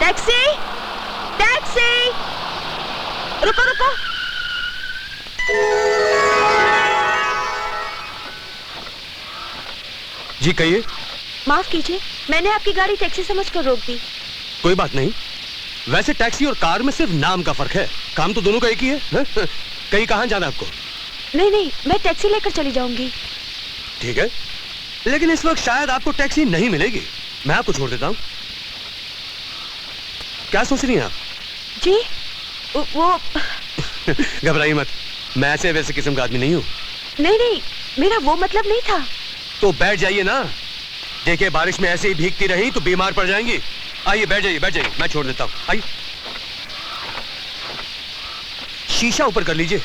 Taxi, taxi, रुको रुको। जी कहिए। माफ कीजिए, मैंने आपकी गाड़ी टैक्सी समझकर रोक दी। कोई बात नहीं, वैसे टैक्सी और कार में सिर्फ नाम का फर्क है, काम तो दोनों का एक ही है। कहीं कहाँ जाना आपको? नहीं नहीं, मैं टैक्सी लेकर चली जाऊंगी। ठीक है, लेकिन इस वक्त शायद आपको टैक्सी नहीं मिलेगी, मैं आपको छोड़ देता हूँ। क्या सोच रही हैं आप? जी वो घबराइए मत, मैं ऐसे वैसे किस्म का आदमी नहीं हूँ। नहीं नहीं, मेरा वो मतलब नहीं था। तो बैठ जाइए ना, देखिए बारिश में ऐसे ही भीगती रही तो बीमार पड़ जाएंगी। आइए बैठ जाइए, बैठ जाइए, मैं छोड़ देता हूँ। आइए, शीशा ऊपर कर लीजिए।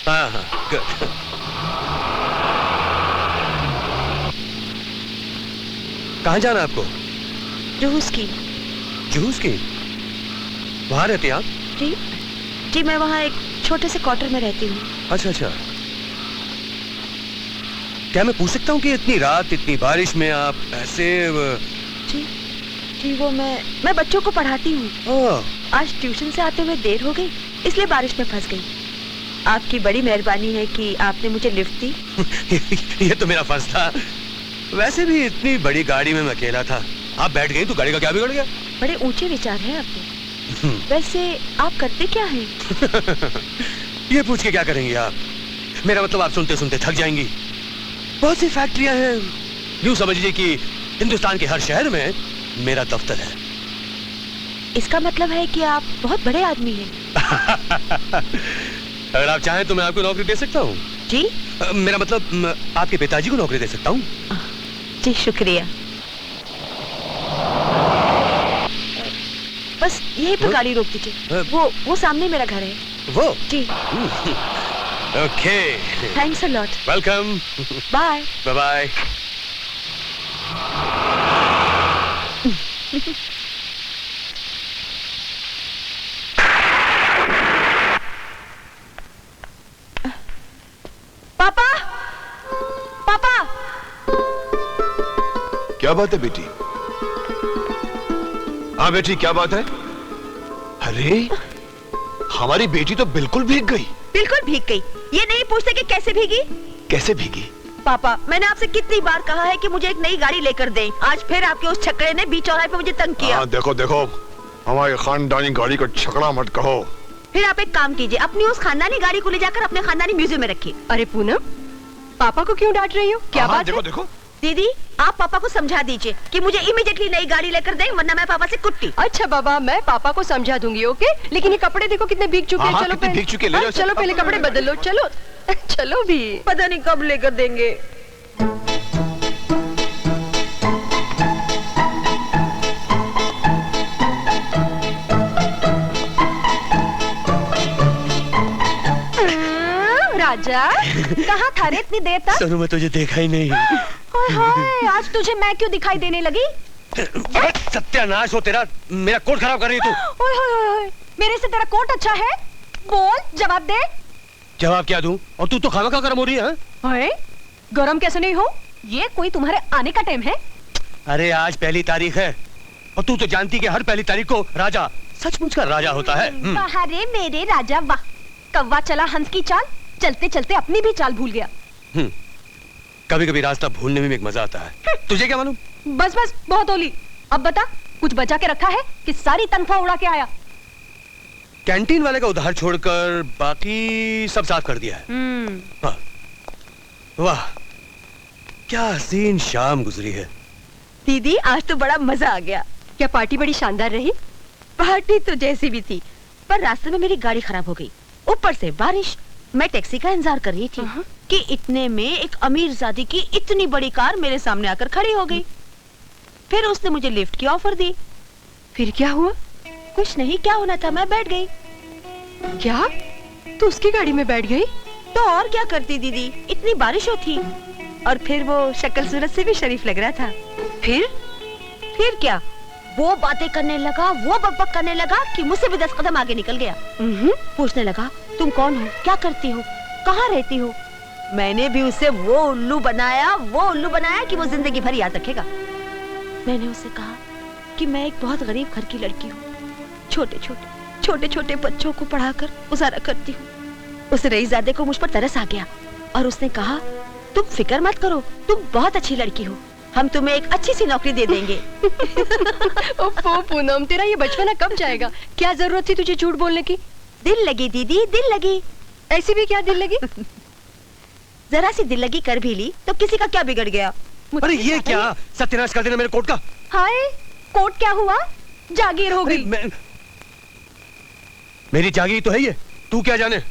हाँ हाँ, गुड। कहाँ जाना है आपको? जूस की। जूस की? वहां रहते हैं आप? जी जी, मैं वहाँ एक छोटे से क्वार्टर में रहती हूँ। अच्छा अच्छा, क्या मैं पूछ सकता हूँ कि इतनी रात इतनी बारिश में आप ऐसे? जी जी, वो मैं बच्चों को पढ़ाती हूँ। आज ट्यूशन से आते हुए देर हो गई, इसलिए बारिश में फंस गई। आपकी बड़ी मेहरबानी है कि आपने मुझे लिफ्ट दी। ये तो मेरा फर्ज था। वैसे भी इतनी बड़ी गाड़ी में मैं अकेला था, आप बैठ गई तो गाड़ी का क्या बिगड़ गया? बड़े ऊंचे विचार हैं आपके। वैसे आप करते क्या हैं? ये पूछ के क्या करेंगी आप? मेरा मतलब आप सुनते सुनते थक जाएंगी। बहुत सी फैक्ट्रियां हैं, यूं समझिए कि हिंदुस्तान के हर शहर में मेरा दफ्तर है। इसका मतलब है कि आप बहुत बड़े आदमी हैं। अगर आप चाहें तो मैं आपको नौकरी दे सकता हूँ। जी? मेरा मतलब आपके पिताजी को नौकरी दे सकता हूँ। जी शुक्रिया। बस यहीं पर गाड़ी रोक दीजिए। वो सामने मेरा घर है। वो? जी। Okay. Thanks a lot. Welcome. Bye. Bye bye. पापा, पापा। क्या बात है बेटी? हाँ बेटी, क्या बात है? अरे हमारी बेटी तो बिल्कुल भीग गई। बिल्कुल भीग गई? ये नहीं पूछते कि कैसे भीगी? कैसे भीगी? पापा, मैंने आपसे कितनी बार कहा है कि मुझे एक नई गाड़ी लेकर दें। आज फिर आपके उस छकड़े ने बीच चौराहे पे मुझे तंग किया। हाँ, देखो देखो, हमारी खानदानी गाड़ी को छकड़ा मत कहो। फिर आप एक काम कीजिए, अपनी उस खानदानी गाड़ी को ले जाकर अपने खानदानी म्यूजियम में रखिए। अरे पूनम, पापा को क्यों डांट रही हो? क्या बात देखो है? देखो। दीदी, आप पापा को समझा दीजिए कि मुझे इमीडिएटली नई गाड़ी लेकर दें, वरना मैं पापा से कुट्टी। अच्छा बाबा, मैं पापा को समझा दूंगी, ओके? लेकिन ये कपड़े देखो कितने भीग चुके हैं। चलो भीग चुके, ले जाओ। चलो पहले कपड़े बदल लो। चलो चलो भी। पता नहीं कब लेकर देंगे। राजा, कहाँ था रे इतनी देर तक? सोनू, मैं तुझे देखा ही नहीं। हाय, आज तुझे मैं क्यों दिखाई देने लगी? सत्यानाश हो तेरा, मेरा कोट खराब कर रही है तू। ओए होए होए, मेरे से तेरा कोट अच्छा है? बोल, जवाब दे। जवाब क्या दूं? और तू तो खामखा गरम हो रही है। हाय, गरम कैसे नहीं हो? ये कोई तुम्हारे आने का टाइम है? अरे आज पहली तारीख है, और तू तो जानती कि हर पहली तारीख को राजा सचमुच का राजा होता है। अरे मेरे राजा, वाह! कौवा चला हंस की चाल, चलते चलते अपनी भी चाल भूल गया। कभी कभी रास्ता भूलने में भी एक मजा आता है। तुझे क्या मालूम? बस बस, बहुत होली। अब बता, कुछ बचा के रखा है कि सारी तनख्वाह उड़ा के आया? कैंटीन वाले का उधार छोड़कर बाकी सब साफ कर दिया है। हाँ। वाह, क्या हसीन शाम गुजरी है। दीदी, आज तो बड़ा मजा आ गया। क्या पार्टी बड़ी शानदार रही? पार्टी तो जैसी भी थी, पर रास्ते में मेरी गाड़ी खराब हो गई, ऊपर से बारिश। मैं टैक्सी का इंतजार कर रही थी कि इतने में एक अमीरजादी की इतनी बड़ी कार मेरे सामने आकर खड़ी हो गई। फिर उसने मुझे लिफ्ट की ऑफर दी। फिर क्या हुआ? कुछ नहीं, क्या होना था, मैं बैठ गई। क्या तू उसकी गाड़ी में बैठ गई? तो और क्या करती दीदी, इतनी बारिश होती। और फिर वो शक्ल सूरत से भी शरीफ लग रहा था। फिर क्या, वो बातें करने लगा, वो बकबक करने लगा कि मुझसे भी 10 कदम आगे निकल गया। पूछने लगा, तुम कौन हो, क्या करती हो, कहाँ रहती हो। मैंने भी उसे वो उल्लू बनाया कि वो जिंदगी भर याद रखेगा। मैंने उससे कहा, कि मैं एक बहुत गरीब घर की लड़की हूँ। छोटे छोटे बच्चों को पढ़ाकर गुजारा करती हूँ। उस रईसजादे को मुझ पर तरस आ गया और उसने कहा, तुम फिक्र मत करो, तुम बहुत अच्छी लड़की हो, हम तुम्हें एक अच्छी सी नौकरी दे देंगे। ओफो पूनम, तेरा ये बचपना कब जाएगा? क्या जरूरत थी तुझे झूठ बोलने की? दिल लगी दीदी, दिल लगी। ऐसी भी क्या दिल लगी? जरा सी दिल लगी कर भी ली तो किसी का क्या बिगड़ गया? अरे ये क्या सत्यानाश कर देना मेरे कोट का। हाय, कोट क्या हुआ? जागीर हो गई। मेरी जागीर तो है ये, तू क्या जाने।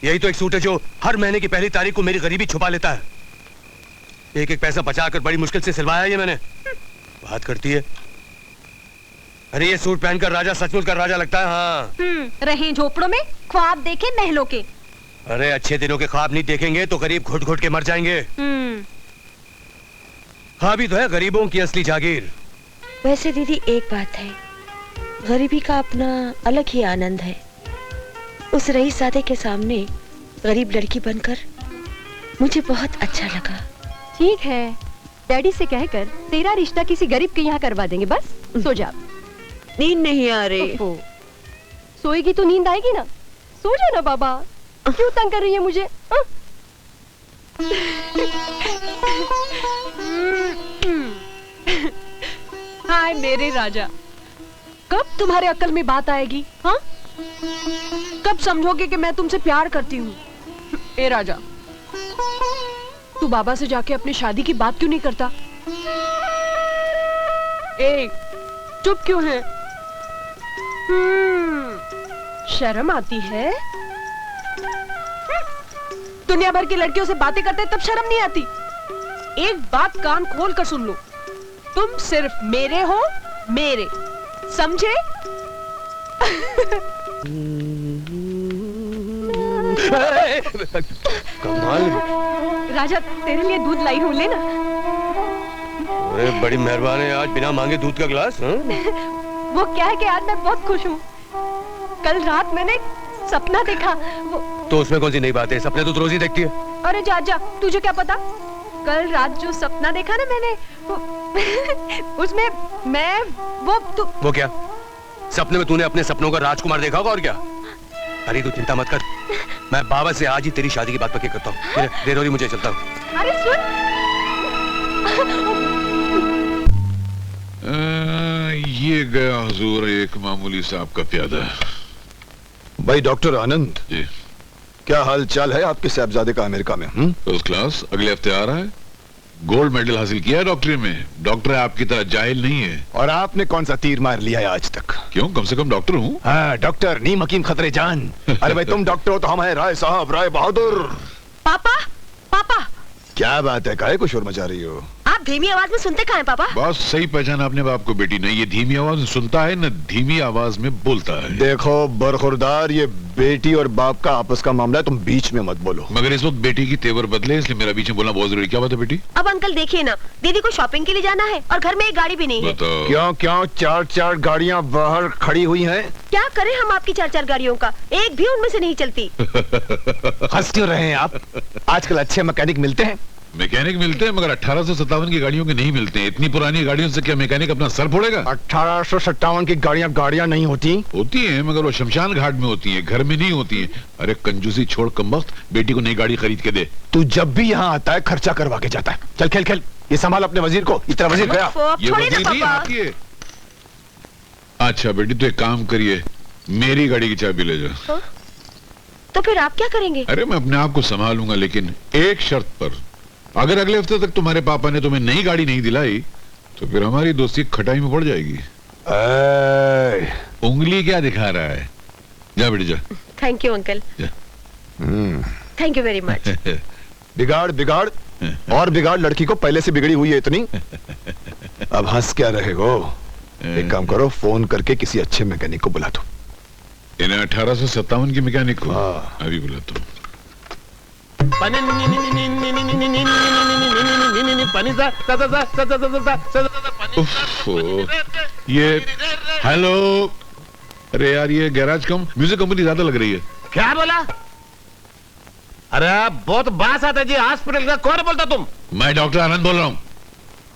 यही तो एक सूट है जो हर महीने की पहली तारीख को मेरी गरीबी छुपा लेता है। एक एक पैसा बचाकर बड़ी मुश्किल से सिलवाया ये मैंने। बात करती है। अरे ये सूट पहनकर राजा सचमुच का राजा लगता है। हाँ रहे झोपड़ों में, ख्वाब देखे महलों के। अरे अच्छे दिनों के ख्वाब नहीं देखेंगे तो गरीब घुट घुट के मर जाएंगे। ख्वाब ही तो है गरीबों की असली जागीर। वैसे दीदी एक बात है, गरीबी का अपना अलग ही आनंद है। उस रईसजादे के सामने गरीब लड़की बनकर मुझे बहुत अच्छा लगा। ठीक है, डैडी से कहकर तेरा रिश्ता किसी गरीब के यहाँ करवा देंगे। बस सो जा। नींद नहीं आ रही। सोएगी तो नींद आएगी ना। सो जा ना बाबा, क्यों तंग कर रही है मुझे? हाय मेरे राजा, कब तुम्हारे अक्ल में बात आएगी? हाँ, कब समझोगे कि मैं तुमसे प्यार करती हूँ? ए राजा, तू बाबा से जाके अपनी शादी की बात क्यों नहीं करता? ए, चुप क्यों है? शर्म आती है? दुनिया भर की लड़कियों से बातें करते तब शर्म नहीं आती? एक बात कान खोल कर सुन लो, तुम सिर्फ मेरे हो, मेरे, समझे? कमाल। राजा तेरे लिए दूध लाई हूँ, लेना। अरे बड़ी मेहरबान है, आज बिना मांगे दूध का गिलास। वो क्या है कि आज मैं बहुत खुश हूँ। कल रात मैंने सपना देखा। तो उसमें कौन सी नई बात है? सपने तो रोज ही देखती है। अरे जा, तुझे क्या पता? कल रात जो सपना देखा ना मैंने, उसमें मैं वो क्या? सपने में तूने अपने सपनों का राजकुमार देखा होगा और क्या? अरे तू चिंता मत कर, मैं बाबा से आज ही तेरी शादी की बात पक्की करता हूँ। देर हो रही, मुझे चलता हूँ। अरे सुन, ये गया हुजूर एक मामूली साहब का प्यादा। भाई डॉक्टर आनंद जी, क्या हाल चाल है आपके साहबजादे का अमेरिका में? फर्स्ट क्लास, अगले हफ्ते आ रहा है। गोल्ड मेडल हासिल किया है डॉक्टरी में। डॉक्टर आपकी तरह जाहिल नहीं है। और आपने कौन सा तीर मार लिया है आज तक? क्यों, कम से कम डॉक्टर हूँ। हाँ डॉक्टर, नीम हकीम खतरे जान। अरे भाई तुम डॉक्टर हो तो हम हैं राय साहब, राय बहादुर। पापा, पापा, क्या बात है, काहे को शोर मचा रही हो? आप धीमी आवाज में सुनते कहाँ हैं पापा? बस सही पहचाना आपने बाप को बेटी। नहीं, ये धीमी आवाज में सुनता है, न धीमी आवाज में बोलता है। देखो बरखुरदार, ये बेटी और बाप का आपस का मामला है, तुम बीच में मत बोलो। मगर इस वक्त बेटी की तेवर बदले, इसलिए मेरा बीच में बोलना बहुत जरूरी। क्या बात है बेटी? अब अंकल देखिए ना, दीदी को शॉपिंग के लिए जाना है और घर में एक गाड़ी भी नहीं है। बताओ। क्यों चार गाड़ियां बाहर खड़ी हुई हैं? क्या करें हम आपकी 4 गाड़ियों का, एक भी उनमें से नहीं चलती। हंस क्यों रहे हैं आप? आजकल अच्छे मैकेनिक मिलते हैं। मैकेनिक मिलते हैं, मगर 1857 की गाड़ियों के नहीं मिलते हैं। इतनी पुरानी गाड़ियों से क्या मैकेनिक अपना सर फोड़ेगा? 1857 की गाड़ियां नहीं होती। होती हैं, मगर वो शमशान घाट में होती हैं, घर में नहीं होती हैं। अरे कंजूसी छोड़ कमबख्त, बेटी को नई गाड़ी खरीद के दे। तू जब भी यहाँ आता है खर्चा करवा के जाता है। चल खेल, ये संभाल अपने वजीर को। इतना वजीर गया। ये वजीर नहीं आपकी है। अच्छा बेटी, तो एक काम करिए, मेरी गाड़ी की चाबी ले जाओ। तो फिर आप क्या करेंगे? अरे मैं अपने आप को संभालूंगा, लेकिन एक शर्त पर। अगर अगले हफ्ते तक तुम्हारे पापा ने तुम्हें नई गाड़ी नहीं दिलाई तो फिर हमारी दोस्ती खटाई में पड़ जाएगी। उंगली क्या दिखा रहा है? जा बेटी जा। Thank you uncle, thank you very much. बिगाड़ और बिगाड़, लड़की को पहले से बिगड़ी हुई है इतनी। अब हंस क्या रहे हो? एक काम करो, फोन करके किसी अच्छे मैकेनिक को बुला दो। इन्हें 1857 की मैकेनिक को अभी बुलाता हूँ। ये हेलो, अरे यार ये गैराज कम म्यूजिक कंपनी ज्यादा लग रही है। क्या बोला? अरे बहुत बास आता जी, हॉस्पिटल का कौन बोलता तुम? मैं डॉक्टर आनंद बोल रहा हूँ।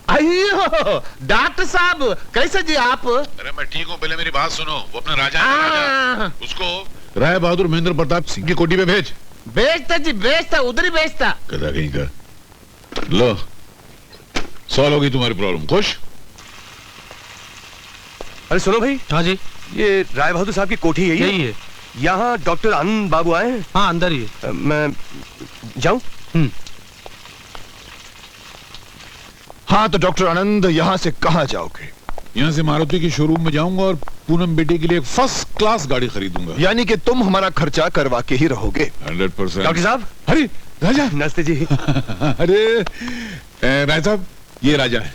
अयो डॉक्टर साहब कैसे जी आप? अरे मैं ठीक हूँ, पहले मेरी बात सुनो। वो अपना राजा है ना, राजा, उसको राय बहादुर महेंद्र प्रताप सिंह की कोठी पे भेज। बेचता जी, बेचता, उधर ही बेचता। गधा कहीं का। लो, सॉल्व होगी तुम्हारी प्रॉब्लम। खुश? अरे सुनो भाई। हाँ जी, ये राय बहादुर साहब की कोठी यही यही है। यहाँ डॉक्टर आनंद बाबू आए हैं। हाँ, अंदर ही है। मैं जाऊं? हाँ तो डॉक्टर आनंद, यहाँ से कहाँ जाओगे? यहाँ से मारुति की शोरूम में जाऊंगा और पूनम बेटे के लिए एक फर्स्ट क्लास गाड़ी खरीदूंगा। यानी कि तुम हमारा खर्चा करवा के ही रहोगे। 100%। डॉक्टर साहब। अरे राजा। नमस्ते जी। अरे राय साहब, ये राजा है।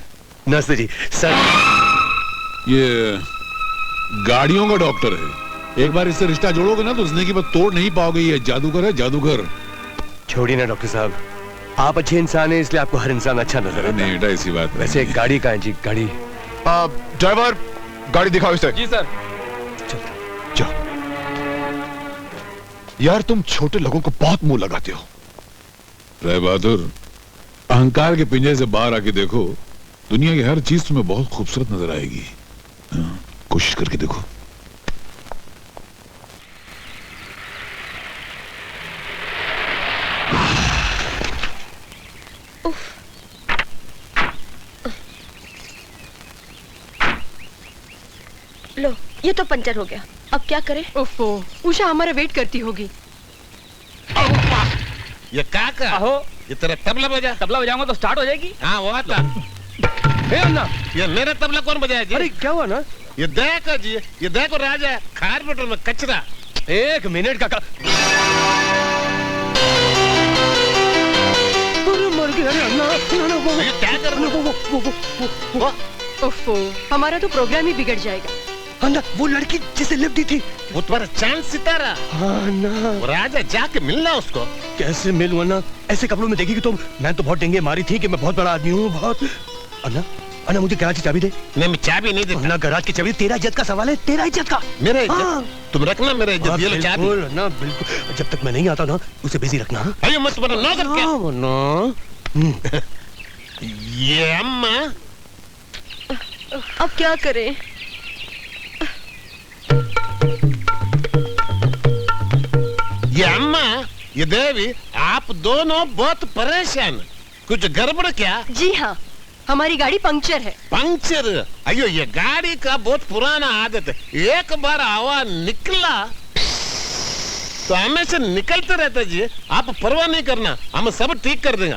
नमस्ते जी सर। ये गाड़ियों का डॉक्टर है। एक बार इससे रिश्ता जोड़ोगे ना तो उसने की बात तोड़ नहीं पाओगे। ये जादूगर है, जादूगर। छोड़िए ना डॉक्टर साहब, आप अच्छे इंसान हैं इसलिए आपको हर इंसान अच्छा नजर आता नहीं है। बेटा, ऐसी बात वैसे एक गाड़ी का है जी, गाड़ी। ड्राइवर, गाड़ी दिखाओ इसे। जी सर। जाओ। यार तुम छोटे लोगों को बहुत मुंह लगाते हो। राय बहादुर, अहंकार के पिंजरे से बाहर आके देखो, दुनिया की हर चीज तुम्हें बहुत खूबसूरत नजर आएगी। हाँ, कोशिश करके देखो। लो, ये तो पंचर हो गया, अब क्या करें? ओफो, उषा हमारा वेट करती होगी। ये क्या कर? आहो, ये तेरा तबला बजा? तबला बजाऊंगा तो स्टार्ट हो जाएगी। हाँ वो आता। अन्ना, ये मेरा तबला कौन बजाया जी? अरे क्या हुआ ना? ये देखो जी, ये देखो राजा खारपेटर में कचरा। एक मिनट का मर गया। अरे अन्ना, ये क्या कर रहे हो? ओफो, हमारा तो प्रोग्राम ही बिगड़ जाएगा। अन्ना, वो लड़की जिसे लिफ्ट दी थी। वो तुम्हारा चांद सितारा। हाँ ना। वो राजा जाके मिलना उसको। कैसे मिलूं अन्ना? ऐसे कपड़ों में देखेगी तो मैं तो बहुत टेंगे मारी थी कि मैं बहुत बड़ा आदमी हूँ, बहुत। अन्ना, अन्ना मुझे गैराज की चाबी दे। नहीं, मैं चाबी नहीं देता। अन्ना, गैराज की चाबी तेरा इज्जत का सवाल है, तेरा इज्जत का। मेरा इज्जत? हाँ। तुम रखना मेरा इज्जत। ये लो चाबी। बिल्कुल अन्ना, बिल्कुल। जब तक मैं नहीं आता ना, उसे बिजी रखना। हाँ? अयो मैं तुम्हारा नौकर क्या? हाँ, अन्ना। ये अम्मा। अब क्या करें? ये अम्मा, ये देवी, आप दोनों बहुत परेशान। कुछ गड़बड़ क्या? जी हाँ, हमारी गाड़ी पंक्चर है। पंक्चर? अयो ये गाड़ी का बहुत पुराना आदत है। एक बार हवा निकला तो हमेशा निकलते रहता जी। आप परवाह नहीं करना, हम सब ठीक कर देंगे।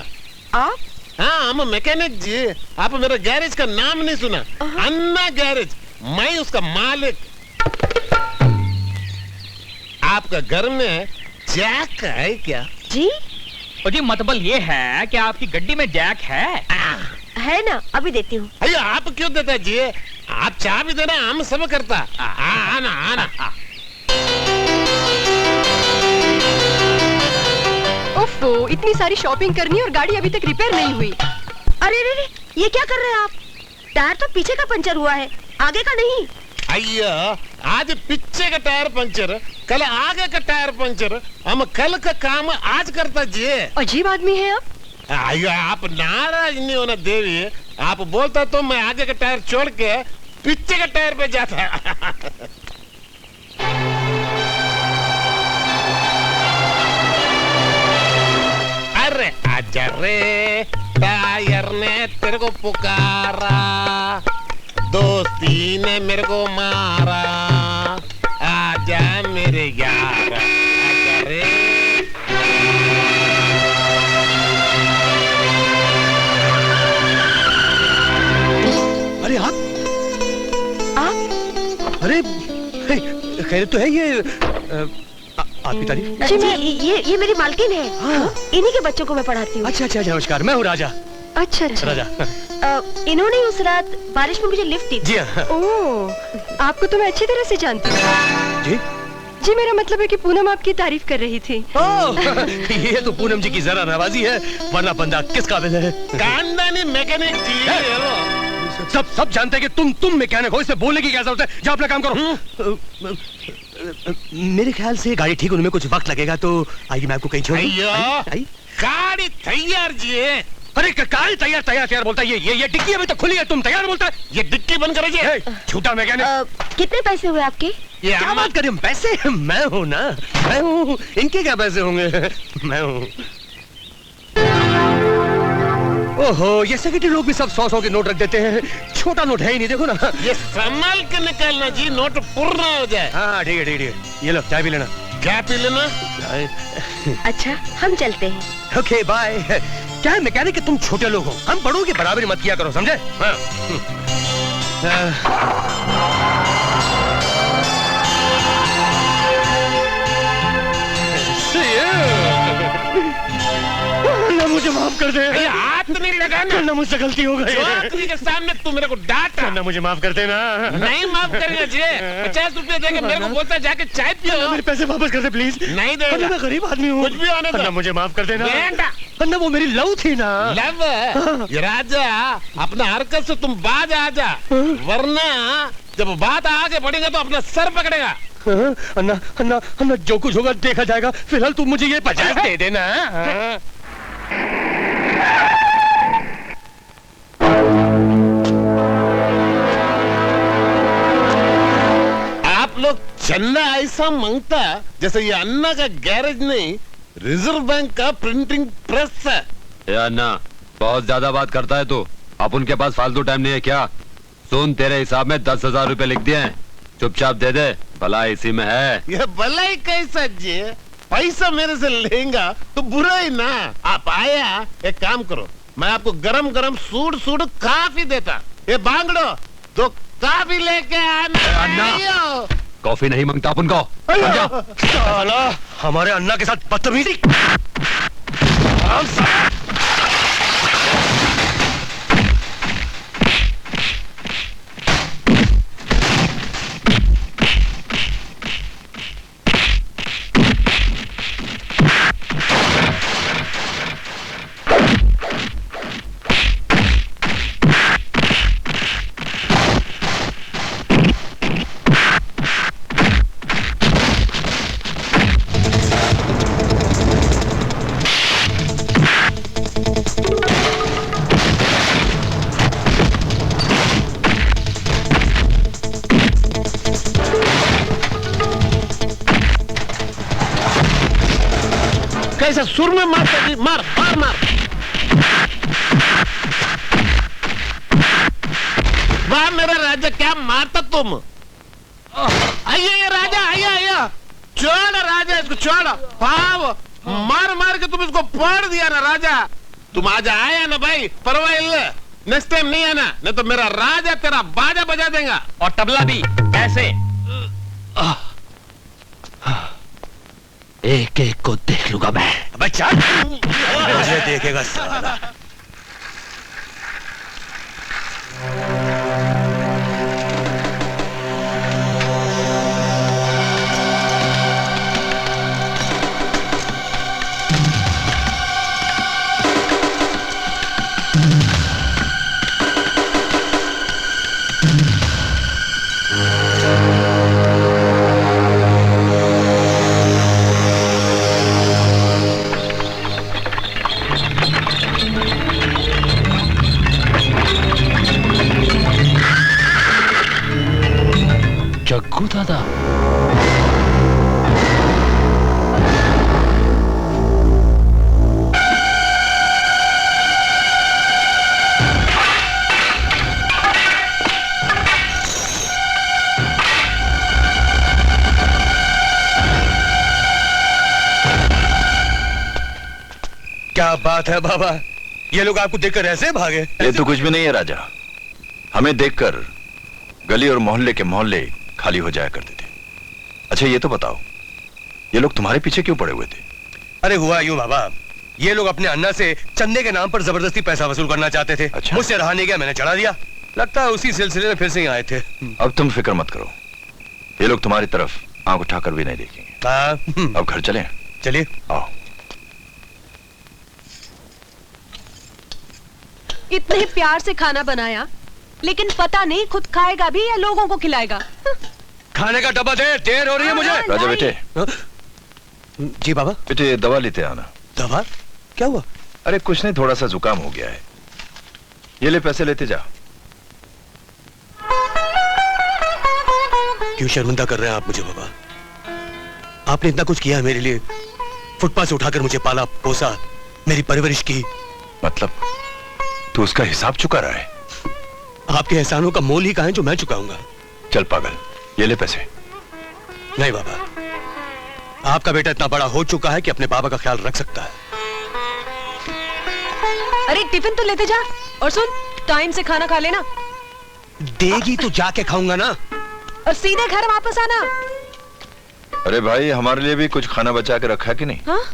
आप? हाँ, हम मैकेनिक जी। आप मेरे गैरेज का नाम नहीं सुना? अन्ना गैरेज। मैं उसका मालिक। आपका घर में जैक है क्या? जी? जी मतलब ये है कि आपकी गड्डी में जैक है? है ना, अभी देती हूँ। अयो आप क्यों देता जी? आप चाबी देना, हम सब करता। आना आना। ओफो, इतनी सारी शॉपिंग करनी और गाड़ी अभी तक रिपेयर नहीं हुई। अरे रे रे, ये क्या कर रहे हैं आप? टायर तो पीछे का पंचर हुआ है, आगे का नहीं। अయ్యో आज पीछे का टायर पंचर, कल आगे का टायर पंचर। हम कल का काम आज करता जी। अजीब आदमी है आप। अయ్యో आप नाराज नहीं होना देवी। आप बोलता तो मैं आगे का टायर छोड़ के पीछे का टायर पे जाता। अरे आजा रे, टायर ने तेरे को पुकारा, दोस्ती ने मेरे को मारा, आजा मेरे यार, आजा रे। अरे आप? अरे खैरियत तो है ये। आपकी तारीफ? जी मैं ये मेरी मालकिन है। हाँ। इन्हीं के बच्चों को मैं पढ़ाती हूँ। अच्छा अच्छा, नमस्कार, मैं हूँ राजा। अच्छा अच्छा। राजा। इन्होंने उस रात बारिश में मुझे लिफ्ट दी थी। जी हाँ। ओह, आपको तो मैं अच्छी तरह से जानती हूँ। जी जी, मेरा मतलब है कि पूनम आपकी तारीफ कर रही थी। ओह, ये तो पूनम जी की जरा नवाजी है, वरना बंदा किस काबिल है? खानदानी मैकेनिक जी है वो। सब जानते हैं कि तुम मैकेनिक हो, इससे बोलने की क्या जरूरत है? जाओ अपना काम करो। मेरे ख्याल से गाड़ी ठीक होने में कुछ वक्त लगेगा, तो आइए मैं आपको कहीं छोड़ दूं। अయ్యో आई? गाड़ी तैयार जी है। अरे कहाँ तैयार तैयार तैयार बोलता है? ये डिक्की अभी तो खुली है, तुम तैयार बोलता है? ये डिक्की बंद करो जी। झूठा मैकेनिक। कितने पैसे हुए आपके? ये क्या बात कर रहे हो? पैसे मैं हूँ ना, मैं हूँ। इनके क्या पैसे होंगे? मैं हूँ। ओहो, ये सेक्रेटरी लोग भी सब 100-100 के नोट रख देते हैं। छोटा नोट है ही नहीं, देखो ना। ये संभाल के निकालना जी, नोट पूर्ण हो जाए। हाँ ठीक है ठीक है। ये लो चाय भी लेना। क्या पी लेना? अच्छा हम चलते हैं। Okay bye. क्या है मैकेनिक कि तुम छोटे लोग हो, हम बड़ों की बराबरी मत किया करो, समझे? हाँ। ना मुझे माफ कर दे। हाथ नहीं लगाना। ना मुझसे गलती हो गई। आदमी के सामने तू मेरे को डांटा। ना मुझे माफ कर देना। नहीं माफ करेगा जी। 50 रुपए देके मेरे को बोलता जाके चाय पियो। मेरे पैसे वापस कर दे प्लीज। नहीं देगा। मैं गरीब आदमी हूँ। कुछ भी होने दो। ना मुझे माफ कर देना। बेटा वो मेरी लव थी ना। लव? ये राजा अपना हरकत से तुम बाज आ जा, वरना जब बात आगे बढ़ेगा तो अपना सर पकड़ेगा। अन्ना अन्ना अन्ना जो कुछ होगा देखा जाएगा। फिलहाल तुम मुझे ये 50 दे देना। आप लोग चंदा ऐसा मांगता जैसे ये अन्ना का गैरेज नहीं, रिजर्व बैंक का प्रिंटिंग प्रेस है। ए अन्ना, बहुत ज्यादा बात करता है तू। अब उनके पास फालतू टाइम नहीं है क्या? सुन, तेरे हिसाब में 10,000 रुपए लिख दिए हैं, चुपचाप दे दे, भला इसी में है। ये भलाई कैसा जी? पैसा मेरे से लेगा तो बुरा ही ना। आप आया, एक काम करो, मैं आपको गरम गरम सूड सूड काफी देता। ये बांगड़ो तो काफी लेके आना। कॉफी नहीं मांगता अपन को। साला हमारे अन्ना के साथ बदतमीजी। कैसा सुर में मारता जी? मार मार मार। वाह मेरा राजा, क्या मारता तुम। आइए ये राजा, आइए आइए। छोड़ राजा इसको, छोड़। पाव मार मार के तुम इसको फाड़ दिया ना राजा। तुम आज आया ना भाई, परवाह नेक्स्ट टाइम नहीं आना, नहीं तो मेरा राजा तेरा बाजा बजा देगा। और तबला भी। कैसे? एक एक को देख लूंगा मैं। बच्चा मुझे देखेगा साला। जग्गू दादा, क्या बात है बाबा, ये लोग आपको देखकर ऐसे भागे? ये तो कुछ भी नहीं है राजा, हमें देखकर गली और मोहल्ले के मोहल्ले खाली हो जाया करते थे। अच्छा ये तो बताओ, ये लोग तुम्हारे पीछे क्यों पड़े हुए थे? अरे हुआ यूं बाबा, ये लोग अपने अन्ना से चंदे के नाम पर जबरदस्ती पैसा वसूल करना चाहते थे। अच्छा। मुझसे रहा नहीं गया, मैंने चढ़ा दिया। लगता है उसी सिलसिले में फिर से ही आए थे। अब तुम फिक्र मत करो, ये लोग तुम्हारी तरफ आंख उठाकर भी नहीं देखेंगे। हाँ, अब घर चलें? चलिए। आओ। इतने प्यार से खाना बनाया, लेकिन पता नहीं खुद खाएगा भी या लोगों को खिलाएगा। खाने का डब्बा दे, देर हो रही है मुझे। राजा बेटे, जी बाबा। बेटे दवा लेते आना। दवा? क्या हुआ? अरे कुछ नहीं, थोड़ा सा जुकाम हो गया है। ये ले पैसे, लेते जा। क्यों शर्मिंदा कर रहे हैं आप मुझे बाबा? आपने इतना कुछ किया है मेरे लिए, फुटपाथ से उठाकर मुझे पाला पोसा, मेरी परवरिश की। मतलब तू उसका हिसाब चुका रहा है? आपके एहसानों का मोल ही कहां है जो मैं चुकाऊंगा? चल पागल, ये ले पैसे। नहीं बाबा, आपका बेटा इतना बड़ा हो चुका है कि अपने बाबा का ख्याल रख सकता है। अरे टिफिन तो लेते जा, और सुन, टाइम से खाना खा लेना। देगी तो जाके खाऊंगा ना। और सीधे घर वापस आना। अरे भाई, हमारे लिए भी कुछ खाना बचा के रखा है कि नहीं? हाँ?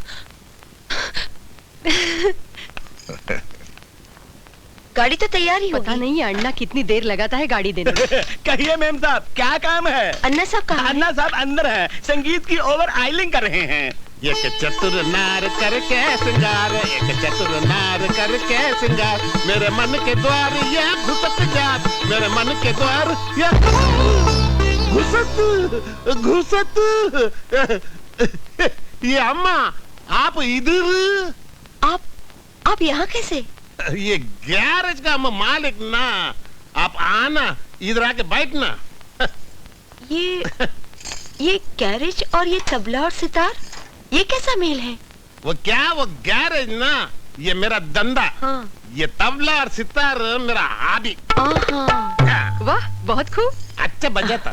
गाड़ी तो तैयार ही होगी। पता नहीं अन्ना कितनी देर लगाता है गाड़ी देने में। कहिए मैम साहब, क्या काम है? अन्ना साहब कहाँ हैं? अन्ना साहब अंदर है, संगीत की ओवर आइलिंग कर रहे हैं। एक चतुर नार करके सिंगार, एक चतुर नार करके सिंगार, मेरे मन के द्वार ये घुसत जात, मेरे मन के द्वार ये घुसत। ये अम्मा, आप इधर? आप यहाँ कैसे? ये गैरेज का मालिक ना, आप आना, इधर आके बैठना। ये गैरेज और ये तबला और सितार, ये कैसा मेल है? वो गैरेज ना, ये मेरा धंधा। हाँ। ये तबला और सितार मेरा हॉबी। वाह, बहुत खूब। अच्छा बजाता।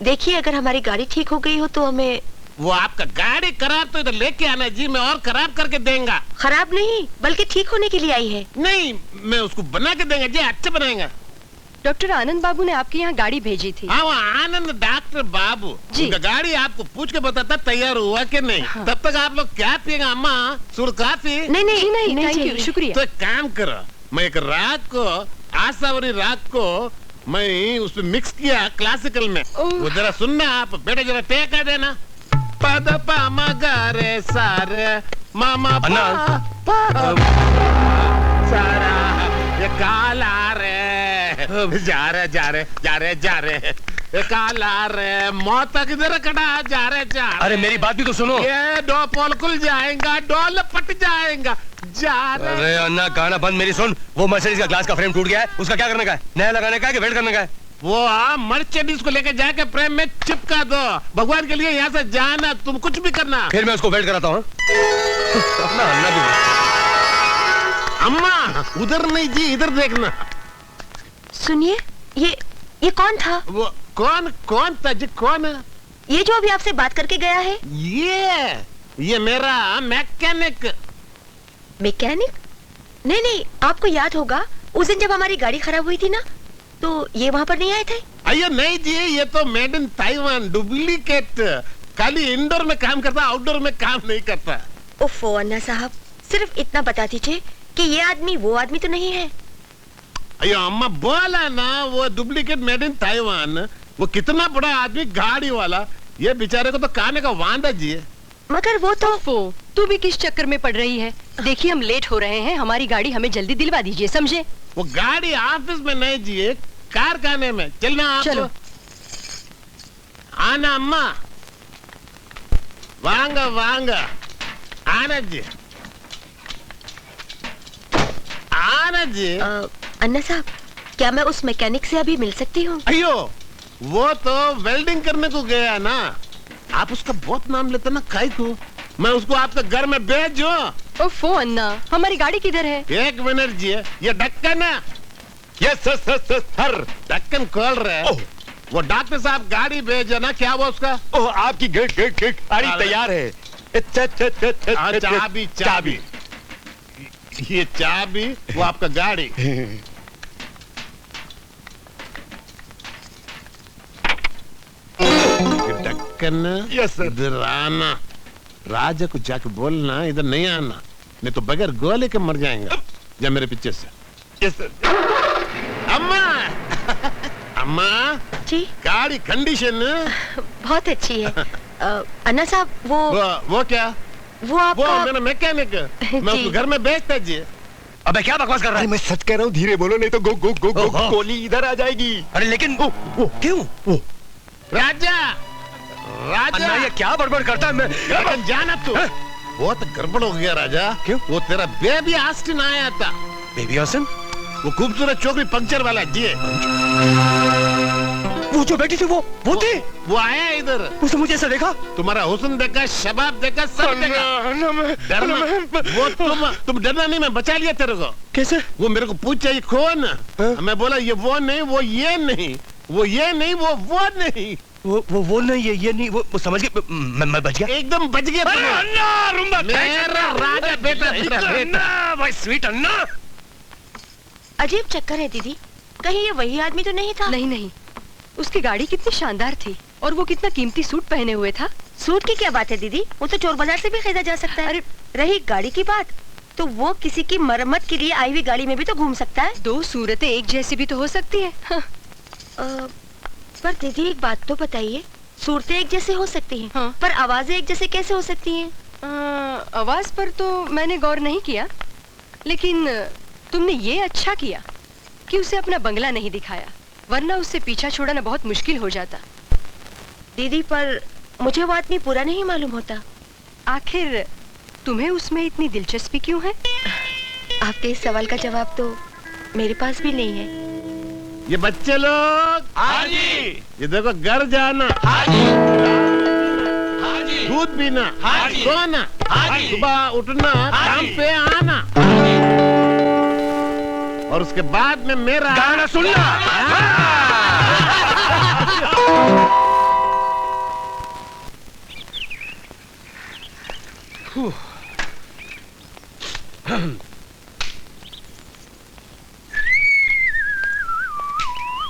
देखिए, अगर हमारी गाड़ी ठीक हो गई हो तो हमें। वो आपका गाड़ी खराब तो इधर लेके आना जी, मैं और खराब करके देंगा। खराब नहीं, बल्कि ठीक होने के लिए आई है। नहीं, मैं उसको बना के देंगे जी, अच्छा बनाएगा। डॉक्टर आनंद बाबू ने आपके यहाँ गाड़ी भेजी थी। हाँ, वो आनंद डॉक्टर बाबू जी। उनका गाड़ी आपको पूछ के बताता तैयार हुआ कि नहीं। हाँ। तब तक आप लोग क्या पिएगा अम्मा? सुर काफी? नहीं, थैंक यू, शुक्रिया। तो एक काम करो, मैं एक राग को, आसावरी राग को मैं उसमें मिक्स किया क्लासिकल में। वो जरा सुनना आप, बेटा जरा टेका देना। पद पा मा गा रे सा रे मा मा पा सारा, ये काला रे जा रे ये काला रे मौत किधर कटा जा रे। अरे मेरी बात भी तो सुनो। ये डो पोल खुल जाएगा, डोल पट जाएगा, जा रे। अरे अन्ना, गाना बंद, मेरी सुन। वो मर्सिडीज का ग्लास का फ्रेम टूट गया है, उसका क्या करने का है? नया लगाने का है कि वेट करने का है? वो मर्सिडीज को लेके जाके प्रेम में चिपका दो। भगवान के लिए यहाँ से जाना, तुम कुछ भी करना। फिर मैं उसको वेट कराता हूँ। अपना अन्ना भी। अम्मा उधर नहीं जी, इधर देखना। सुनिए, ये कौन था? वो कौन था जी? कौन? ये जो अभी आपसे बात करके गया है? ये मेरा मैकेनिक। मैकेनिक? नहीं, आपको याद होगा उस दिन जब हमारी गाड़ी खराब हुई थी ना, तो ये वहाँ पर नहीं आए थे? अयो नहीं जी, ये तो मेड इन ताइवान, डुप्लीकेट। खाली इंडोर में काम करता, आउटडोर में काम नहीं करता। ओफो अन्ना साहब, सिर्फ इतना बता दीजिए कि ये आदमी वो आदमी तो नहीं है। अयो अम्मा बोला ना, वो डुप्लीकेट मेड इन ताइवान। वो कितना बड़ा आदमी, गाड़ी वाला। ये बेचारे को तो खाने का वांदा जी है। मगर वो तो। तू भी किस चक्कर में पड़ रही है? देखिए, हम लेट हो रहे हैं, हमारी गाड़ी हमें जल्दी दिलवा दीजिए, समझे? वो गाड़ी ऑफिस में नहीं जी, कारखाने में। चलना आप। चलो। आना अम्मा, वांगा आना जी, आना जी। अन्ना साहब, क्या मैं उस मैकेनिक से अभी मिल सकती हूँ? अयो, वो तो वेल्डिंग करने को गया ना। आप उसका बहुत नाम लेते ना, काहे को? मैं उसको आपके घर में भेजो। ओफो अन्ना, हमारी गाड़ी किधर है? एक मिनट जी, ये ढक्कन है। यस सर, ढक्कन खोल रहे। वो डॉक्टर साहब गाड़ी भेजो ना, क्या हुआ उसका? ओह, आपकी गाड़ी तैयार है। चाबी। ये चाबी, वो आपका गाड़ी। ढक्कन। Yes sir. इधर आना, राजा को जाके बोलना इधर नहीं आना, नहीं तो बगैर गोले के मर जाएगा। जा मेरे पीछे से। Yes sir. अम्मा जी? गाड़ी कंडीशन बहुत अच्छी है। अन्ना साहब, वो क्या? वो आपका। वो मेरा मैकेनिक, मैं उसको घर में भेजता जी। अबे क्या बकवास कर रहा है? मैं सच कह रहा हूँ, धीरे बोलो नहीं तो गोली इधर आ जाएगी। अरे लेकिन वो क्यों? राजा अन्ना, ये क्या बड़बड़ करता है? मैं जाना तू। बहुत गड़बड़ हो गया राजा। क्यों? वो तेरा बेबी आस्टिन आया था। बेबी हसन? वो खूबसूरत छोकरी पंक्चर वाला जी। वो जो बैठी थी वो थी? वो आया इधर। उसने मुझे ऐसा देखा? तुम्हारा हुस्न देखा, शबाब देखा, सब देखा। डरना वो तुम डरना नहीं, मैं बचा लिया तेरे को। कैसे? वो मेरे को पूछा ये कौन? मैं बोला ये वो नहीं, वो ये नहीं, वो ये नहीं, वो नहीं। वो नहीं, ये नहीं, वो समझ गए। मैं बच गया, एकदम बच गया। अन्ना, मेरा राजा बेटा, मेरा बेटा। भाई स्वीट अन्ना। अजीब चक्कर है दीदी, कहीं ये वही आदमी तो नहीं था? नहीं नहीं, उसकी गाड़ी कितनी शानदार थी और वो कितना कीमती सूट पहने हुए था। सूट की क्या बात है दीदी, वो तो चोर बाजार से भी खरीदा जा सकता है। अरे रही गाड़ी की बात, तो वो किसी की मरम्मत के लिए आई हुई गाड़ी में भी तो घूम सकता है। दो सूरतें एक जैसी भी तो हो सकती है। हाँ। पर दीदी एक बात तो बताइए, सूरतें एक जैसे हो सकती हैं, हाँ। पर आवाजें एक जैसे कैसे हो सकती हैं? आवाज पर तो मैंने गौर नहीं किया, लेकिन तुमने ये अच्छा किया कि उसे अपना बंगला नहीं दिखाया, वरना उससे पीछा छोड़ना बहुत मुश्किल हो जाता। दीदी पर मुझे वो आदमी पूरा नहीं मालूम होता। आखिर तुम्हें उसमें इतनी दिलचस्पी क्यों है? आपके इस सवाल का जवाब तो मेरे पास भी नहीं है। ये बच्चे लोग, हाँ जी। ये देखो घर जाना, हाँ जी। हाँ जी। दूध पीना, हाँ जी। सोना, हाँ जी। सुबह उठना, हाँ काम जी। पे आना, और उसके बाद में मेरा गाना सुनना।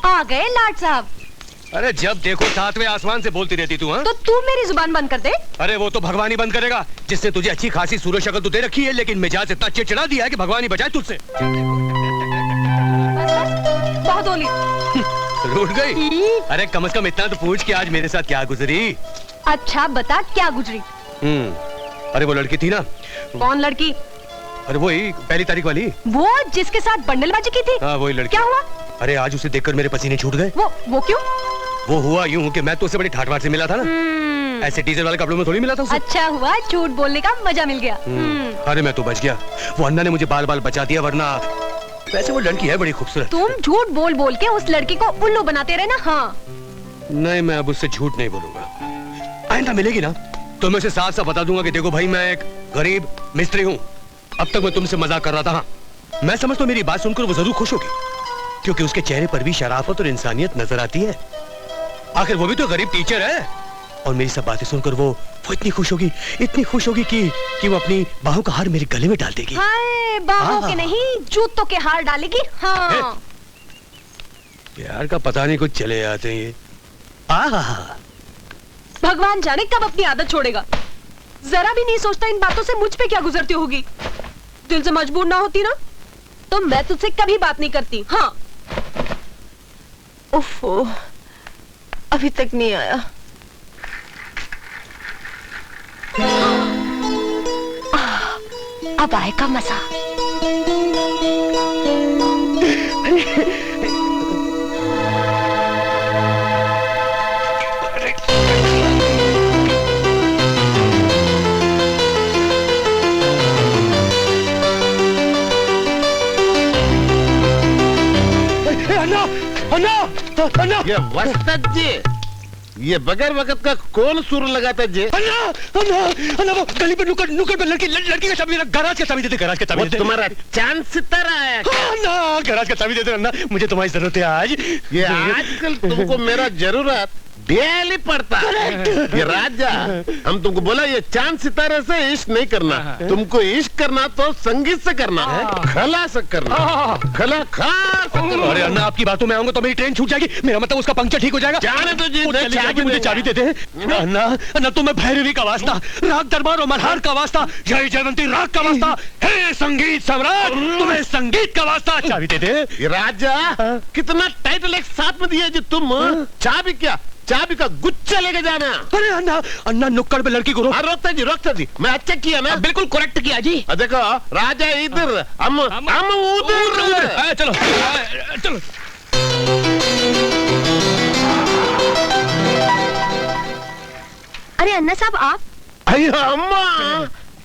आ गए लाट साहब। अरे जब देखो सातवें आसमान से बोलती रहती तू। हाँ, तो तू मेरी जुबान बंद कर दे। अरे वो तो भगवान ही बंद करेगा, जिसने तुझे अच्छी खासी सूरत शक्ल तो दे रखी है, लेकिन मिजाज इतना चिड़चिड़ा दिया है कि भगवान ही बचाए तुझसे। बहुत होली। रूठ गई? अरे कम से कम इतना तो पूछ कि आज मेरे साथ क्या गुजरी। अच्छा बता क्या गुजरी? अरे वो लड़की थी ना। कौन लड़की? अरे वही पहली तारीख वाली, वो जिसके साथ बंडलबाजी की थी। हाँ वही लड़की। क्या हुआ? अरे आज उसे देखकर मेरे पसीने छूट गए। वो क्यों? वो हुआ यूं कि मैं तो उसे बड़ी ठाट बाट से मिला था ना, ऐसे डीजल वाले कपड़ों में थोड़ी मिला था उसे। अच्छा हुआ झूठ बोलने का मजा मिल गया। अरे मैं तो बच गया, वो अन्ना ने मुझे बाल बाल बचा दिया, वरना वैसे वो लड़की है बड़ी खूबसूरत। तुम झूठ बोल बोल के उस लड़की को उल्लू बनाते रहे ना। हाँ नहीं, मैं अब उससे झूठ नहीं बोलूंगा। आइंदा मिलेगी ना तो मैं उसे साफ साफ बता दूंगा कि देखो भाई, मैं एक गरीब मिस्त्री हूँ। अब तक मैं तुमसे मजाक कर रहा था। हाँ, मैं समझता हूँ मेरी बात सुनकर वो जरूर खुश होगी, क्योंकि उसके चेहरे पर भी शराफत और इंसानियत नजर आती है। आखिर वो भी तो गरीब टीचर है, और मेरी सब बातें सुनकर वो इतनी खुश होगी, इतनी खुश होगी कि वो अपनी बाहों का हार मेरे गले में डाल देगी। हाय, बाहों के नहीं जूतों के हार डालेगी। हाँ यार का पता नहीं कुछ चले आते हैं ये। भगवान जाने कब अपनी आदत छोड़ेगा। जरा भी नहीं सोचता इन बातों से मुझ पे क्या गुजरती होगी। दिल से मजबूर ना होती ना तो मैं तुझसे कभी बात नहीं करती। हाँ उफ़, अभी तक नहीं आया। अब आएगा मजा। अन्ना, अन्ना, ये वस्ताद जी, ये बगैर वक्त का कौन सुर लगाता जी? अन्ना, अन्ना, अन्ना, वो गली पे नुक्कड़ पे लड़की का चाबी, गराज का चाबी देते, गराज का चाबी देते। तुम्हारा चांद सितारा आया क्या? अन्ना, गराज का चाबी देते अन्ना, मुझे तुम्हारी जरूरत है आज। ये आजकल तुमको मेरा जरूरत डेली पड़ता है। ये राजा, हम तुमको बोला ये चांद सितारे से इश्क नहीं करना, तुमको इश्क करना तो संगीत से करना है, खला से करना, खला खास। अरे अन्ना, आपकी बातों में आऊंगा तो मेरी ट्रेन छूट जाएगी, मेरा मतलब उसका पंक्चर ठीक हो जाएगा। जाने तो जी, मुझे चाबी दे दे। अन्ना, अन्ना, तुम्हें भैरवी का वास्ता, राग दरबार और मल्हार का वास्ता, जय जयवंती राग का वास्ता, हे संगीत सम्राट, तुम्हें संगीत का वास्ता, चाबी दे दे। ये राजा कितना टाइटल एक साथ में दिया जी तुम। चाबी क्या, चाबी का गुच्छा लेके जाना। अरे अन्ना, अन्ना नुक्कड़ पे लड़की को रोकता जी, मैं अच्छा किया ना? बिल्कुल करेक्ट किया जी। देखो राजा इधर, हम उधर। चलो चलो। अरे अन्ना साहब आप? अम्मा,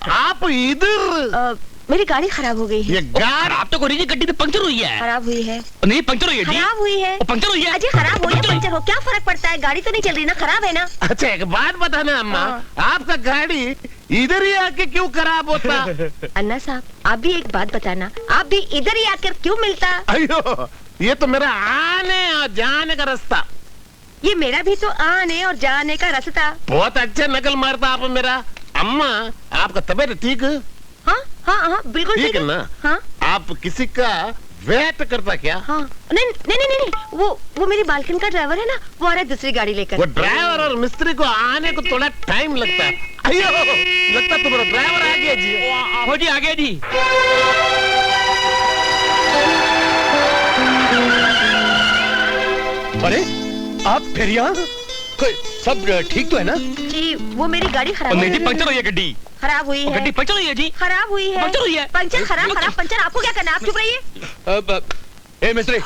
आप इधर मेरी गाड़ी खराब हो गई है। ये गाड़ी आप तो कोई गड्डी तो पंक्चर हुई है। खराब हुई है। नहीं पंक्चर हुई है जी। खराब हुई है। वो पंक्चर हुई है। अजय खराब हो या पंचर हो क्या फर्क पड़ता है, गाड़ी तो नहीं चल रही ना, खराब है ना। अच्छा एक बात बताना अम्मा, आपका गाड़ी इधर ही आके क्यों खराब होता? अन्ना साहब आप भी एक बात बताना, आप भी इधर ही आकर क्यों मिलता? अयो ये तो मेरा आने और जाने का रास्ता। ये मेरा भी तो आने और जाने का रास्ता। बहुत अच्छा नकल मारता आप मेरा। अम्मा आपका तबीयत ठीक है? हाँ हाँ हाँ बिल्कुल ठीक है ना? हाँ आप किसी का वेट करता क्या? हाँ नहीं नहीं नहीं नहीं वो मेरी बालकनी का ड्राइवर है ना, वो आ रहा है दूसरी गाड़ी लेकर। वो ड्राइवर और मिस्त्री को आने को थोड़ा टाइम लगता है। अयो लगता है तुम्हारा ड्राइवर आ गया जी। हो जी आ गया जी। अरे आप फिर यहाँ? सब ठीक तो है ना? जी वो मेरी गाड़ी खराब मेरी पंक्चर हुई है गड्डी। खराब हुई है। गड्डी पंक्चर हुई है जी। खराब हुई है। पंक्चर हुई है। पंचर खराब पंचर आपको क्या करना है, आप चुप रहिए। ए मिस्त्री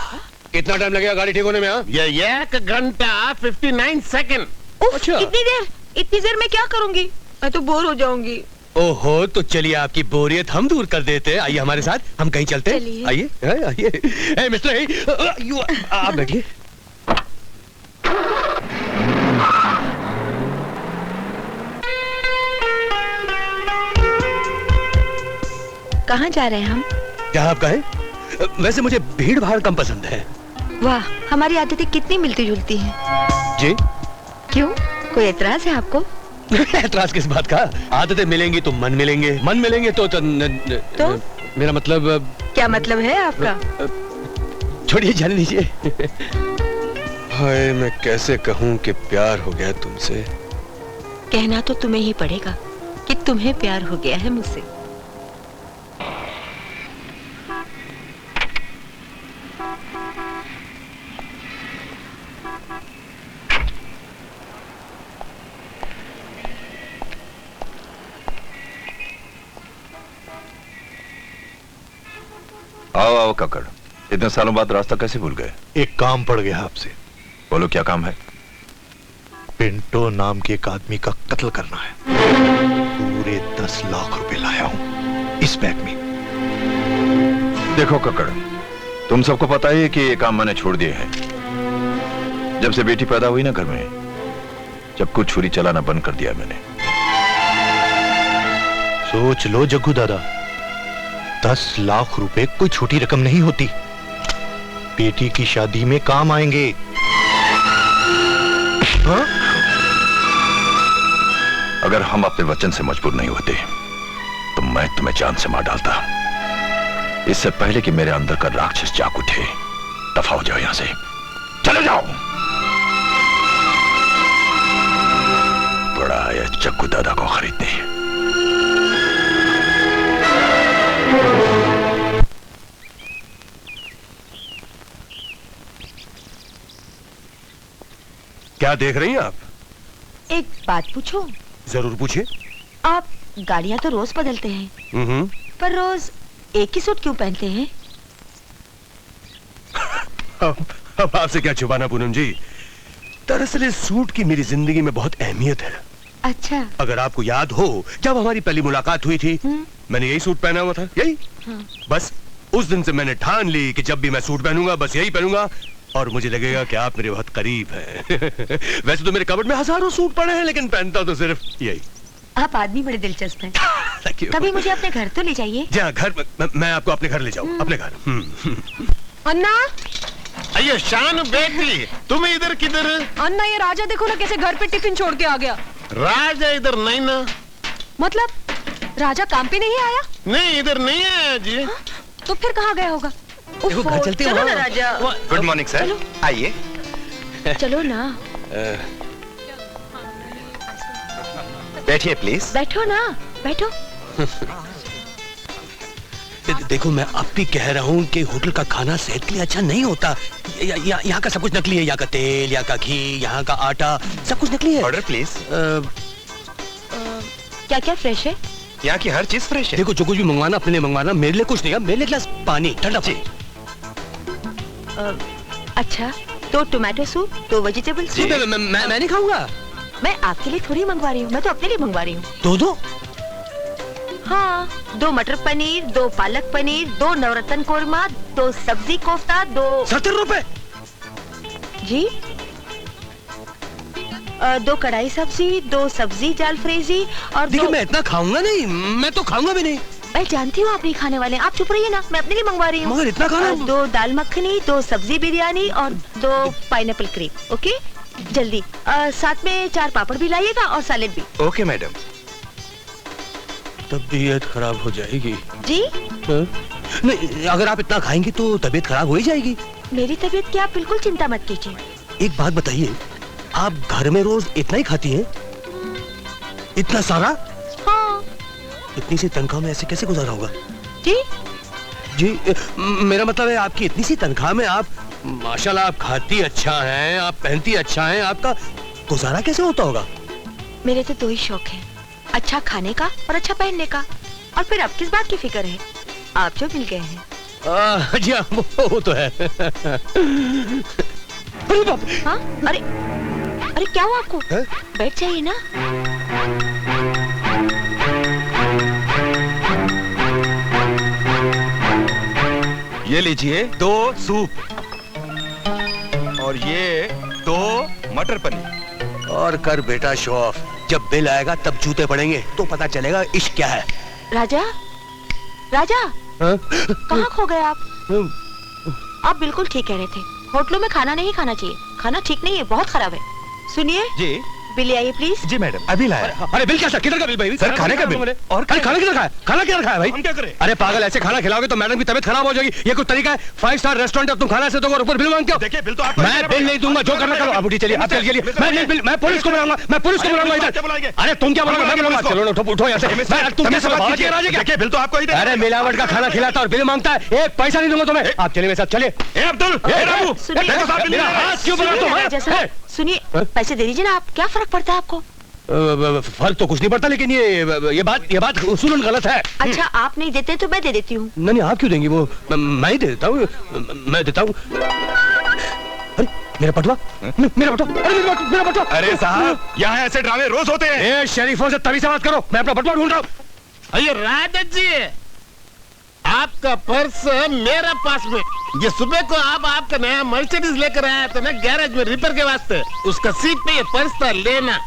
कितना टाइम लगेगा गाड़ी ठीक होने में? ये 1 घंटा 59 सेकंड। अच्छा। इतनी देर में क्या करूंगी, मैं तो बोर हो जाऊंगी। ओहो तो चलिए आपकी बोरियत हम दूर कर देते हैं, आइए हमारे साथ, हम कहीं चलते हैं। आइए आइए। ए मिस्त्री आप बैठिए। कहाँ जा रहे हैं हम? क्या आप कहें? वैसे मुझे भीड़ भाड़ कम पसंद है। वाह हमारी आदतें कितनी मिलती जुलती हैं। जी क्यों, कोई एतराज है आपको? एतराज किस बात का? आदतें मिलेंगी तो मन मिलेंगे, मन मिलेंगे तो मेरा मतलब। क्या मतलब है आपका? छोड़िए जाने दीजिए। हाय मैं कैसे कहूँ कि प्यार हो गया तुमसे। कहना तो तुम्हें ही पड़ेगा कि तुम्हें प्यार हो गया है मुझसे। आओ आओ कक्कड़, इतने सालों बाद रास्ता कैसे भूल गए? एक काम पड़ गया आपसे। बोलो क्या काम है? पिंटो नाम के एक आदमी का कत्ल करना है। पूरे 10 लाख रुपए लाया हूं इस बैग में। देखो कक्कड़, तुम सबको पता ही है कि ये काम मैंने छोड़ दिए हैं। जब से बेटी पैदा हुई ना घर में, जब कुछ छुरी चलाना बंद कर दिया मैंने। सोच लो जग्गू दादा, 10 लाख रुपए कोई छोटी रकम नहीं होती। बेटी की शादी में काम आएंगे। हाँ? अगर हम अपने वचन से मजबूर नहीं होते तो मैं तुम्हें जान से मार डालता, इससे पहले कि मेरे अंदर का राक्षस जाग उठे। दफा हो जाओ यहां से, चले जाओ। बड़ा आया जग्गू दादा को खरीदने। क्या देख रही हैं आप? एक बात पूछो? जरूर पूछिए। आप गाड़ियां तो रोज बदलते हैं, पर रोज एक ही सूट क्यों पहनते हैं? अब आपसे क्या छुपाना पूनम जी, दरअसल इस सूट की मेरी जिंदगी में बहुत अहमियत है। अच्छा। अगर आपको याद हो, जब हमारी पहली मुलाकात हुई थी, मैंने यही सूट पहना हुआ था, यही। बस उस दिन से मैंने ठान ली कि जब भी मैं सूट पहनूंगा बस यही पहनूंगा, और मुझे लगेगा कि आप मेरे बहुत करीब हैं। वैसे तो मेरे कबर्ड में हजारों सूट पड़े हैं, लेकिन पहनता तो सिर्फ यही। आप आदमी बड़े दिलचस्प हैं। कभी मुझे अपने घर तो ले जाइए। जी हाँ, घर मैं आपको अपने घर ले जाऊँ, अपने घर। अन्ना, अयो शान बेटी, तुम इधर किधर? अन्ना ये राजा देखो ना कैसे घर पे टिफिन छोड़ के आ गया। राजा इधर नहीं ना। मतलब राजा काम पे नहीं आया? नहीं इधर नहीं आया जी। हाँ? तो फिर कहाँ गया होगा? घर चलते हैं। चलो ना राजा। गुड मॉर्निंग सर, आइए। चलो ना। बैठिए प्लीज। बैठो ना, बैठो। देखो मैं अब भी कह रहा हूँ कि होटल का खाना सेहत के लिए अच्छा नहीं होता। यहाँ का सब कुछ नकली है, यहाँ का तेल, यहाँ का घी, यहाँ का आटा, सब कुछ नकली है। Order please. क्या क्या फ्रेश है? यहाँ की हर चीज फ्रेश है। देखो जो कुछ भी मंगवाना अपने लिए मंगवाना, मेरे लिए कुछ नहीं है, मेरे लिए गिलास पानी ठंडा। अच्छा तो टोमेटो सूप, तो वेजिटेबल सूप। मैं नहीं खाऊंगा। मैं आपके लिए थोड़ी मंगवा रही हूँ, मैं तो अपने लिए मंगवा रही हूँ। दो हाँ, 2 मटर पनीर, 2 पालक पनीर, 2 नवरत्न कोरमा, 2 सब्जी कोफ्ता, 2 70 रुपए। जी 2 कढ़ाई सब्जी, 2 सब्जी जाल फ्रेजी और देखिए 2... मैं इतना खाऊंगा नहीं, मैं तो खाऊंगा भी नहीं। मैं जानती हूँ आप नहीं खाने वाले, आप चुप रहिए ना, मैं अपने लिए मंगवा रही हूँ। मगर इतना खाना? 2 दाल मखनी, 2 सब्जी बिरयानी और 2 पाइनएप्पल क्रीम। ओके जल्दी। साथ में 4 पापड़ भी लाइएगा और सैलेड भी। Okay madam. तबीयत खराब हो जाएगी। जी नहीं, अगर आप इतना खाएंगी तो तबीयत खराब हो ही जाएगी। मेरी तबीयत की आप बिल्कुल चिंता मत कीजिए। एक बात बताइए, आप घर में रोज इतना ही खाती हैं? इतना सारा? हाँ। इतनी सी तनख्वाह में ऐसे कैसे गुजारा होगा? जी जी मेरा मतलब है आपकी इतनी सी तनख्वाह में आप माशाल्लाह आप खाती अच्छा हैं, आप पहनती अच्छा हैं, आपका गुजारा कैसे होता होगा? मेरे तो 2 ही शौक हैं, अच्छा खाने का और अच्छा पहनने का। और फिर अब किस बात की फिक्र है, आप जो मिल गए हैं। जी हाँ, वो तो है। अरे बाप रे! हाँ? अरे अरे क्या हुआ आपको? बैठ जाइए ना। ये लीजिए 2 सूप और ये 2 मटर पनीर। और कर बेटा शो ऑफ, जब बिल आएगा तब जूते पड़ेंगे तो पता चलेगा इश्क क्या है। राजा, राजा कहाँ खो गए आप? आप बिल्कुल ठीक कह रहे थे, होटलों में खाना नहीं खाना चाहिए, खाना ठीक नहीं है, बहुत खराब है। सुनिए जी बिल आइए प्लीज। जी मैडम अभी लाया। अरे बिल क्या, किधर का बिल भाई? सर खाने का बिल। और खाना किधर खाया? खाना किधर खाया भाई? हम क्या करें? अरे पागल, ऐसे खाना खिलाओगे तो मैडम की तबीयत खराब हो जाएगी। ये कुछ तरीका है? 5 स्टार रेस्टोरेंट है, तुम खाना ऐसे दोगे और ऊपर बिल मांगते हो? देखिए बिल तो आपको मैं बिल नहीं दूंगा, जो करना करो। आप उठी चलिए, आप चलिए। मैं पुलिस को बुलाऊंगा, मैं पुलिस को बुलाऊंगा इधर। अरे तुम क्या बोलोगे? मैं बुलाऊंगा। चलो उठो, उठो यहाँ से। तुम कैसे बात कीजिए राजे? देखिए बिल तो आपको ही देना। अरे मिलावट का खाना खिलाता और बिल मांगता है, 1 पैसा नहीं दूंगा तुम्हें। आप चलिए मेरे साथ, चलिए। अब्दुल मेरा हाथ क्यों बना तुम? सुनिए पैसे दे दीजिए ना आप, क्या फर्क पड़ता है आपको? फर्क तो कुछ नहीं पड़ता, लेकिन ये बात उसूलन गलत है। अच्छा आप नहीं देते तो मैं दे देती हूँ। नहीं आप क्यों देंगी? वो मैं ही दे देता हूँ, मैं देता हूँ। अरे मेरा पटवा, मेरा पटवा, अरे मेरा पटवा। अरे साहब यहाँ ऐसे ड्रामे रोज होते हैं। ए शरीफों से तभी से बात करो, मैं अपना पटवा ढूंढ रहा हूँ। अरे राजा जी, आपका पर्स मेरा पास में। ये सुबह को आप आपका नया मर्सिडीज लेकर आया था ना गैरेज में रिपेयर के वास्ते, उसका सीट पे ये पर्स था, लेना।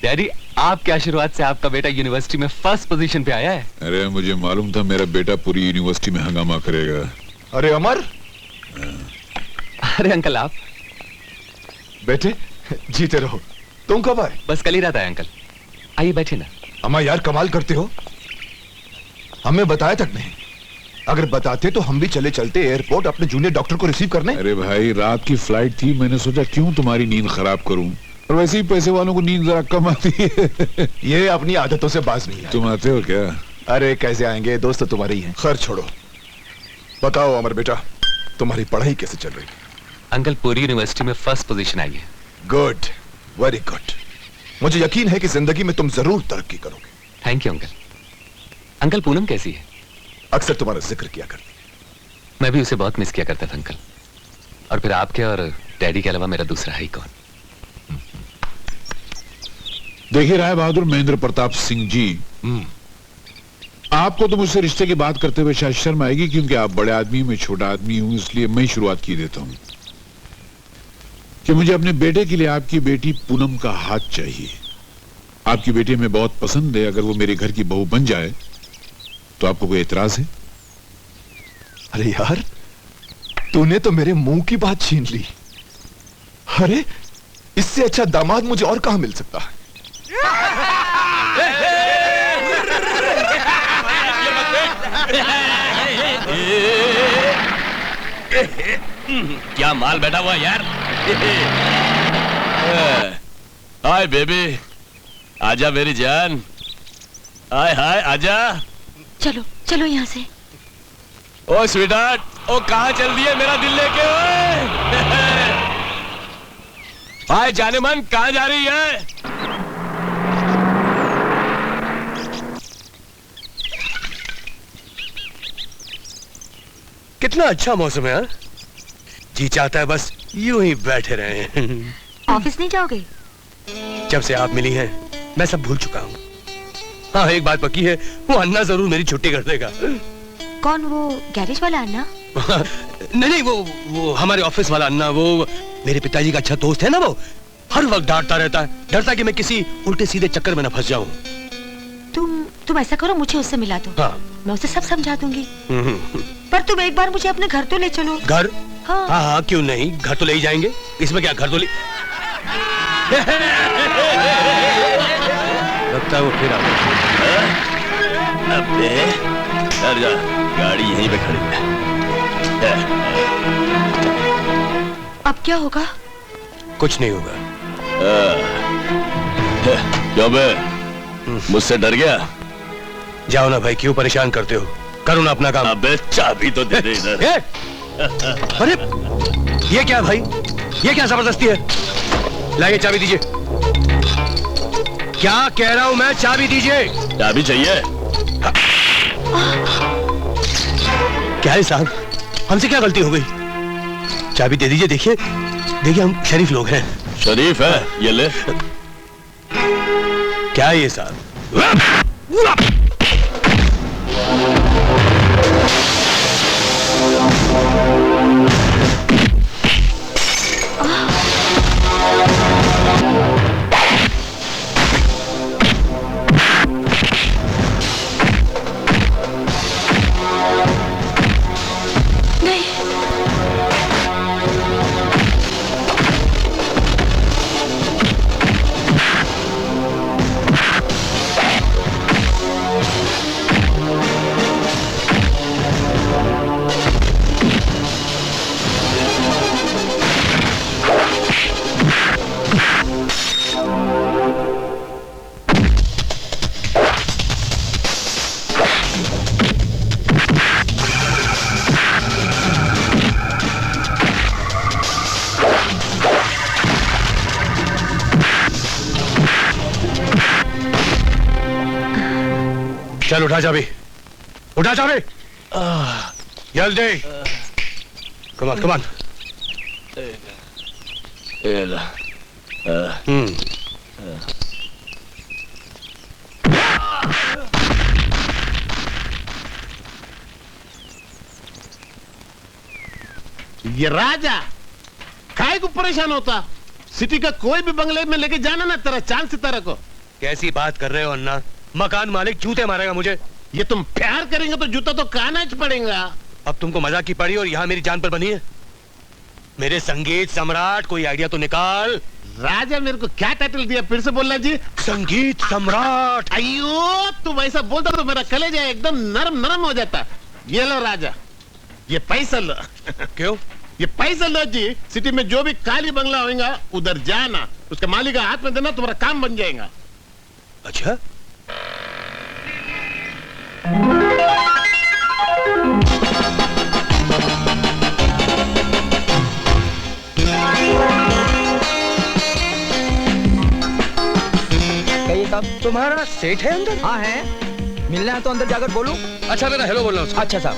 डैडी आपके आशीर्वाद से आपका बेटा यूनिवर्सिटी में फर्स्ट पोजीशन पे आया है। अरे मुझे मालूम था मेरा बेटा पूरी यूनिवर्सिटी में हंगामा करेगा। अरे अमर, अरे अंकल आप बेटे जीते रहो। तुम कब आए? बस कल ही रहता है अंकल। आइए बैठे ना। अम्मा यार कमाल करते हो, हमें बताया तक नहीं। अगर बताते तो हम भी चले चलते एयरपोर्ट अपने जूनियर डॉक्टर को रिसीव करने। अरे भाई रात की फ्लाइट थी, मैंने सोचा क्यों तुम्हारी नींद खराब करूं, और वैसे ही पैसे वालों को नींद जरा कम आती है। ये अपनी आदतों से बाज नहीं है। तुम आते हो क्या? अरे कैसे आएंगे, दोस्त तो तुम्हारे ही हैं। खैर छोड़ो, बताओ अमर बेटा तुम्हारी पढ़ाई कैसे चल रही? अंकल पूरी यूनिवर्सिटी में फर्स्ट पोजीशन आई है। Good, very good. मुझे यकीन है कि जिंदगी में तुम जरूर तरक्की करोगे। Thank you uncle. Uncle Poonam कैसी है? अक्सर तुम्हारा जिक्र किया करती। मैं भी उसे बहुत मिस किया करता था अंकल, और फिर आपके और डैडी के अलावा मेरा दूसरा है ही कौन। देखिए राय बहादुर महेंद्र प्रताप सिंह जी, आपको तो मुझसे रिश्ते की बात करते हुए शायद शर्म आएगी, क्योंकि आप बड़े आदमी, मैं छोटा आदमी हूं, इसलिए मैं शुरुआत की देता हूं कि मुझे अपने बेटे के लिए आपकी बेटी पूनम का हाथ चाहिए। आपकी बेटी हमें बहुत पसंद है, अगर वो मेरे घर की बहू बन जाए तो आपको कोई एतराज है? अरे यार तूने तो मेरे मुंह की बात छीन ली। अरे इससे अच्छा दामाद मुझे और कहां मिल सकता है? क्या माल बैठा हुआ यार। हाय बेबी, आजा मेरी जान। हाय हाय आजा। चलो चलो यहाँ से। ओ स्वीटहार्ट, ओ कहाँ चल दिए मेरा दिल लेके? हाय जाने मन, कहाँ जा रही है? कितना अच्छा मौसम है। जी चाहता है बस यूं ही बैठे रहे। ऑफिस नहीं जाओगे? जब से आप मिली हैं मैं सब भूल चुका हूँ। हाँ, एक बात पक्की है, वो अन्ना जरूर मेरी छुट्टी कर देगा। कौन, वो गैरेज वाला अन्ना? नहीं, वो हमारे ऑफिस वाला अन्ना, वो मेरे पिताजी का अच्छा दोस्त है ना, वो हर वक्त डांटता रहता है, डरता कि मैं किसी उल्टे सीधे चक्कर में न फंस जाऊं। तुम ऐसा करो, मुझे उससे मिला दो। हाँ। मैं उसे सब समझा दूंगी। पर तुम एक बार मुझे अपने घर तो ले चलो। घर? हाँ हाँ, क्यों नहीं, घर तो ले ही जाएंगे, इसमें क्या, घर तो ले। लगता है वो फिर आ गया। अबे डर जा, गाड़ी यहीं पे खड़ी है। अब क्या होगा? कुछ नहीं होगा। क्यों बे, मुझसे डर गया? जाओ ना भाई, क्यों परेशान करते हो, करो ना अपना काम। अबे चाबी तो दे दे इधर। अरे ये क्या भाई, ये क्या जबरदस्ती है? लाइए चाबी दीजिए। क्या कह रहा हूं मैं, चाबी दीजिए। चाबी चाहिए? क्या है साहब, हमसे क्या गलती हो गई? चाबी दे दीजिए। देखिए देखिए, हम शरीफ लोग हैं। शरीफ है, ये ले। क्या है ये साहब? चल उठा चाबी, उठा चाबी, जल्दी। कमान कमान। ये राजा काहे को परेशान होता? सिटी का कोई भी बंगले में लेके जाना ना तेरा चांद सितारा को। कैसी बात कर रहे हो अन्ना, मकान मालिक जूते मारेगा मुझे। ये तुम प्यार करेंगे तो जूता तो खाना ही पड़ेगा। अब तुमको मजाक की पड़ी और यहाँ मेरी जान पर बनी है। मेरे संगीत सम्राट, कोई आइडिया तो निकाल। राजा मेरे को क्या टाइटल दिया, फिर से बोलना जी। संगीत सम्राट। अयो तुम ऐसा बोलता तो मेरा कलेजा एकदम नरम नरम हो जाता। ये लो राजा, ये पैसा लो। क्यों? ये पैसा लो जी, सिटी में जो भी खाली बंगला होगा उधर जाना, उसके मालिक का हाथ में देना, तुम्हारा काम बन जाएगा। अच्छा, तुम्हारा सेठ है अंदर? हाँ है, मिलना है तो अंदर जाकर बोलूं? अच्छा, मेरा हेलो बोलना उसको। अच्छा साहब।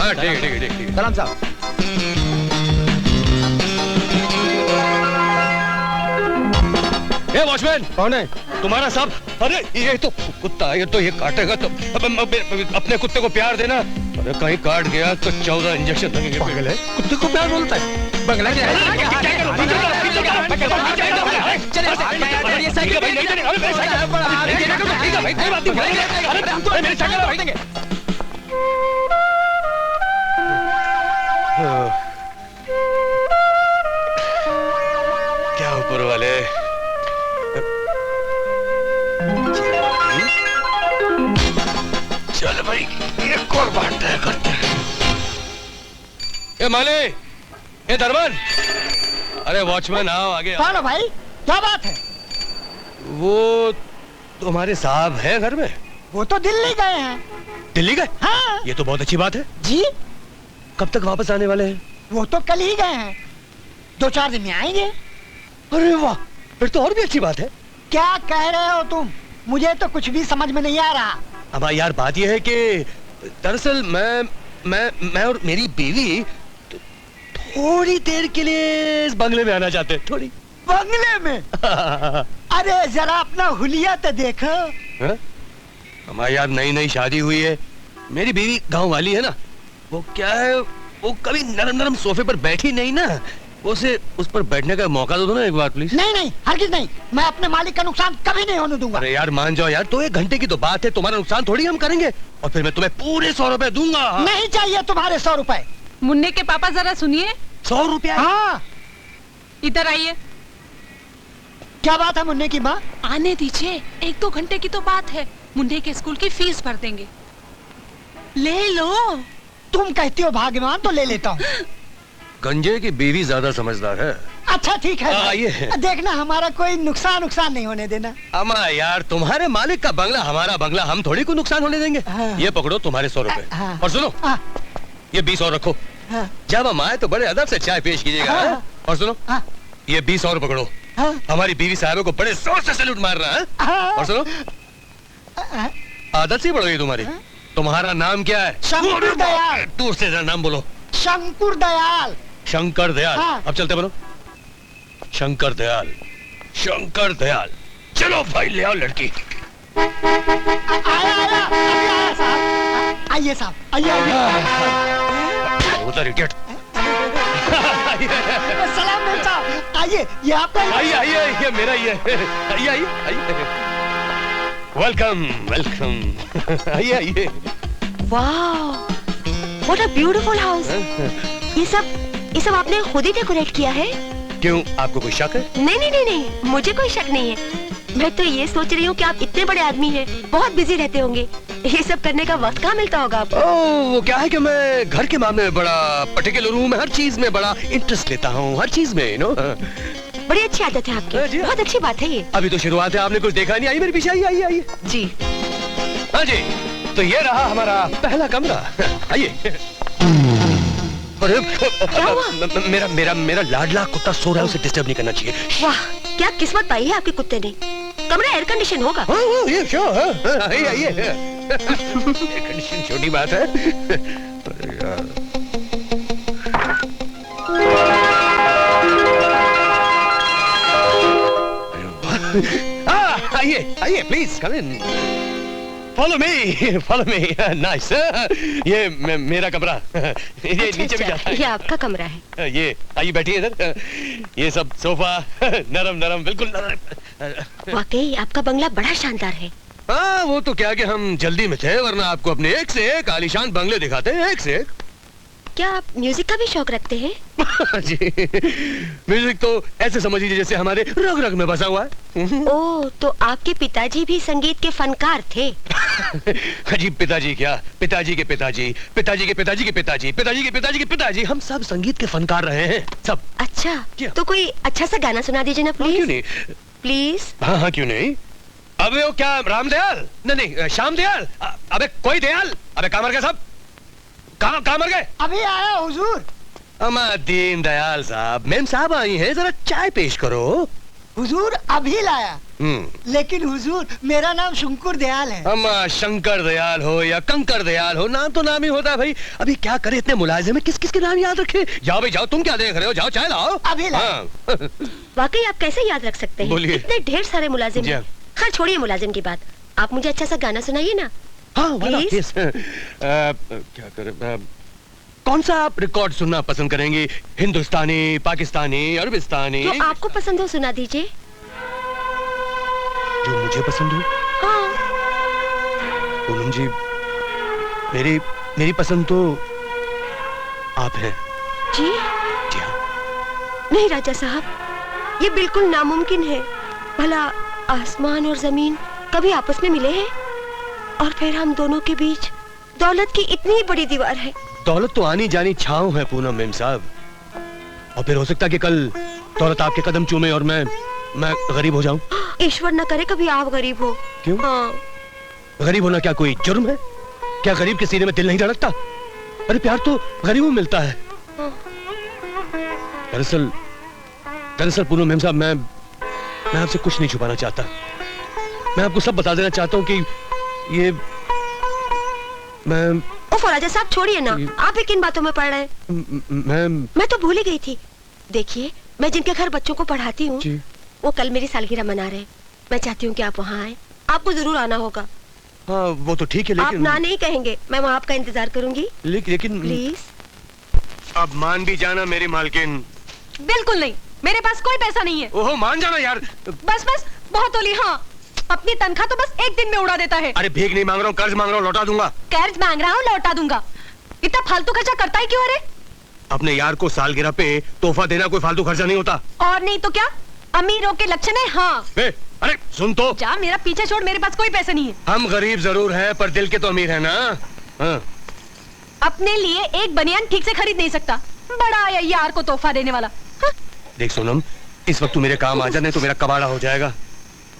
हाँ ठीक है ठीक है। सलाम साहब। ए वॉचमैन, कौन है? तुम्हारा साहब। अरे ये तो कुत्ता है, ये काटेगा तो। अपने कुत्ते को प्यार देना। अरे कहीं काट गया तो 14 इंजेक्शन लगेंगे। पागल है, कुत्ते को प्यार बोलता है। बंगला क्या ऊपर वाले। चल भाई, एक और बात तय करते हैं। ए माले, ए दरबान, अरे वॉचमैन आओ आगे। कौन है भाई, क्या बात है? वो तुम्हारे साहब हैं घर में? वो तो दिल्ली गए हैं। दिल्ली गए? हाँ। ये तो बहुत अच्छी बात है जी। कब तक वापस आने वाले हैं? वो तो कल ही गए हैं, 2-4 दिन में आएंगे। अरे वाह, फिर तो और भी अच्छी बात है। क्या कह रहे हो तुम? मुझे तो कुछ भी समझ में नहीं आ रहा। अब यार बात यह है कि दरअसल मैं और मेरी बीवी थोड़ी देर के लिए इस बंगले में आना चाहते हैं। थोड़ी बंगले में? अरे जरा अपना हुलिया तो देखो। हाँ? हमारी यार नई नई शादी हुई है, मेरी बीवी गांव वाली है ना, वो क्या है, वो कभी नरम नरम सोफे पर बैठी नहीं ना, उसे उस पर बैठने का मौका दो ना एक बार प्लीज। नहीं नहीं, हरगिज नहीं, मैं अपने मालिक का नुकसान कभी नहीं होने दूंगा। अरे यार मान जाओ यार, तो 1 घंटे की तो बात है, तुम्हारा नुकसान थोड़ी हम करेंगे, और फिर मैं तुम्हें पूरे 100 रुपए दूंगा। नहीं चाहिए तुम्हारे 100 रुपए। मुन्ने के पापा जरा सुनिए। 100 रुपया? हाँ इधर आइए। क्या बात है मुन्ने की माँ? आने दीजिए, 1-2 घंटे की तो बात है, मुन्ने के स्कूल की फीस भर देंगे। ले लो। तुम कहती हो भाग्यवान तो ले लेता हूँ। गंजे की बीवी ज्यादा समझदार है। अच्छा ठीक है, आइए। देखना हमारा कोई नुकसान नहीं होने देना। अमा यार, तुम्हारे मालिक का बंगला हमारा बंगला, हम थोड़ी को नुकसान होने देंगे। हाँ। ये पकड़ो तुम्हारे 100 रुपए। हाँ। और सुनो, हाँ। ये 20 और रखो। हाँ। जब हम आए तो बड़े अदब से चाय पेश कीजिएगा। हाँ। और सुनो, हाँ। ये 20 और पकड़ो। हाँ। हमारी बीवी साहबों को बड़े जोर से सैल्यूट मार रहा है। हाँ। और सुनो, आदत सी बढ़ गई तुम्हारी। तुम्हारा नाम क्या है? शंकर दयाल। दूर से जरा नाम बोलो। शंकर दयाल। शंकर दयाल। हाँ। अब चलते बोलो, शंकर दयाल, शंकर दयाल। चलो भाई ले आओ लड़की। आया साहब, आइए साहब, आइए। उधर इडियट। सलाम मेम साहब, आइए, ये आपका। आइए, ये मेरा ही है। आइए। Welcome, welcome. आइए। वाह, व्हाट अ ब्यूटीफुल हाउस। ये सब आपने खुद ही डेकोरेट किया है? क्यों, आपको कोई शक है? नहीं, मुझे कोई शक नहीं है। मैं तो ये सोच रही हूँ कि आप इतने बड़े आदमी हैं, बहुत बिजी रहते होंगे, ये सब करने का वक्त कहाँ मिलता होगा आपको? वो क्या है कि मैं घर के मामले में बड़ा पर्टिकुलर हूँ, मैं हर चीज में बड़ा इंटरेस्ट लेता हूँ, हर चीज में, बड़ी अच्छी आदत है आपकी, बहुत अच्छी बात है ये। अभी तो शुरुआत है, आपने कुछ देखा नहीं। आई मेरे पीछे, आइए। जी। हाँ जी, तो ये रहा हमारा पहला कमरा। आइए। अरे मेरा लाडला कुत्ता सो रहा है, उसे डिस्टर्ब नहीं करना चाहिए। वाह, क्या किस्मत पाई है आपके कुत्ते ने। कमरा एयर कंडीशन होगा। ये श्योर। आइए। एयर कंडीशन छोटी बात है। अरे यार, आइए please come in. Follow me. Nice. ये मेरा कमरा, ये नीचे भी जाता है। ये आपका कमरा है। ये आइए बैठिए इधर। ये सब सोफा नरम बिल्कुल नरम। वाकई आपका बंगला बड़ा शानदार है। हाँ, वो तो क्या कि हम जल्दी में थे, वरना आपको अपने एक से एक आलीशान बंगले दिखाते हैं, एक से एक। क्या आप म्यूजिक का भी शौक रखते हैं? जी, म्यूजिक तो ऐसे समझ लीजिए जैसे हमारे रग रग में बसा हुआ है। ओह, तो आपके पिताजी भी संगीत के फनकार थे? जी, पिताजी क्या, पिताजी के पिताजी, पिताजी के पिताजी के पिताजी, पिताजी के पिताजी के पिताजी, हम सब संगीत के फनकार रहे हैं, सब। अच्छा, तो कोई अच्छा सा गाना सुना दीजिए ना प्लीज। क्यों नहीं? प्लीज। हाँ, क्यों नहीं। अबे वो क्या, रामदयाल? नहीं, श्याम दयाल। अबे कोई दयाल, अबे कहाँ मर गए सब? कहाँ मर गए? अभी आया हुजूर। अमा दीन दयाल साहब, मेम साहब आई हैं, जरा चाय पेश करो। हुजूर अभी लाया। लेकिन हुजूर, मेरा नाम शंकर दयाल है। अम्मा शंकर दयाल हो या कंकर दयाल हो, नाम तो नाम ही होता है भाई। अभी क्या करे, इतने मुलाजिम है, किस किस के नाम याद रखे। जाओ भाई जाओ, तुम क्या देख रहे हो, जाओ चाय लाओ। अभी हाँ। वाकई आप कैसे याद रख सकते हैं? बोलिए। इतने ढेर सारे मुलाजिम हैं। खैर छोड़िए मुलाजिम की बात, आप मुझे अच्छा सा गाना सुनाइए ना। हाँ, क्या करें, कौन सा आप रिकॉर्ड सुनना पसंद करेंगी? हिंदुस्तानी, पाकिस्तानी, अरबिस्तानी? जो आपको पसंद हो सुना दीजिए। जो मुझे पसंद हो? हाँ। पूनम जी, मेरी पसंद तो आप हैं। जी? जी हाँ। नहीं राजा साहब, ये बिल्कुल नामुमकिन है। भला आसमान और जमीन कभी आपस में मिले हैं? और फिर हम दोनों के बीच दौलत की इतनी बड़ी दीवार है। दौलत तो आनी जानी छांव है पूनम मेम साहब, और फिर हो सकता कि कल दौलत आपके कदम चूमे और मैं गरीब हो जाऊं। ईश्वर न करे कभी आप गरीब हो। क्यों? हाँ। गरीब होना क्या कोई जुर्म है? क्या गरीब के सीने में दिल नहीं धड़कता? अरे प्यार तो गरीबों में मिलता है। दरअसल पूनम मेम साहब, मैं आपसे कुछ नहीं छुपाना चाहता। मैं आपको सब बता देना चाहता हूँ कि ये मैं राजा साहब छोड़िए ना, आप भी किन बातों में पढ़ रहे हैं? मैं तो भूल ही गई थी। देखिए, मैं जिनके घर बच्चों को पढ़ाती हूँ, वो कल मेरी सालगिरह मना रहे हैं। मैं चाहती हूँ कि आप वहाँ आए। आपको जरूर आना होगा। हाँ वो तो ठीक है, आप लेकिन ना नहीं कहेंगे, मैं वहाँ आपका इंतजार करूंगी। लेकिन प्लीज। अब मान भी जाना मेरी मालकिन। बिल्कुल नहीं, मेरे पास कोई पैसा नहीं है। ओहो मान जाना यार। बस बस बहुत होली। हाँ, अपनी तनख्वाह तो बस एक दिन में उड़ा देता है। अरे भीख नहीं मांग रहा हूँ, कर्ज मांग रहा हूँ, लौटा दूंगा। कर्ज मांग रहा हूँ, लौटा दूंगा। इतना फालतू खर्चा करता ही क्यों? अरे अपने यार को सालगिरह पे तोहफा देना कोई फालतू खर्चा नहीं होता। और नहीं तो क्या, अमीरों के लक्षण है। हाँ अरे सुन तो, जा मेरा पीछे छोड़, मेरे पास कोई पैसा नहीं है। हम गरीब जरूर हैं पर दिल के तो अमीर है ना। हाँ। अपने लिए एक बनियान ठीक से खरीद नहीं सकता, बड़ा आया यार को तोहफा देने वाला। हाँ? देख सोनम, इस वक्त तू मेरे काम आ जा, नहीं तो मेरा कबाड़ा हो जाएगा।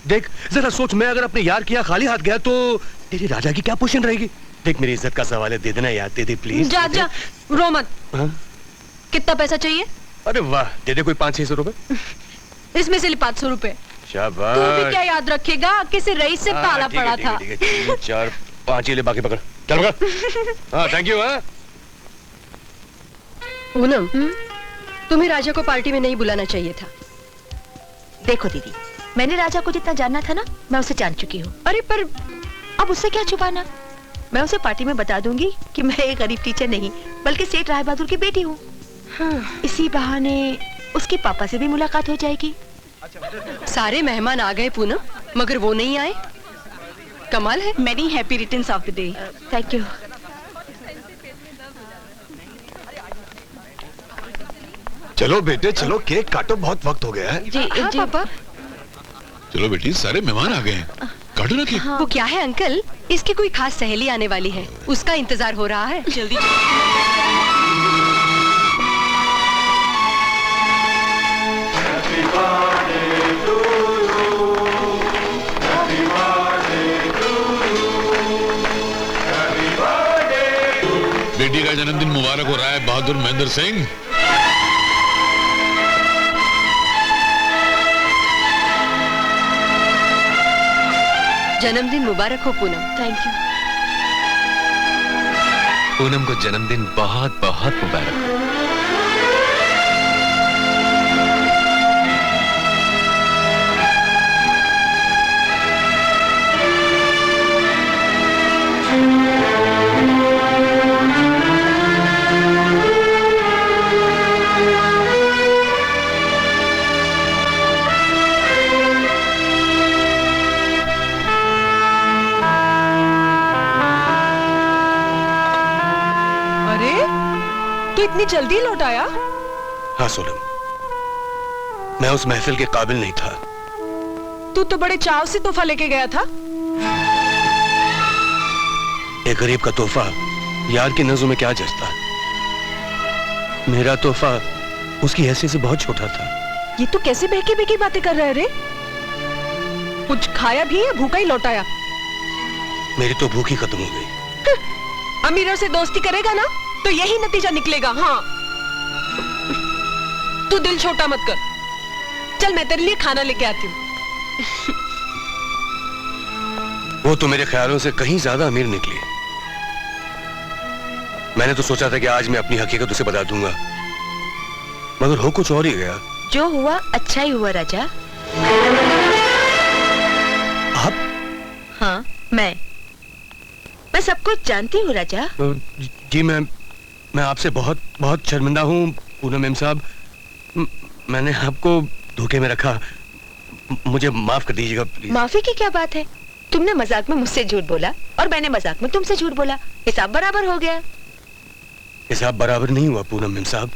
देख जरा सोच, मैं अगर अपने यार के यहाँ खाली हाथ गया तो तेरी राजा की क्या पोजीशन रहेगी। देख मेरी इज्जत का सवाल है, दे देना यार, दे दे प्लीज। जा जा रो मत। हाँ? कितना पैसा चाहिए? अरे वाह, दे दे कोई 500-600 रुपए। इसमें से 500 रुपए। शाबाश। तू भी क्या याद रखेगा, किसी रईस से पाला पड़ा था। 3, 4, 5 ले, बाकी पकड़, चल पकड़। हाँ थैंक यू। हाँ पूनम, तुम्हें राजा को पार्टी में नहीं बुलाना चाहिए था। देखो दीदी, मैंने राजा को जितना जानना था ना, मैं उसे जान चुकी हूँ। अरे पर अब उससे क्या छुपाना। मैं उसे पार्टी में बता दूंगी कि मैं एक गरीब टीचर नहीं बल्कि सेठ राय बहादुर की बेटी हूँ। हाँ, इसी बहाने उसके पापा से भी मुलाकात हो जाएगी। सारे मेहमान आ गए पूनम, मगर वो नहीं आए। कमाल है। Many happy returns of the day. Thank you. चलो बेटे चलो, केक काटो, बहुत वक्त हो गया है। जी हाँ, जी पापा। चलो बेटी, सारे मेहमान आ गए हैं, काटो ना केक। हाँ। वो क्या है अंकल, इसकी कोई खास सहेली आने वाली है, उसका इंतजार हो रहा है। जल्दी बेटी का जन्मदिन मुबारक हो रहा है बहादुर महेंद्र सिंह। जन्मदिन मुबारक हो पूनम। Thank you. पूनम को जन्मदिन बहुत बहुत मुबारक हो। इतनी जल्दी लौट आया? हाँ सोनम, मैं उस महफिल के काबिल नहीं था। तू तो बड़े चाव से तोहफा लेके गया था। एक गरीब का तोहफा यार की नजरों में क्या जचता। मेरा तोहफा उसकी हैसियत से बहुत छोटा था। ये तो कैसे बहकी बहकी बातें कर रहे रे? कुछ खाया भी या भूखा ही लौटाया? मेरी तो भूख ही खत्म हो गई। अमीरों से दोस्ती करेगा ना तो यही नतीजा निकलेगा। हाँ, तू दिल छोटा मत कर। चल मैं तेरे लिए खाना लेके आती हूँ। वो तो मेरे ख्यालों से कहीं ज्यादा अमीर निकली। मैंने तो सोचा था कि आज मैं अपनी हकीकत उसे बता दूंगा, मगर हो कुछ और ही गया। जो हुआ अच्छा ही हुआ राजा। आप? हाँ मैं सब कुछ जानती हूँ राजा। जी मैं आपसे बहुत बहुत शर्मिंदा हूँ पूनम मेम साहब। मैंने आपको धोखे में रखा, मुझे माफ कर दीजिएगा प्लीज। माफी की क्या बात है? तुमने मजाक में मुझसे झूठ बोला और मैंने मजाक में तुमसे झूठ बोला, हिसाब बराबर हो गया। हिसाब बराबर नहीं हुआ पूनम मेम साहब।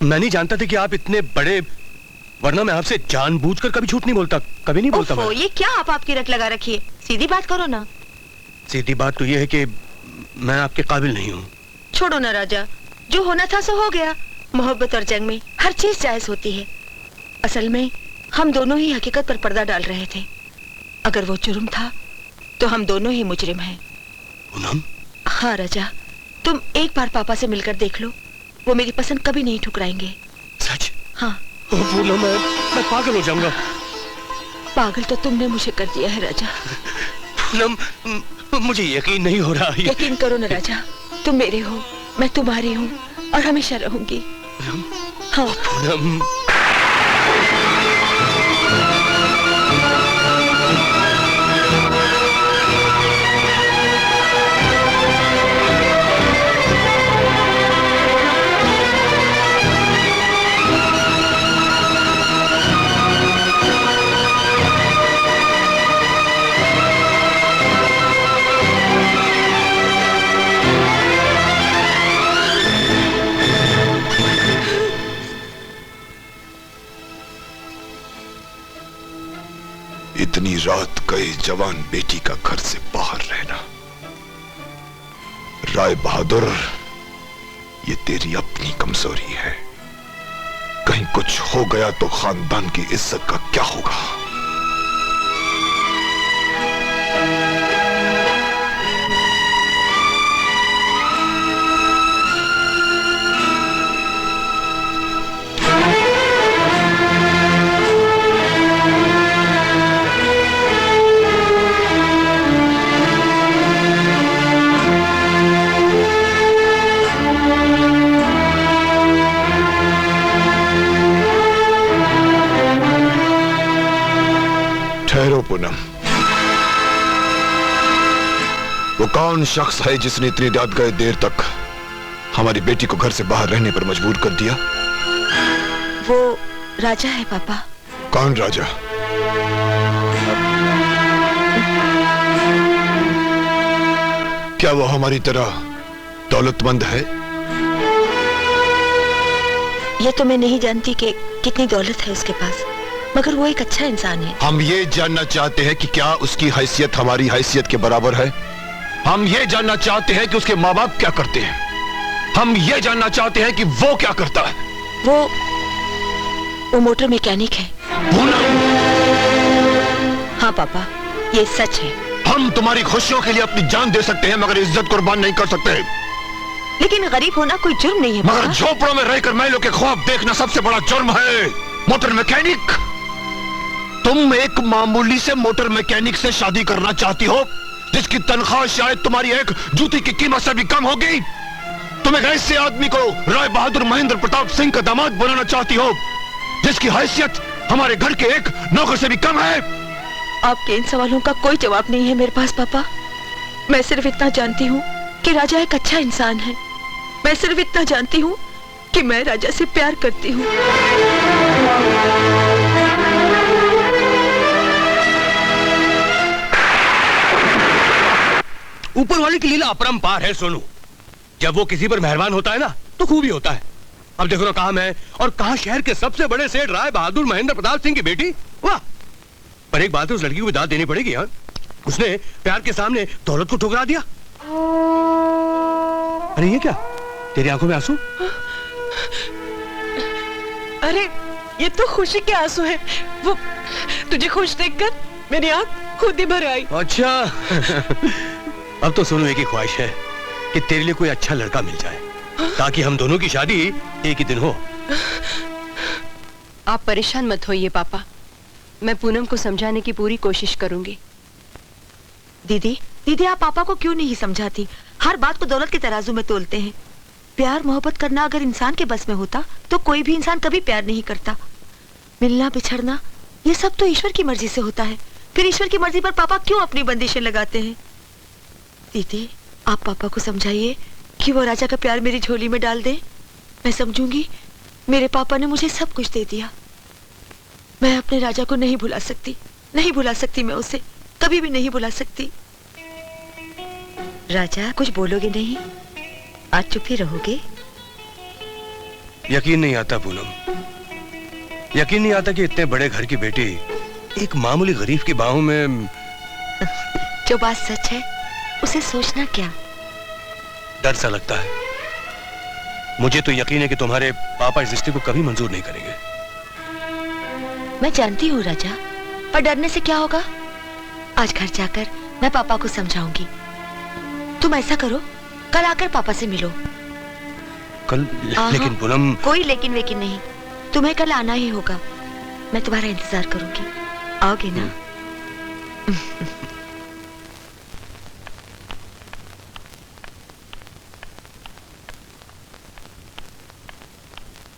मैं नहीं जानता था कि आप इतने बड़े, वरना मैं आपसे जानबूझकर कभी झूठ नहीं बोलता, कभी नहीं बोलता मैं। ये क्या आप आपकी रट लगा रखी है? सीधी बात करो ना। सीधी बात तो ये है कि मैं आपके काबिल नहीं हूँ। छोड़ो ना राजा, जो होना था सो हो गया। मोहब्बत और जंग में हर चीज जायज होती है। असल में हम दोनों ही हकीकत पर पर्दा डाल रहे थे। अगर वो जुर्म था तो हम दोनों ही मुजरिम हैं। पूनम? हाँ राजा, तुम एक बार पापा से मिलकर देख लो, वो मेरी पसंद कभी नहीं ठुकराएंगे। सच? हाँ। पूनम, मैं पागल हो जाऊंगा। पागल तो तुमने मुझे कर दिया है राजा। पूनम, मुझे यकीन नहीं हो रहा। यकीन करो ना राजा, तुम मेरे हो, मैं तुम्हारी हूँ और हमेशा रहूंगी। हाँ। पूनम। रात गई जवान बेटी का घर से बाहर रहना। राय बहादुर, ये तेरी अपनी कमजोरी है। कहीं कुछ हो गया तो खानदान की इज्जत का क्या होगा? ठहरो पूनम, वो कौन शख्स है जिसने इतनी रात गए देर तक हमारी बेटी को घर से बाहर रहने पर मजबूर कर दिया? वो राजा है पापा। कौन राजा? क्या वो हमारी तरह दौलतमंद है? ये तो मैं नहीं जानती कि कितनी दौलत है उसके पास, मगर वो एक अच्छा इंसान है। हम ये जानना चाहते हैं कि क्या उसकी हैसियत हमारी हैसियत के बराबर है। हम ये जानना चाहते हैं कि उसके माँ बाप क्या करते हैं। हम ये जानना चाहते हैं कि वो क्या करता है। वो मोटर मैकेनिक है। हाँ पापा, ये सच है। हम तुम्हारी खुशियों के लिए अपनी जान दे सकते हैं, मगर इज्जत कुर्बान नहीं कर सकते। लेकिन गरीब होना कोई जुर्म नहीं है पापा। मगर झोपड़ों में रहकर महलों के ख्वाब देखना सबसे बड़ा जुर्म है। मोटर मैकेनिक, तुम एक मामूली से मोटर मैकेनिक से शादी करना चाहती हो जिसकी तनख्वाह शायद तुम्हारी एक जूती की कीमत से भी कम होगी। तुम एक ऐसे आदमी को राय बहादुर महेंद्र प्रताप सिंह का दामाद बनाना चाहती हो जिसकी हैसियत हमारे घर के एक नौकर से भी कम है। आपके इन सवालों का कोई जवाब नहीं है मेरे पास पापा। मैं सिर्फ इतना जानती हूँ कि राजा एक अच्छा इंसान है। मैं सिर्फ इतना जानती हूँ कि मैं राजा से प्यार करती हूँ। ऊपर वाले की लीला अपरंपार है सोनू। जब वो किसी पर मेहरबान होता है ना तो खूब ही होता है। अब देखो ना, कहाँ मैं और कहाँ शहर के सबसे बड़े सेठ राय बहादुर महेंद्र प्रताप सिंह की बेटी। वाह! पर एक बात है, उस लड़की को भी दाद देनी पड़ेगी। यार, उसने प्यार के सामने दौलत को ठुकरा दिया। अरे ये क्या, तेरी आंखों में आंसू? अरे ये तो खुशी के आंसू हैं। वो तुझे खुश देखकर मेरी आंख खुद ही भर आई। अच्छा अब तो सोनू एक ही ख्वाहिश है कि तेरे लिए कोई अच्छा लड़का मिल जाए ताकि हम दोनों की शादी एक ही दिन हो। आप परेशान मत होइए पापा, मैं पूनम को समझाने की पूरी कोशिश करूंगी। दीदी आप पापा को क्यों नहीं समझाती? हर बात को दौलत के तराजू में तोलते हैं। प्यार मोहब्बत करना अगर इंसान के बस में होता तो कोई भी इंसान कभी प्यार नहीं करता। मिलना बिछड़ना ये सब तो ईश्वर की मर्जी से होता है। फिर ईश्वर की मर्जी पर पापा क्यों अपनी बंदिशें लगाते हैं? दीदी आप पापा को समझाइए कि वो राजा का प्यार मेरी झोली में डाल दे। मैं समझूंगी मेरे पापा ने मुझे सब कुछ दे दिया। मैं अपने राजा को नहीं भुला सकती, नहीं भुला सकती। मैं उसे कभी भी नहीं भुला सकती। राजा कुछ बोलोगे नहीं? आज चुप ही रहोगे? यकीन नहीं आता पूनम, यकीन नहीं आता कि इतने बड़े घर की बेटी एक मामूली गरीब की बाहों में। जो बात सच है उसे सोचना क्या? डर सा लगता है। मुझे तो यकीन है कि तुम्हारे पापा इस रिश्ते को कभी मंजूर नहीं करेंगे। मैं जानती हूँ राजा, पर डरने से क्या होगा? आज घर जाकर मैं पापा को समझाऊंगी। तुम ऐसा करो, कल आकर पापा से मिलो। कल? लेकिन पूनम। कोई लेकिन वेकिन नहीं, तुम्हें कल आना ही होगा। मैं तुम्हारा इंतजार करूंगी। आओगे ना?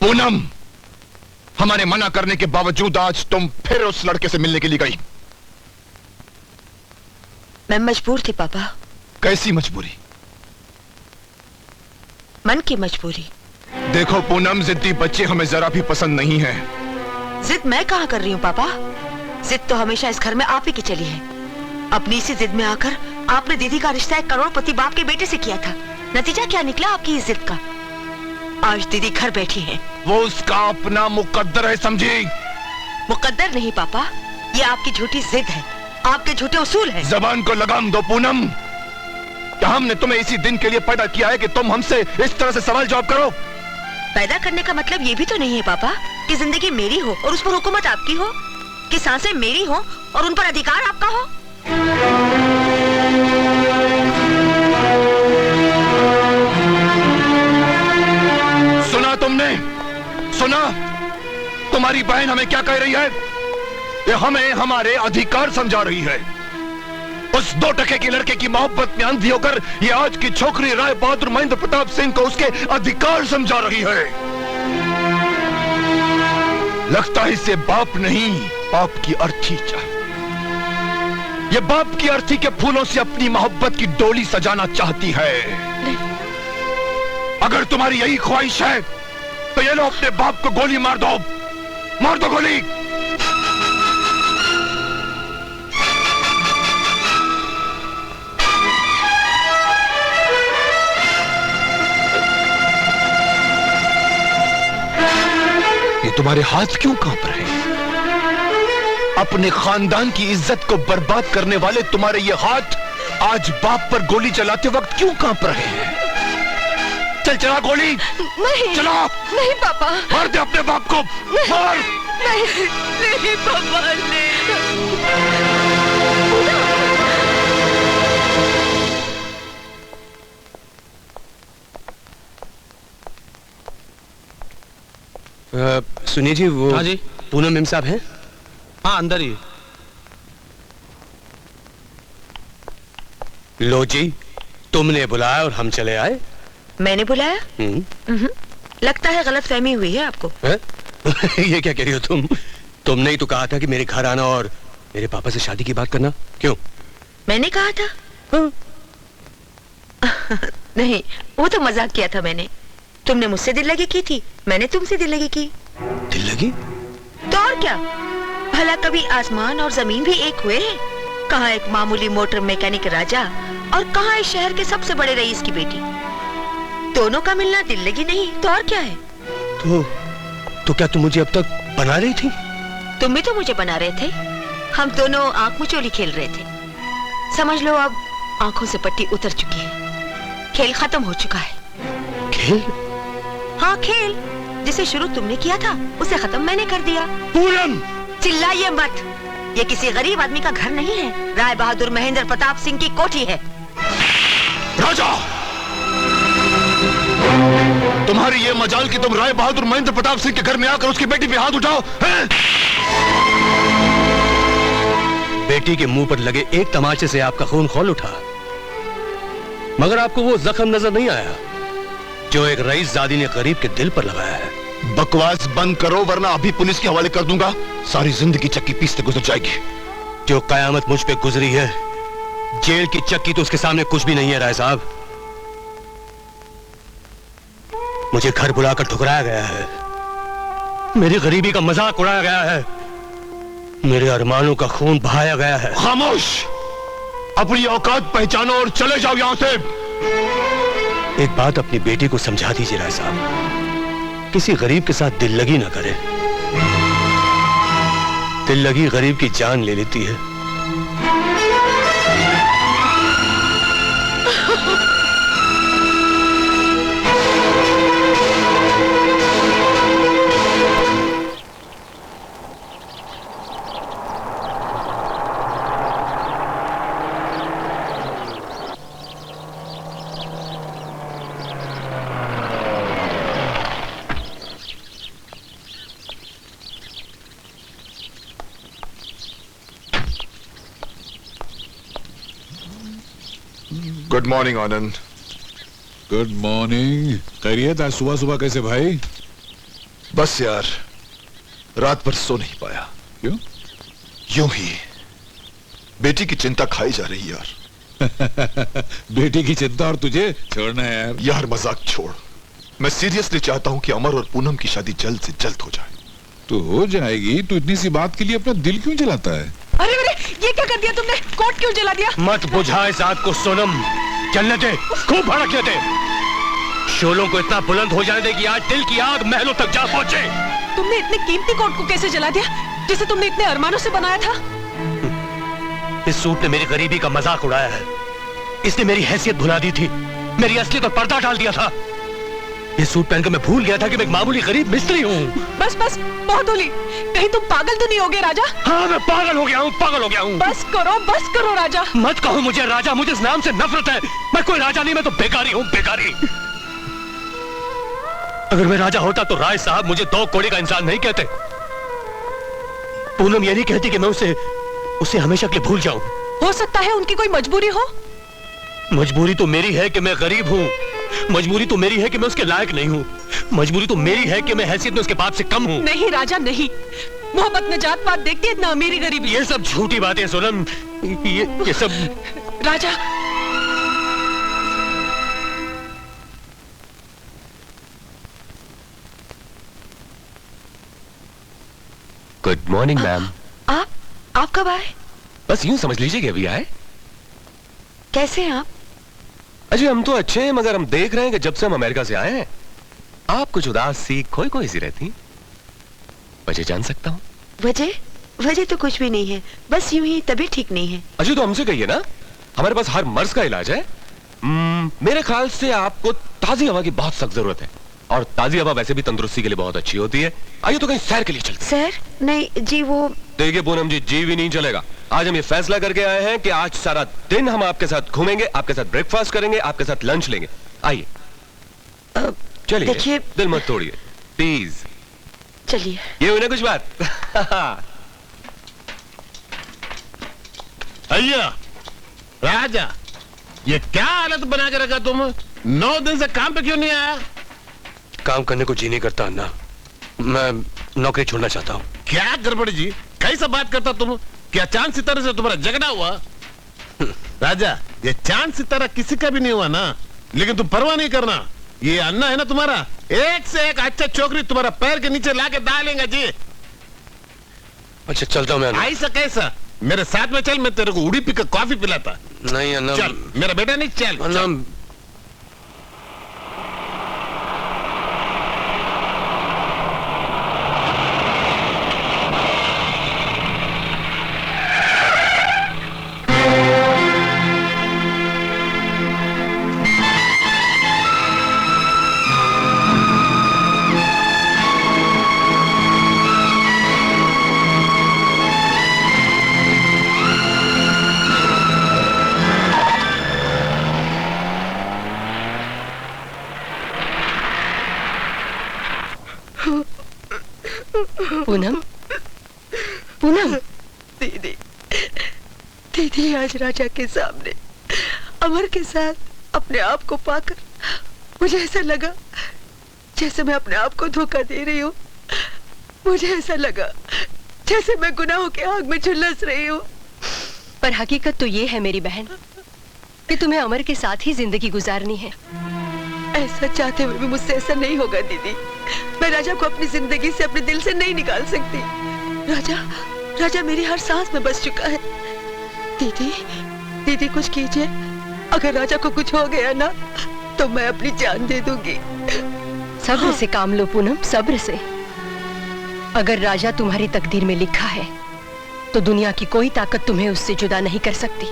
पूनम, हमारे मना करने के बावजूद आज तुम फिर उस लड़के से मिलने के लिए गई। मैं मजबूर थी पापा। कैसी मजबूरी? मन की मजबूरी। देखो पूनम, जिद्दी बच्चे हमें जरा भी पसंद नहीं है। जिद मैं कहाँ कर रही हूँ पापा? जिद तो हमेशा इस घर में आप ही की चली है। अपनी इसी जिद में आकर आपने दीदी का रिश्ता एक करोड़पति बाप के बेटे से किया था। नतीजा क्या निकला आपकी इस जिद का? आज दीदी घर बैठी है। वो उसका अपना मुकद्दर है, समझी? मुकद्दर नहीं पापा, ये आपकी झूठी जिद है। आपके झूठे उसूल हैं। जबान को लगाम दो पूनम। क्या हमने तुम्हें इसी दिन के लिए पैदा किया है कि तुम हमसे इस तरह से सवाल जवाब करो? पैदा करने का मतलब ये भी तो नहीं है पापा कि जिंदगी मेरी हो और उस पर हुकूमत आपकी हो, कि सांसें मेरी हो और उन पर अधिकार आपका हो। सुना तुमने? सुना? तुम्हारी बहन हमें क्या कह रही है? ये हमें हमारे अधिकार समझा रही है। उस 2 टके की लड़के की मोहब्बत में अंधी होकर ये आज की छोकरी राय बहादुर महेंद्र प्रताप सिंह को उसके अधिकार समझा रही है। लगता है इसे बाप नहीं, बाप की अर्थी चाहिए। ये बाप की अर्थी के फूलों से अपनी मोहब्बत की डोली सजाना चाहती है। अगर तुम्हारी यही ख्वाहिश है तो ये लो, अपने बाप को गोली मार दो। मार दो गोली। ये तुम्हारे हाथ क्यों कांप रहे हैं? अपने खानदान की इज्जत को बर्बाद करने वाले तुम्हारे ये हाथ आज बाप पर गोली चलाते वक्त क्यों कांप रहे हैं? चल चला गोली। नहीं चला। नहीं पापा। मार दे अपने बाप को। मार। नहीं नहीं पापा नहीं। सुनिए जी, वो हाँ जी। पूनम मेम साहब हैं? हाँ, अंदर ही। लो जी, तुमने बुलाया और हम चले आए। मैंने बुलाया? लगता है गलत फहमी हुई है आपको। ये क्या कह रही हो तुम? तुमने ही तो कहा था कि मेरे घर आना और मेरे पापा से शादी की बात करना। क्यों? मैंने कहा था? नहीं, वो तो मजाक किया था मैंने। तुमने मुझसे दिल लगी की थी, मैंने तुमसे दिल लगी की। दिल लगी? तो और क्या? भला कभी आसमान और जमीन भी एक हुए हैं? कहाँ एक मामूली मोटर मैकेनिक राजा और कहाँ इस शहर के सबसे बड़े रईस की बेटी। दोनों का मिलना दिल लगी नहीं तो और क्या है? तो क्या तुम मुझे अब तक बना रही थी? तुम भी तो मुझे बना रहे थे। हम दोनों आंख मुचोली खेल रहे थे। समझ लो अब आंखों से पट्टी उतर चुकी है, खेल खत्म हो चुका है। खेल? हाँ खेल, जिसे शुरू तुमने किया था उसे खत्म मैंने कर दिया। पूनम! चिल्लाइए मत, ये किसी गरीब आदमी का घर नहीं है, राय बहादुर महेंद्र प्रताप सिंह की कोठी है। राजा, तुम्हारी ये मजाल कि तुम राय बहादुर महेंद्र प्रताप सिंह के घर में आकर उसकी बेटी पे हाथ उठाओ हैं? बेटी के मुंह पर लगे एक तमाचे से आपका खून खौल उठा, मगर आपको वो जख्म नजर नहीं आया जो एक रईस जादी ने गरीब के दिल पर लगाया है। बकवास बंद करो वरना अभी पुलिस के हवाले कर दूंगा। सारी जिंदगी चक्की पीसते गुजर जाएगी। जो कयामत मुझ पे गुजरी है, जेल की चक्की तो उसके सामने कुछ भी नहीं है। राय साहब, मुझे घर बुलाकर ठुकराया गया है, मेरी गरीबी का मजाक उड़ाया गया है, मेरे अरमानों का खून बहाया गया है। खामोश! अपनी औकात पहचानो और चले जाओ यहां से। एक बात अपनी बेटी को समझा दीजिए राय साहब, किसी गरीब के साथ दिल लगी ना करे। दिल लगी गरीब की जान ले लेती है। Good morning Anand. Good morning. खैरियत? आज सुबह सुबह कैसे भाई? बस यार, रात भर सो नहीं पाया। क्यों? यूं ही बेटी की चिंता खाई जा रही यार। बेटी की चिंता और तुझे छोड़ना है यार। यार मजाक छोड़, मैं सीरियसली चाहता हूं कि अमर और पूनम की शादी जल्द से जल्द हो जाए। तो हो जाएगी, तो इतनी सी बात के लिए अपना दिल क्यों जलाता है? अरे अरे, ये क्या कर दिया तुमने? कोट क्यों जला दिया? मत बुझा इस आग को सोनम, चलने दे, खूब भड़कने दे। शोलों को इतना बुलंद हो जाने दे कि आज दिल की आग महलों तक जा पहुंचे। तुमने इतने कीमती कोट को कैसे जला दिया जिसे तुमने इतने अरमानों से बनाया था? इस सूट ने मेरी गरीबी का मजाक उड़ाया है। इसने मेरी हैसियत भुला दी थी, मेरी असलियत पर पर्दा डाल दिया था। ये सूट पहनकर मैं भूल गया था कि मैं एक मामूली गरीब मिस्त्री हूँ। बस बस बहुत होली, कहीं तुम पागल तो नहीं हो गए राजा? हाँ मैं पागल हो गया हूँ, पागल हो गया हूँ। बस करो राजा। मत कहो मुझे राजा, मुझे इस नाम से नफरत है। मैं कोई राजा नहीं, मैं तो बेकारी हूँ, बेकारी। अगर मैं राजा होता तो राय साहब मुझे 2 कौड़ी का इंसान नहीं कहते। पूनम ये नहीं कहती कि मैं उसे हमेशा के लिए भूल जाऊं। हो सकता है उनकी कोई मजबूरी हो। मजबूरी तो मेरी है कि मैं गरीब हूँ, मजबूरी तो मेरी है कि मैं उसके लायक नहीं हूँ, मजबूरी तो मेरी है कि मैं हैसियत में उसके बाप से कम हूँ। नहीं राजा नहीं, मोहब्बत में जात पात देखती है, ना अमीरी गरीबी। ये सब झूठी बातें सोनम, ये सब। राजा गुड मॉर्निंग मैम। आप कब आए? बस यूं समझ लीजिए कि अभी आए। कैसे हैं आप? अजी हम तो अच्छे हैं, मगर हम देख रहे हैं कि जब से हम अमेरिका से आए हैं आप कुछ उदास सी खोई सी रहती। वजह जान सकता हूँ? वजह तो कुछ भी नहीं है, बस यूं ही तबीयत ठीक नहीं है। अजी तो हमसे कहिए ना, हमारे पास हर मर्ज का इलाज है। मेरे ख्याल से आपको ताजी हवा की बहुत सख्त जरूरत है, और ताजी हवा वैसे भी तंदुरुस्ती के लिए बहुत अच्छी होती है। आइए तो कहीं सैर के लिए चलते हैं। सर नहीं जी, वो देखिए पूनम जी भी नहीं चलेगा। आज हम ये फैसला करके आए हैं कि आज सारा दिन हम आपके साथ घूमेंगे, आपके साथ ब्रेकफास्ट करेंगे, आपके साथ लंच लेंगे। आइए चलिए, देखिए दिल मत तोड़िए प्लीज। चलिए। ये हुई ना कुछ बात। अय्या राजा, ये क्या हालत बना के रखा तुम? 9 दिन से काम पे क्यों नहीं आया? काम करने को जी नहीं करता अन्ना, मैं नौकरी छोड़ना चाहता हूँ। क्या गड़बड़ जी, कैसा बात करता तुम? क्या चांद सितारे से तुम्हारा झगड़ा हुआ? राजा, ये चांद सितारा किसी का भी नहीं हुआ ना, लेकिन तुम परवाह नहीं करना। ये अन्ना है ना तुम्हारा, एक से एक अच्छा छोकरी तुम्हारा पैर के नीचे लाके डालेंगे जी। अच्छा चलता हूँ मैं। ऐसा कैसा? मेरे साथ में चल, मैं तेरे को उड़ी पी कर कॉफी पिलाता। नहीं अन्ना, चल मेरा बेटा, नहीं चल अन्ना। पूनम दीदी आज राजा के सामने अमर के साथ अपने आप को पाकर मुझे ऐसा लगा जैसे मैं अपने आप को धोखा दे रही हूँ। मुझे ऐसा लगा जैसे मैं गुनाहों के आग में झुलस रही हूँ। पर हकीकत तो ये है मेरी बहन कि तुम्हें अमर के साथ ही जिंदगी गुजारनी है। ऐसा चाहते हुए भी मुझसे ऐसा नहीं होगा दीदी। मैं राजा को अपनी जिंदगी से, अपने दिल से नहीं निकाल सकती। राजा मेरी हर सांस में बस चुका है। दीदी कुछ कीजिए। अगर राजा को कुछ हो गया ना तो मैं अपनी जान दे दूंगी। सब्र से काम लो पूनम, सब्र से। अगर राजा तुम्हारी तकदीर में लिखा है तो दुनिया की कोई ताकत तुम्हें उससे जुदा नहीं कर सकती।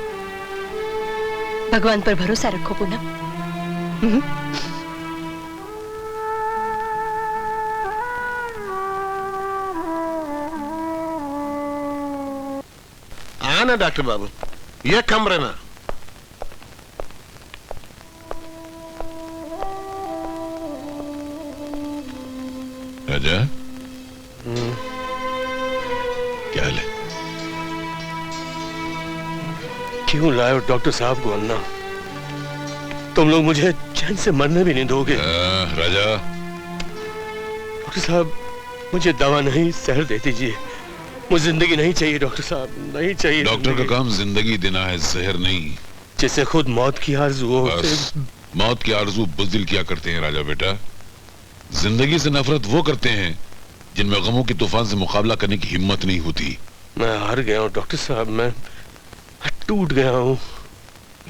भगवान पर भरोसा रखो पूनम। आना डॉक्टर बाबू, ये कमरे में। राजा क्या हाल है? क्यों लाए हो डॉक्टर साहब को अन्ना? तुम लोग मुझे चैन से मरने भी नहीं दोगे। राजा। डॉक्टर साहब मुझे दवा नहीं, जहर दे दीजिए। मुझे जिंदगी नहीं चाहिए डॉक्टर साहब, नहीं चाहिए। डॉक्टर का काम जिंदगी देना है, जहर नहीं। जिसे खुद मौत की आरज़ू हो। मौत की आरज़ू बुज़दिल क्या करते हैं राजा बेटा? जिंदगी से नफरत वो करते हैं जिनमें गमों की तूफान से मुकाबला करने की हिम्मत नहीं होती। मैं हार गया हूँ डॉक्टर साहब, मैं टूट गया हूँ।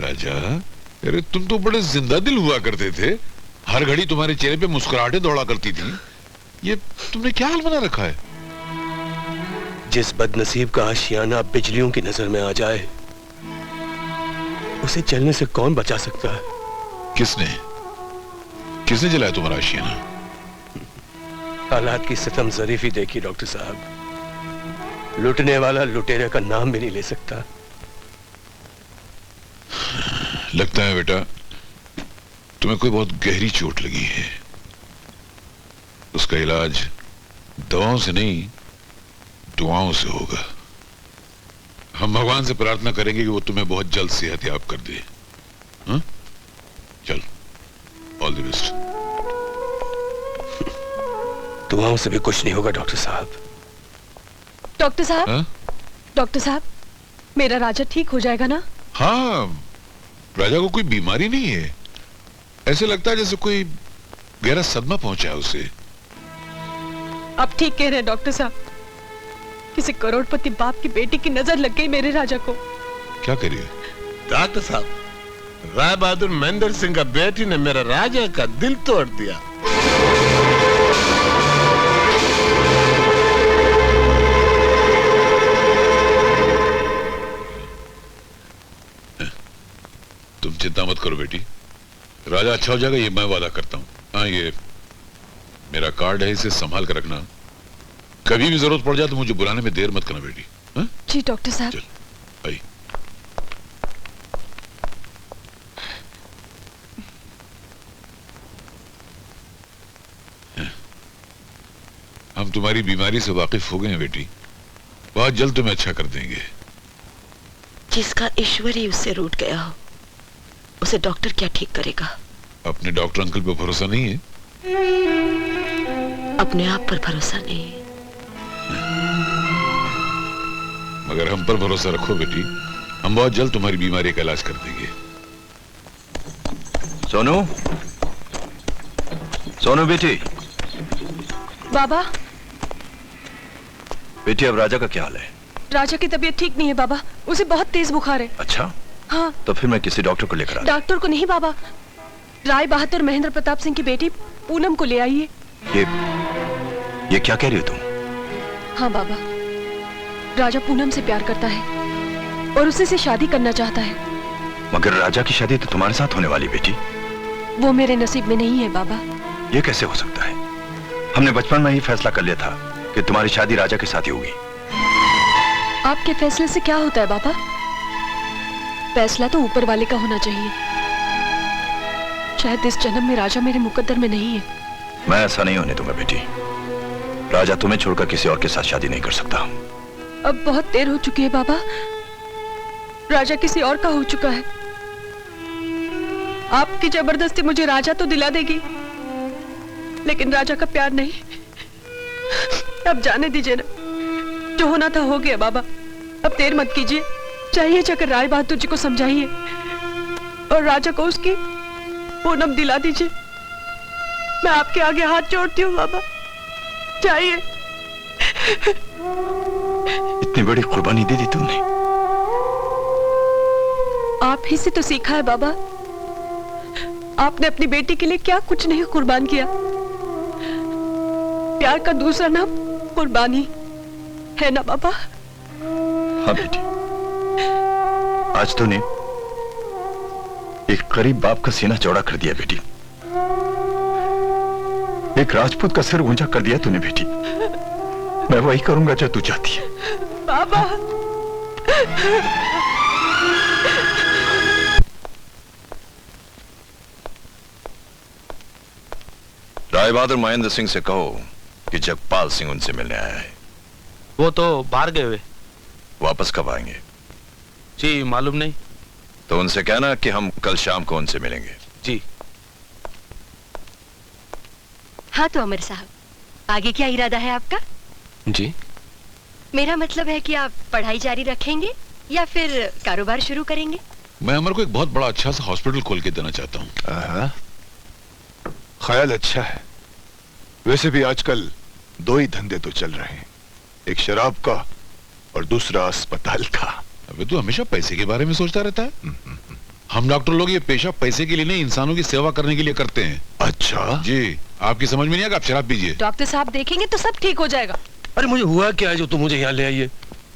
राजा अरे तुम तो बड़े जिंदा दिल हुआ करते थे, हर घड़ी तुम्हारे चेहरे पे मुस्कुराहटें दौड़ा करती थी। ये तुमने क्या हाल बना रखा है? जिस बदनसीब का आशियाना बिजलियों की नजर में आ जाए उसे चलने से कौन बचा सकता है? किसने किसने जलाया तुम्हारा आशियाना? हालात की सितम जरीफी देखी डॉक्टर साहब। लूटने वाला लुटेरे का नाम भी नहीं ले सकता। लगता है बेटा तुम्हें कोई बहुत गहरी चोट लगी है। उसका इलाज दवाओं से नहीं दुआओं से होगा। हम भगवान से प्रार्थना करेंगे कि वो तुम्हें बहुत जल्द सेहत याब कर दे। हाँ? चल, ऑल द बेस्ट। दुआओं से भी कुछ नहीं होगा डॉक्टर साहब। डॉक्टर साहब, हाँ? डॉक्टर साहब, मेरा राजा ठीक हो जाएगा ना? हाँ, राजा को कोई बीमारी नहीं है। ऐसे लगता है जैसे कोई गहरा सदमा पहुंचा है उसे। आप ठीक कह रहे हैं डॉक्टर साहब। किसी करोड़पति बाप की बेटी की नजर लग गई मेरे राजा को। क्या करिए डॉक्टर साहब, राय बहादुर महेंद्र सिंह का बेटी ने मेरे राजा का दिल तोड़ दिया। तुम चिंता मत करो बेटी, राजा अच्छा हो जाएगा, ये मैं वादा करता हूँ। हाँ, ये मेरा कार्ड है, इसे संभाल कर रखना। कभी भी जरूरत पड़ जाए तो मुझे बुलाने में देर मत करना बेटी। हाँ? जी डॉक्टर साहब। चल, आई। हम तुम्हारी बीमारी से वाकिफ हो गए हैं बेटी, बहुत जल्द तुम्हें अच्छा कर देंगे। जिसका ईश्वर ही उससे रूठ गया हो, उसे डॉक्टर क्या ठीक करेगा? अपने डॉक्टर अंकल पे भरोसा नहीं है? अपने आप पर भरोसा नहीं है। मगर हम पर भरोसा रखो बेटी, हम बहुत जल्द तुम्हारी बीमारी का इलाज कर देंगे। सोनू, सोनू बेटी। बाबा। बेटी, अब राजा का क्या हाल है? राजा की तबीयत ठीक नहीं है बाबा, उसे बहुत तेज बुखार है। अच्छा, हाँ। तो फिर मैं किसी डॉक्टर को लेकर आता। डॉक्टर को नहीं बाबा, राय बहादुर महेंद्र प्रताप सिंह की बेटी पूनम को ले आइए। ये क्या कह रही हो तुम? हाँ बाबा, राजा पूनम से प्यार करता है और उसी से शादी करना चाहता है। मगर राजा की शादी तो तुम्हारे साथ होने वाली बेटी। वो मेरे नसीब में नहीं है बाबा। ये कैसे हो सकता है? हमने बचपन में ही फैसला कर लिया था कि तुम्हारी शादी राजा के साथ ही होगी। आपके फैसले से क्या होता है बाबा? फैसला तो ऊपर वाले का होना चाहिए। शायद इस जन्म में राजा मेरे मुकद्दर में नहीं है। मैं ऐसा नहीं होने दूंगा बेटी। राजा तुम्हें छोड़कर किसी और के साथ शादी नहीं कर सकता। अब बहुत देर हो चुकी है बाबा, राजा किसी और का हो चुका है। आपकी जबरदस्ती मुझे राजा तो दिला देगी, लेकिन राजा का प्यार नहीं। अब जाने दीजिए ना, जो होना था हो गया बाबा। अब देर मत कीजिए, चाहिए जाकर राय बहादुर जी को समझाइए और राजा को उसकी पूनम दिला दीजिए। मैं आपके आगे हाथ जोड़ती हूँ बाबा, चाहिए। इतनी बड़ी कुर्बानी दे दी तुमने। आप ही से तो सीखा है बाबा। आपने अपनी बेटी के लिए क्या कुछ नहीं कुर्बान किया। प्यार का दूसरा नाम कुर्बानी है ना बाबा? हाँ बेटी, आज तूने एक गरीब बाप का सीना चौड़ा कर दिया बेटी। एक राजपूत का सिर ऊंचा कर दिया तूने बेटी। मैं वही करूंगा जो तू चाहती है बाबा। राय बहादुर महेंद्र सिंह से कहो कि जगपाल सिंह उनसे मिलने आया है। वो तो बाहर गए हुए। वापस कब आएंगे? जी मालूम नहीं। तो उनसे कहना कि हम कल शाम को उनसे मिलेंगे। जी। हाँ तो अमर साहब, आगे क्या इरादा है आपका? जी, मेरा मतलब है कि आप पढ़ाई जारी रखेंगे या फिर कारोबार शुरू करेंगे? मैं अमर को एक बहुत बड़ा अच्छा सा हॉस्पिटल खोल के देना चाहता हूँ। ख्याल अच्छा है। वैसे भी आजकल दो ही धंधे तो चल रहे हैं, एक शराब का और दूसरा अस्पताल का। अबे तू हमेशा पैसे के बारे में सोचता रहता है। हम डॉक्टर लोग ये पेशा पैसे के लिए नहीं, इंसानों की सेवा करने के लिए करते हैं। अच्छा जी, आपकी समझ में नहीं आएगा, आप शराब पीजिए। डॉक्टर साहब देखेंगे तो सब ठीक हो जाएगा। अरे मुझे हुआ क्या है जो तुम मुझे यहाँ ले आइए?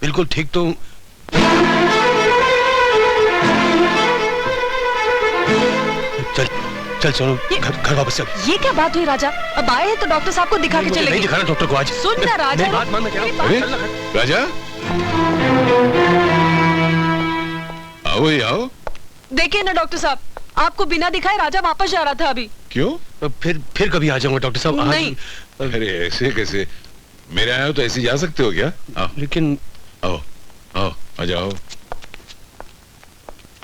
बिल्कुल ठीक तो चल चल सोनू, घर वापस चल। ये क्या बात हुई राजा? अब आए हैं तो डॉक्टर साहब को दिखा के चलेंगे। नहीं दिखाना डॉक्टर को आज। सुन ना राजा, मेरी बात मान, मैं कह रहा हूं। अरे राजा, आओ ये आओ। देखिए ना डॉक्टर साहब, आपको बिना दिखाए राजा वापस जा रहा था अभी। क्यों? फिर कभी आ जाऊंगा डॉक्टर साहब। नहीं। अरे ऐसे कैसे? मेरे आए हो तो ऐसे जा सकते हो क्या? आओ। लेकिन आओ आओ, आ जाओ।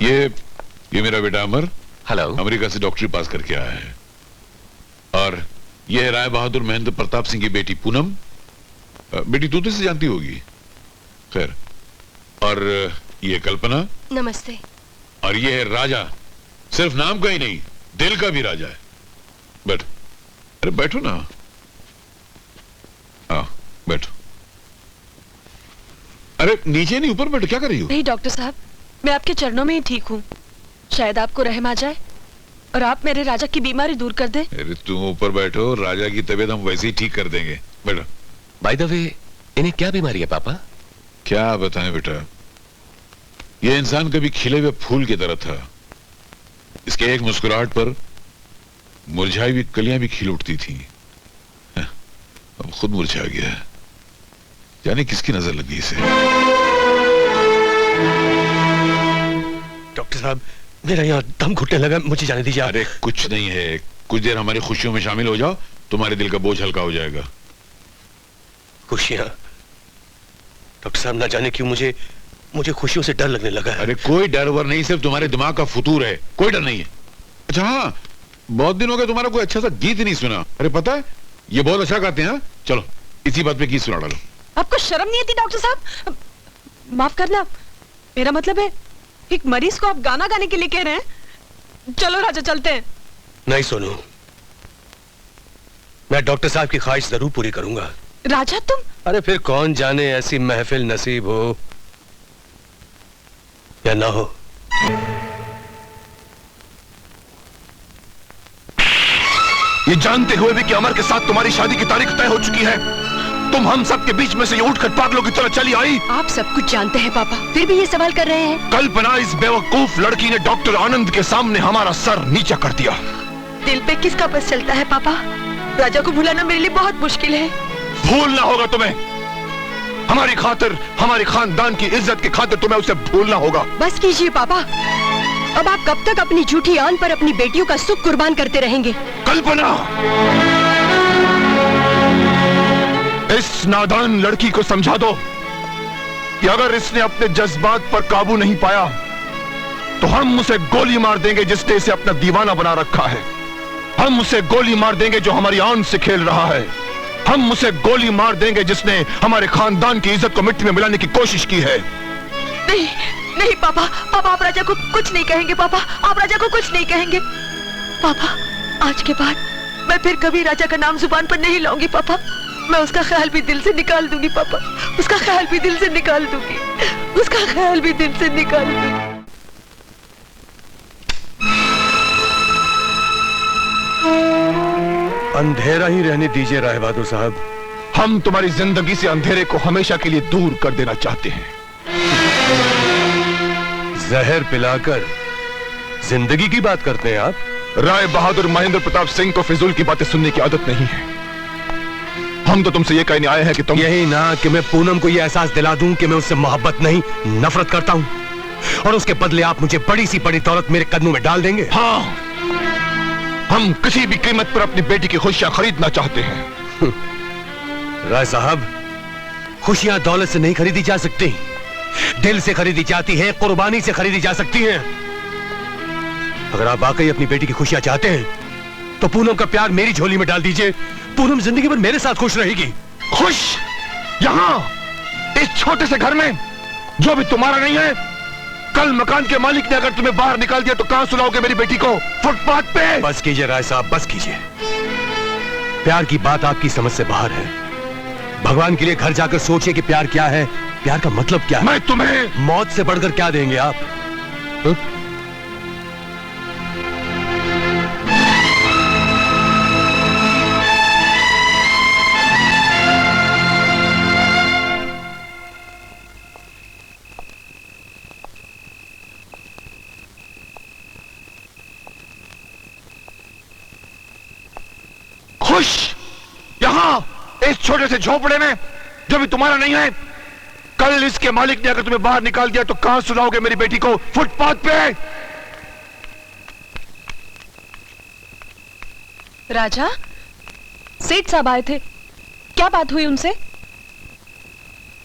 ये मेरा बेटा अमर, हेलो, अमेरिका से डॉक्टरी पास करके आया है। और ये है राय बहादुर महेंद्र प्रताप सिंह की बेटी पूनम। बेटी तू तो इसे जानती होगी। खैर, और ये कल्पना। नमस्ते। और ये है राजा, सिर्फ नाम का ही नहीं, दिल का भी राजा है। बैठो, अरे बैठो ना। आओ बैठो। अरे नीचे नहीं, ऊपर बैठो। क्या कर रही हो? नहीं डॉक्टर साहब, मैं आपके चरणों में ही ठीक हूँ। शायद आपको रहम आ जाए और आप मेरे राजा की बीमारी दूर कर दे। अरे तुम ऊपर बैठो, राजा की तबीयत हम वैसे ही ठीक कर देंगे। बैठो। बाय द वे, इन्हें क्या बीमारी है पापा? क्या बताएं बेटा, ये इंसान कभी खिले हुए फूल की तरह था। इसके एक मुस्कुराहट पर मुरझाई हुई कलियां भी खिल उठती थी। अब खुद मुरझा गया। जाने किसकी नजर लगी इसे। डॉक्टर साहब, मेरा यहाँ दम घुटने लगा, मुझे जाने दीजिए। अरे कुछ नहीं है, कुछ देर हमारी खुशियों में शामिल हो जाओ, तुम्हारे दिल का बोझ हल्का हो जाएगा। खुशियां? डॉक्टर साहब, ना जाने क्यों मुझे खुशियों से डर लगने लगा है। अरे कोई डर वर नहीं, सिर्फ तुम्हारे दिमाग का फुतूर है, कोई डर नहीं है। अच्छा हाँ, बहुत दिन हो गए तुम्हारा कोई अच्छा सा गीत ही नहीं सुना। अरे पता है, ये बहुत अच्छा गाते हैं। चलो इसी बात पे गीत सुना डालो। आपको शर्म नहीं आती डॉक्टर साहब? माफ करना, मेरा मतलब है एक मरीज को आप गाना गाने के लिए कह रहे हैं। चलो राजा चलते हैं। नहीं सोनू, मैं डॉक्टर साहब की ख्वाहिश जरूर पूरी करूंगा। राजा तुम? अरे फिर कौन जाने ऐसी महफिल नसीब हो या ना हो। ये जानते हुए भी कि अमर के साथ तुम्हारी शादी की तारीख तय हो चुकी है, तुम हम सब के बीच में से ये उठकर पागलों की तरह चली आई। आप सब कुछ जानते हैं पापा, फिर भी ये सवाल कर रहे हैं। कल्पना, इस बेवकूफ लड़की ने डॉक्टर आनंद के सामने हमारा सर नीचा कर दिया। दिल पे किसका बस चलता है पापा? राजा को भुलाना मेरे लिए बहुत मुश्किल है। भूलना होगा तुम्हें, हमारी खातिर, हमारे खानदान की इज्जत की खातिर तुम्हें उसे भूलना होगा। बस कीजिए पापा, अब आप कब तक अपनी झूठी आन पर अपनी बेटियों का सुख कुर्बान करते रहेंगे? कल्पना, इस नादान लड़की को समझा दो कि अगर इसने अपने जज्बात पर काबू नहीं पाया तो हम उसे गोली मार देंगे जिसने इसे अपना दीवाना बना रखा है। हम उसे गोली मार देंगे जो हमारी आन से खेल रहा है। हम उसे गोली मार देंगे जिसने हमारे खानदान की इज्जत को मिट्टी में मिलाने की कोशिश की है। नहीं नहीं पापा, पापा आप राजा को कुछ नहीं कहेंगे। पापा आप राजा को कुछ नहीं कहेंगे। पापा आज के बाद मैं फिर कभी राजा का नाम जुबान पर नहीं लाऊंगी। पापा मैं उसका ख्याल भी दिल से निकाल दूंगी। पापा उसका ख्याल भी दिल से निकाल दूंगी। उसका ख्याल भी दिल से निकाल दूंगी। अंधेरा ही रहने दीजिए राय बहादुर साहब। हम तुम्हारी जिंदगी से अंधेरे को हमेशा के लिए दूर कर देना चाहते हैं। जहर पिलाकर जिंदगी की बात करते हैं आप? राय बहादुर महेंद्र प्रताप सिंह को फिजूल की बातें सुनने की आदत नहीं है। हम तो तुमसे ये कहने आए हैं कि तुम यही ना कि मैं पूनम को ये एहसास दिला दूं कि मैं उससे मोहब्बत नहीं नफरत करता हूं, और उसके बदले आप मुझे बड़ी सी बड़ी दौलत मेरे कदमों में डाल देंगे। हाँ, हम किसी भी कीमत पर अपनी बेटी की खुशियां खरीदना चाहते हैं। राय साहब, खुशियां दौलत से नहीं खरीदी जा सकती, दिल से खरीदी जाती है, कुर्बानी से खरीदी जा सकती हैं। अगर आप वाकई अपनी बेटी की खुशियां चाहते हैं तो पूनम का प्यार मेरी झोली में डाल दीजिए। पूनम जिंदगी भर मेरे साथ खुश रहेगी। खुश? यहां इस छोटे से घर में जो भी तुम्हारा नहीं है। कल मकान के मालिक ने अगर तुम्हें बाहर निकाल दिया तो कहां सुलाओगे मेरी बेटी को? फुटपाथ पे? बस कीजिए राय साहब, बस कीजिए। प्यार की बात आपकी समझ से बाहर है। भगवान के लिए घर जाकर सोचिए कि प्यार क्या है, प्यार का मतलब क्या है। मैं तुम्हें मौत से बढ़कर क्या देंगे आप? खुश यहां इस छोटे से झोपड़े में जो भी तुम्हारा नहीं है। कल इसके मालिक ने अगर तुम्हें बाहर निकाल दिया तो कहां सुलाओगे मेरी बेटी को? फुटपाथ पे। राजा, सेठ साहब आए थे, क्या बात हुई उनसे?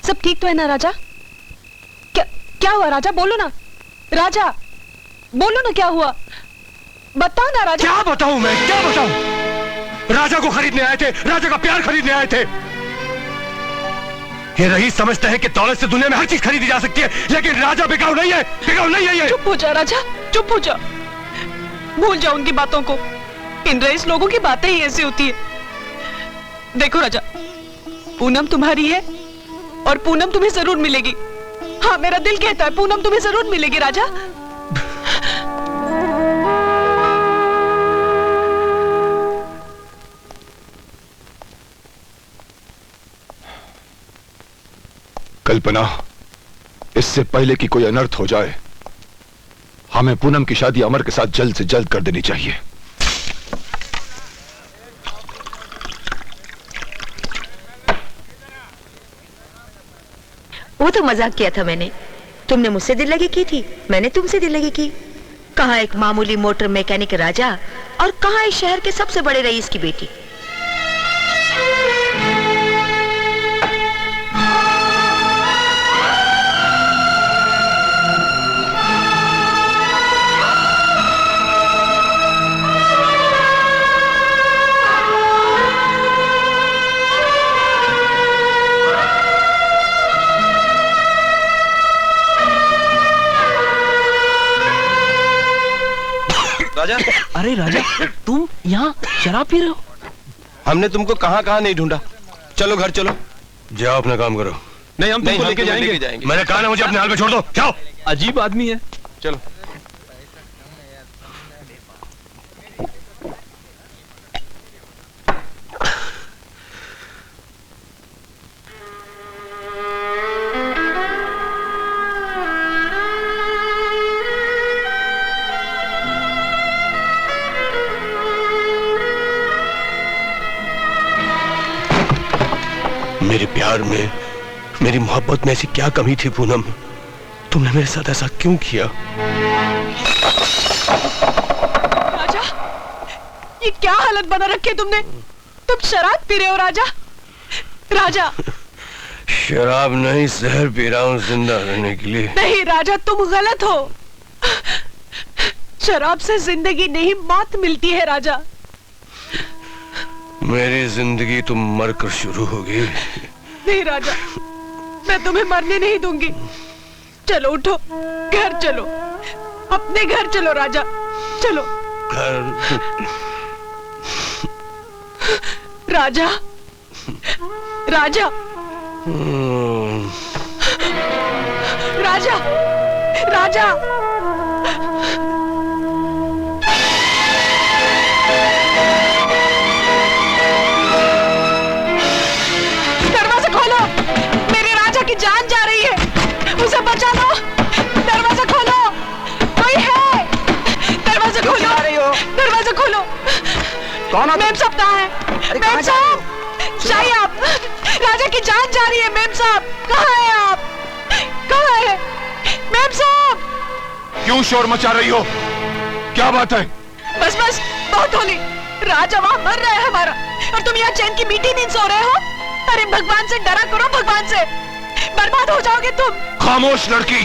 सब ठीक तो है ना राजा? क्या हुआ राजा? बोलो ना राजा, बोलो ना क्या हुआ, बताओ ना राजा। क्या बताऊं मैं, क्या बताऊं? राजा को खरीदने आए थे, राजा का प्यार खरीदने आए थे। ये रईस समझते हैं कि दौलत से दुनिया में हर चीज खरीदी जा सकती है, लेकिन राजा बिकाऊ नहीं है, बिकाऊ नहीं है ये। चुप हो जा राजा, चुप हो जा, भूल जाओ उनकी बातों को। इन रईस लोगों की बातें ही ऐसी होती है। देखो राजा, पूनम तुम्हारी है और पूनम तुम्हें जरूर मिलेगी। हाँ, मेरा दिल कहता है पूनम तुम्हें जरूर मिलेगी राजा। कल्पना, इससे पहले कि कोई अनर्थ हो जाए, हमें पूनम की शादी अमर के साथ जल्द से जल्द कर देनी चाहिए। वो तो मजाक किया था मैंने। तुमने मुझसे दिल लगी की थी, मैंने तुमसे दिल लगी की। कहाँ एक मामूली मोटर मैकेनिक राजा और कहाँ इस शहर के सबसे बड़े रईस की बेटी। राजा, अरे राजा, तुम यहाँ शराब पी रहे हो? हमने तुमको कहाँ कहाँ नहीं ढूंढा। चलो घर चलो, जाओ अपना काम करो। नहीं, हम तुमको लेके जाएंगे। मैंने कहा ना मुझे अपने हाल में छोड़ दो, जाओ। अजीब आदमी है। चलो। मेरे प्यार में, मेरी मोहब्बत में ऐसी क्या कमी थी पूनम? तुमने मेरे साथ ऐसा क्यों किया? राजा, ये क्या हालत बना रखी है तुमने? तुम शराब पी रहे हो राजा? राजा, शराब नहीं, जहर पी रहा हूँ जिंदा रहने के लिए। नहीं राजा, तुम गलत हो। शराब से जिंदगी नहीं, मौत मिलती है राजा। मेरी जिंदगी तुम मरकर शुरू होगी। नहीं राजा, मैं तुम्हें मरने नहीं दूंगी। चलो उठो, घर चलो, अपने घर चलो राजा, चलो। घर? राजा, राजा, राजा, राजा, की जान जा रही है, उसे बचा लो। दरवाजा खोलो, कोई है? दरवाजा खोलो, दरवाजा खोलो। कौन है? मेम साहब कहाँ है? मेम साहब, चाहिए आप? राजा की जान जा रही है। मेम साहब कहाँ है आप? कहाँ है मेम साहब? क्यों शोर मचा रही हो? क्या बात है? बस बस, बहुत होली। राजा वहाँ मर रहा है हमारा, और तुम यहाँ चैन की मीठी नींद सो रहे हो। अरे भगवान से डरा करो, भगवान से, बर्बाद हो जाओगे तुम। खामोश लड़की।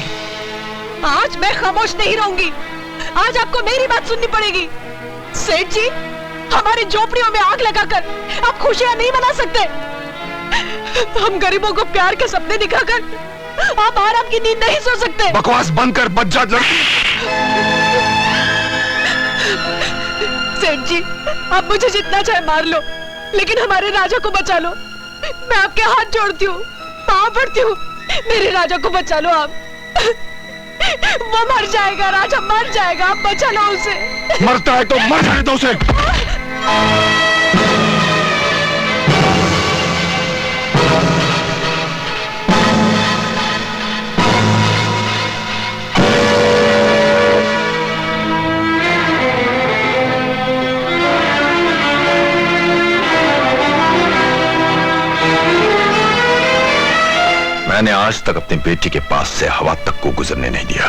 आज मैं खामोश नहीं रहूंगी। आज आपको मेरी बात सुननी पड़ेगी। सेठ जी, हमारी झोपड़ियों में आग लगाकर आप खुशियां नहीं मना सकते। हम गरीबों को प्यार के सपने दिखाकर आप आराम की नींद नहीं सो सकते। बकवास बंद कर, बज्जात लड़की। सेठ जी, आप मुझे जितना चाहे मार लो, लेकिन हमारे राजा को बचा लो। मैं आपके हाथ जोड़ती हूँ, पाँव पड़ती हूँ, मेरे राजा को बचा लो आप। वो मर जाएगा, राजा मर जाएगा, आप बचा लो उसे। मरता है तो मर जाने दो उसे। मैंने आज तक अपनी बेटी के पास से हवा तक को गुजरने नहीं दिया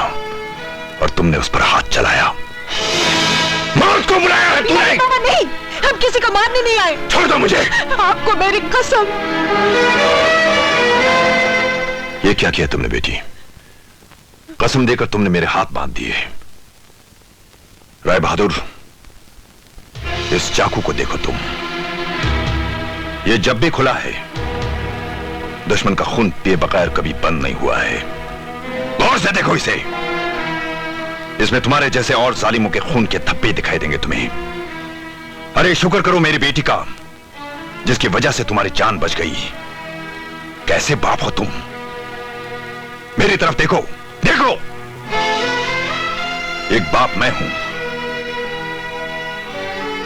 और तुमने उस पर हाथ चलाया। मौत को बुलाया है तूने? नहीं, हम किसी को मारने नहीं आए। छोड़ दो मुझे। आपको मेरी कसम। ये क्या किया तुमने बेटी? कसम देकर तुमने मेरे हाथ बांध दिए। राय बहादुर, इस चाकू को देखो तुम। ये जब भी खुला है, दुश्मन का खून पिए बगैर कभी बंद नहीं हुआ है। गौर से देखो इसे। इसमें तुम्हारे जैसे और जालिमों के खून के धब्बे दिखाई देंगे तुम्हें। अरे शुक्र करो मेरी बेटी का, जिसकी वजह से तुम्हारी जान बच गई। कैसे बाप हो तुम? मेरी तरफ देखो, देखो। एक बाप मैं हूं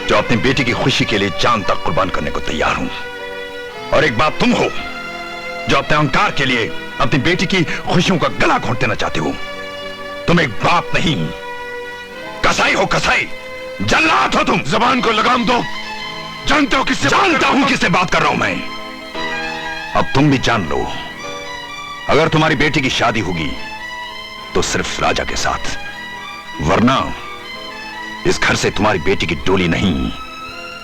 जो अपनी बेटी की खुशी के लिए जान तक कुर्बान करने को तैयार हूं, और एक बाप तुम हो जो अपने अहंकार के लिए अपनी बेटी की खुशियों का गला घोंट देना चाहते हो। तुम एक बाप नहीं, कसाई हो, कसाई। जल्लाद हो तुम। जबान को लगाम दो। जानते हो किससे? जानता हूं किससे बात कर रहा हूं मैं। अब तुम भी जान लो, अगर तुम्हारी बेटी की शादी होगी तो सिर्फ राजा के साथ, वरना इस घर से तुम्हारी बेटी की डोली नहीं,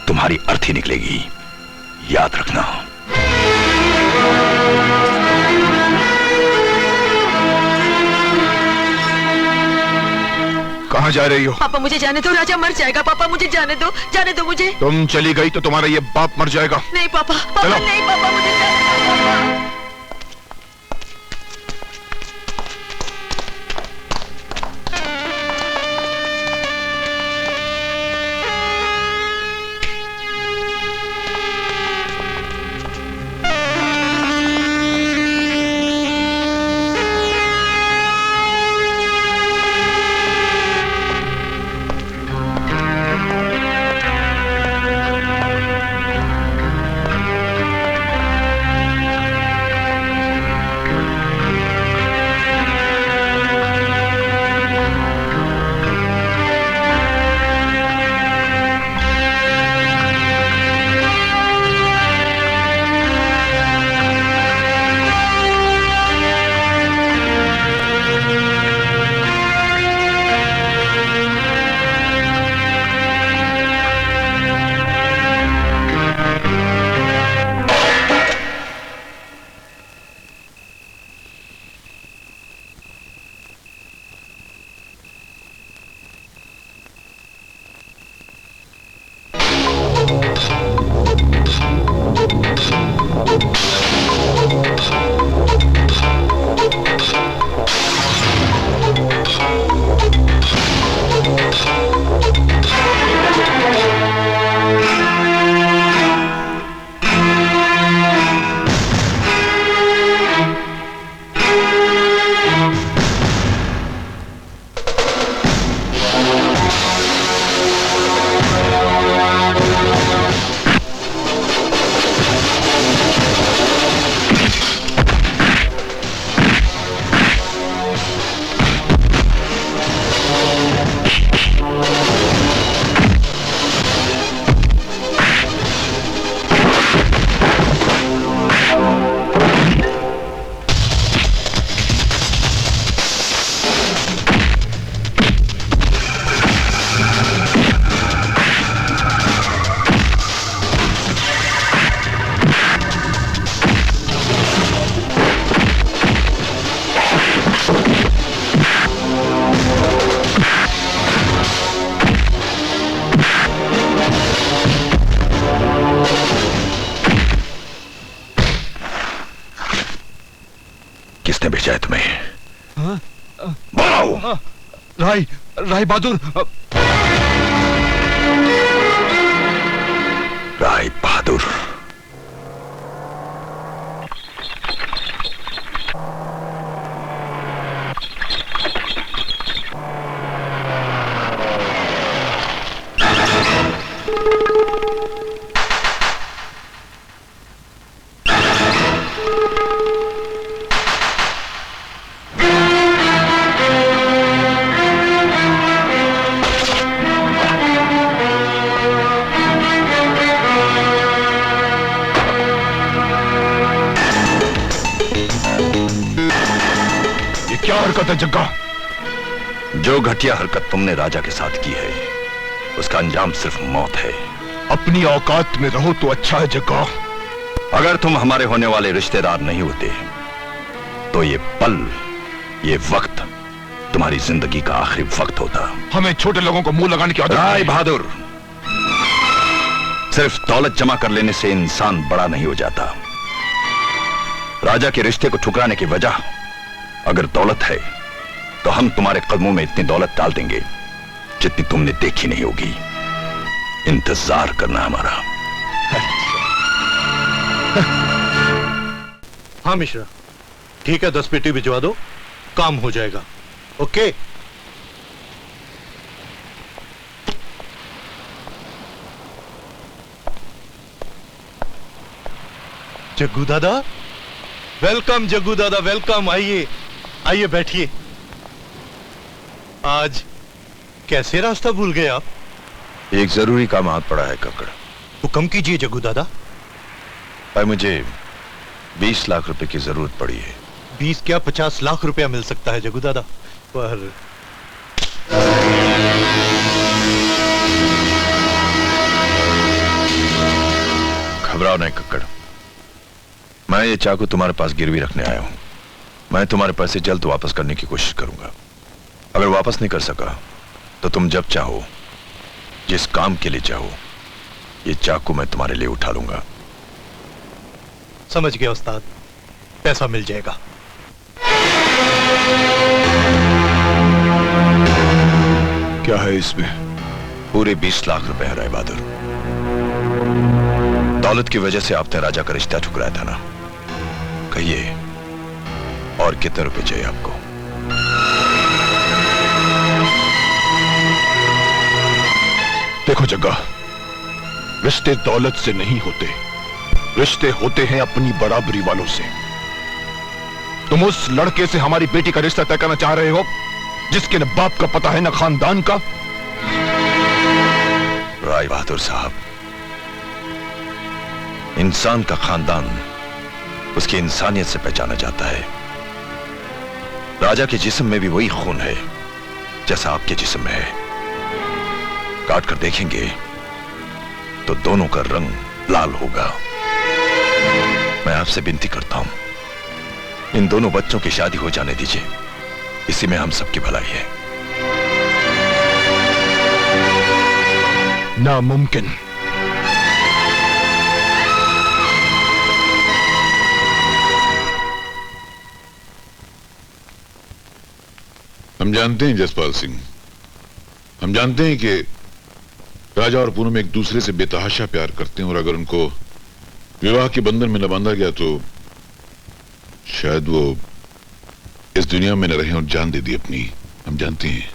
तुम्हारी अर्थी निकलेगी। याद रखना। कहां जा रही हो? पापा मुझे जाने दो, राजा मर जाएगा। पापा मुझे जाने दो मुझे। तुम चली गई तो तुम्हारा ये बाप मर जाएगा। नहीं पापा, पापा नहीं, पापा मुझे जाने दो। किसने भेजा है तुम्हें? बोलो। राय बहादुर। राय बहादुर। हरकत है जग्गा। जो घटिया हरकत तुमने राजा के साथ की है उसका अंजाम सिर्फ मौत है। अपनी औकात में रहो तो अच्छा है जग्गा। अगर तुम हमारे होने वाले रिश्तेदार नहीं होते तो ये पल, ये वक्त तुम्हारी जिंदगी का आखिरी वक्त होता। हमें छोटे लोगों को मुंह लगाने की आदत राय बहादुर, सिर्फ दौलत जमा कर लेने से इंसान बड़ा नहीं हो जाता। राजा के रिश्ते को ठुकराने की वजह अगर दौलत है तो हम तुम्हारे कदमों में इतनी दौलत डाल देंगे जितनी तुमने देखी नहीं होगी। इंतजार करना हमारा। हाँ मिश्रा, ठीक है, 10 पेटी भिजवा दो, काम हो जाएगा। ओके। जग्गू दादा, वेलकम। जग्गू दादा वेलकम। आइए आइए, बैठिए। आज कैसे रास्ता भूल गए आप? एक जरूरी काम हाथ पड़ा है कक्कड़। हुक्म कीजिए जग्गू दादा। भाई, मुझे 20 लाख रुपए की जरूरत पड़ी है। 20 क्या 50 लाख रुपया मिल सकता है जग्गू दादा, पर घबराओ नहीं कक्कड़, मैं ये चाकू तुम्हारे पास गिरवी रखने आया हूं। मैं तुम्हारे पैसे जल्द वापस करने की कोशिश करूंगा। अगर वापस नहीं कर सका तो तुम जब चाहो, जिस काम के लिए चाहो, ये चाकू मैं तुम्हारे लिए उठा लूंगा। समझ गया उस्ताद, पैसा मिल जाएगा। क्या है इसमें? पूरे 20 लाख रुपए है राय बहादुर। दौलत की वजह से आपने राजा का रिश्ता ठुकराया था ना? कहिए, और कितने रुपए चाहिए आपको? देखो जग्गा, रिश्ते दौलत से नहीं होते, रिश्ते होते हैं अपनी बराबरी वालों से। तुम उस लड़के से हमारी बेटी का रिश्ता तय करना चाह रहे हो जिसके न बाप का पता है न खानदान का? राय बहादुर साहब, इंसान का खानदान उसकी इंसानियत से पहचाना जाता है। राजा के जिस्म में भी वही खून है जैसा आपके जिस्म में है। काट कर देखेंगे तो दोनों का रंग लाल होगा। मैं आपसे विनती करता हूं, इन दोनों बच्चों की शादी हो जाने दीजिए, इसी में हम सबकी भलाई है। नामुमकिन। हम जानते हैं जसपाल सिंह, हम जानते हैं कि राजा और पूनम एक दूसरे से बेतहाशा प्यार करते हैं, और अगर उनको विवाह के बंधन में न बांधा गया तो शायद वो इस दुनिया में न रहे और जान दे दी अपनी। हम जानते हैं।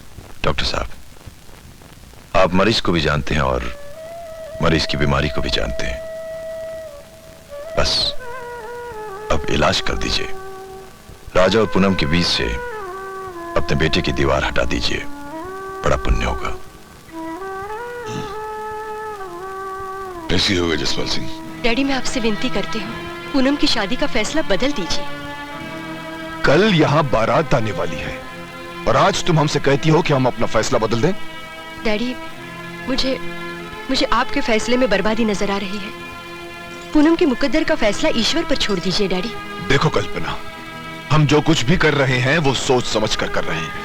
डॉक्टर साहब, आप मरीज को भी जानते हैं और मरीज की बीमारी को भी जानते हैं। बस अब इलाज कर दीजिए। राजा और पूनम के बीच से अपने बेटे की दीवार हटा दीजिए, बड़ा पुण्य होगा। ऐसी होगा जसपाल सिंह। डैडी, मैं आपसे विनती करती हूँ, पूनम की शादी का फैसला बदल दीजिए। कल यहां बारात आने वाली है और आज तुम हमसे कहती हो कि हम अपना फैसला बदल दें? डैडी, मुझे आपके फैसले में बर्बादी नजर आ रही है। पूनम के मुकद्दर का फैसला ईश्वर पर छोड़ दीजिए डैडी। देखो कल्पना, हम जो कुछ भी कर रहे हैं वो सोच समझ कर रहे हैं।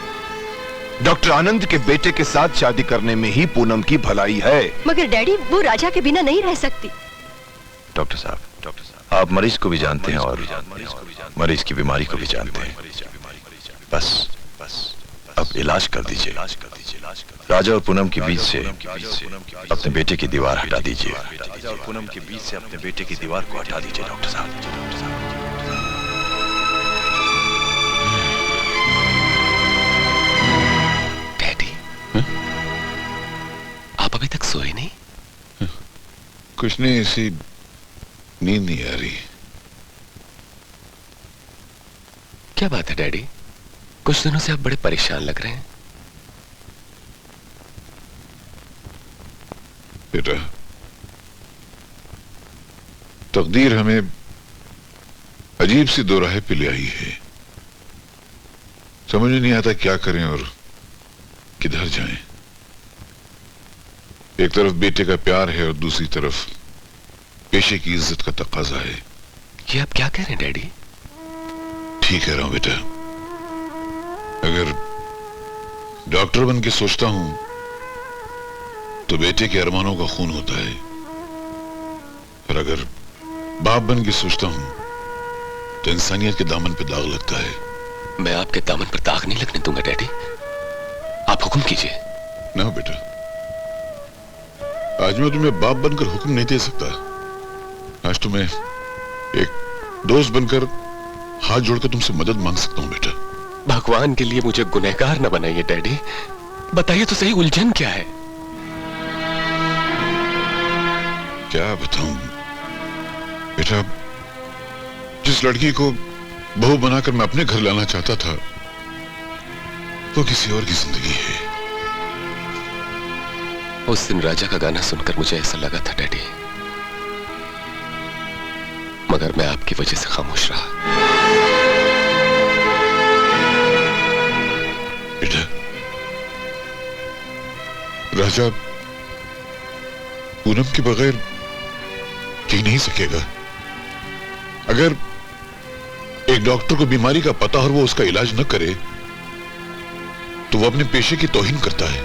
डॉक्टर आनंद के बेटे के साथ शादी करने में ही पूनम की भलाई है। मगर डैडी, वो राजा के बिना नहीं रह सकती। डॉक्टर साहब, आप मरीज को भी जानते हैं और मरीज की बीमारी को भी जानते हैं। बस अब इलाज कर दीजिए। राजा और पूनम के बीच से अपने बेटे की दीवार हटा दीजिए। राजा और पूनम के बीच से अपने बेटे की दीवार को हटा दीजिए डॉक्टर साहब। आप अभी तक सोए नहीं? कुछ नहीं, ऐसी नींद नहीं आ रही। क्या बात है डैडी, कुछ दिनों से आप बड़े परेशान लग रहे हैं। बेटा, तकदीर हमें अजीब सी दो राहें पे ले आई है। समझ नहीं आता क्या करें और किधर जाएं। एक तरफ बेटे का प्यार है और दूसरी तरफ पेशे की इज्जत का तकाजा है। ये आप क्या कह रहे हैं डैडी? ठीक कह रहा हूं बेटा। अगर डॉक्टर बन के सोचता हूं तो बेटे के अरमानों का खून होता है, और अगर बाप बन के सोचता हूं तो इंसानियत के दामन पे दाग लगता है। मैं आपके दामन पर दाग नहीं लगने दूंगा डैडी। आप हुक्म कीजिए। ना बेटा, आज मैं तुम्हें बाप बनकर हुक्म नहीं दे सकता। आज तो मैं एक दोस्त बनकर हाथ जोड़कर तुमसे मदद मांग सकता हूं बेटा। भगवान के लिए मुझे गुनहगार न बनाइए डैडी। बताइए तो सही, उलझन क्या है? क्या बताऊं बेटा, जिस लड़की को बहू बनाकर मैं अपने घर लाना चाहता था वो किसी और की जिंदगी है। उस दिन राजा का गाना सुनकर मुझे ऐसा लगा था डैडी, मगर मैं आपकी वजह से खामोश रहा। बेटा, राजा पूनम के बगैर जी नहीं सकेगा। अगर एक डॉक्टर को बीमारी का पता और वो उसका इलाज न करे तो वो अपने पेशे की तौहीन करता है।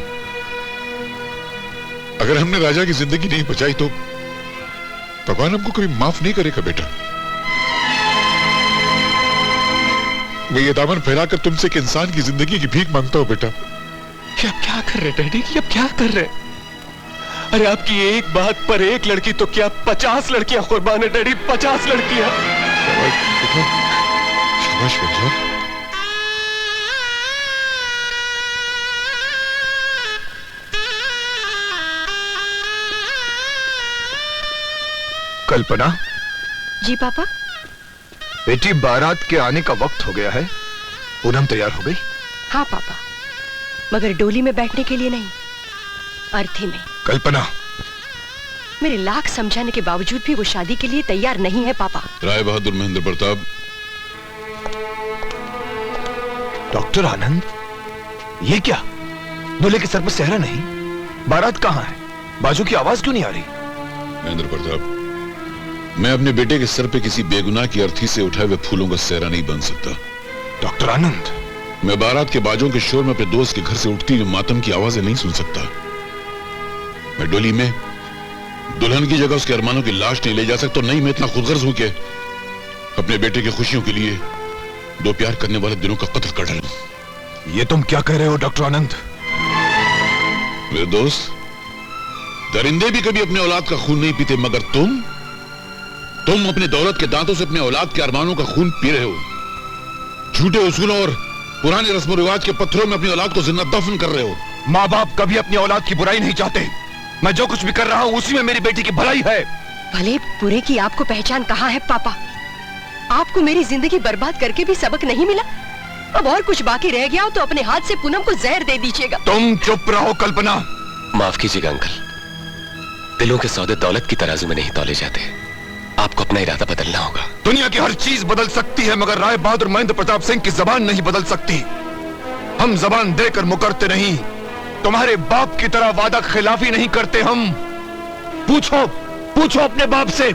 अगर हमने राजा की जिंदगी नहीं बचाई तो भगवान हमको कभी माफ नहीं करेगा बेटा। मैं ये दामन फैलाकर तुमसे एक इंसान की जिंदगी की भीख मांगता हूं बेटा। ये आप क्या कर रहे डैडी? ये आप क्या कर रहे? अरे आपकी एक बात पर एक लड़की तो क्या 50 लड़कियां कुर्बान है डैडी, 50 लड़कियां। शाबाश बेटा। कल्पना। जी पापा। बेटी, बारात के आने का वक्त हो गया है। पूनम तैयार हो गई? हाँ पापा, मगर डोली में बैठने के लिए नहीं, अर्थी में। कल्पना। मेरे लाख समझाने के बावजूद भी वो शादी के लिए तैयार नहीं है पापा। राय बहादुर महेंद्र प्रताप। डॉक्टर आनंद, ये क्या? दूल्हे के सर पर सेहरा नहीं? बारात कहाँ है? बाजू की आवाज क्यों नहीं आ रही? महेंद्र प्रताप, मैं अपने बेटे के सर पे किसी बेगुनाह की अर्थी से उठाए हुए फूलों का सेहरा नहीं बन सकता। डॉक्टर आनंद, मैं बारात के बाजों के शोर में अपने दोस्त के घर से उठती हुई मातम की आवाजें नहीं सुन सकता। मैं डोली में दुल्हन की जगह उसके अरमानों की लाश नहीं ले जा सकता। नहीं मैं इतना खुदगर्ज हूं कि अपने बेटे की खुशियों के लिए दो प्यार करने वाले दिनों का कत्ल कर डालूं। ये तुम क्या कह रहे हो डॉक्टर आनंद? मेरे दोस्त, दरिंदे भी कभी अपने औलाद का खून नहीं पीते, मगर तुम अपने दौलत के दांतों से अपने औलाद के अरमानों का खून पी रहे हो। झूठे उसूलों और पुराने रस्म रिवाज के पत्थरों में अपनी औलाद को जिंदा दफन कर रहे हो। माँ बाप कभी अपनी औलाद की बुराई नहीं चाहते। मैं जो कुछ भी कर रहा हूँ उसी में मेरी बेटी की भलाई है। भले बुरे की आपको पहचान कहाँ है पापा? आपको मेरी जिंदगी बर्बाद करके भी सबक नहीं मिला? अब और कुछ बाकी रह गया हो तो अपने हाथ से पूनम को जहर दे दीजिएगा। तुम चुप रहो कल्पना। माफ कीजिएगा अंकल, दिलों के सौदे दौलत की तराजू में नहीं तौले जाते। आपको अपना इरादा बदलना होगा। दुनिया की हर चीज बदल सकती है, मगर राय बहादुर महेंद्र प्रताप सिंह की जबान नहीं बदल सकती। हम जबान देकर मुकरते नहीं, तुम्हारे बाप की तरह वादा खिलाफी नहीं करते हम। पूछो अपने बाप से।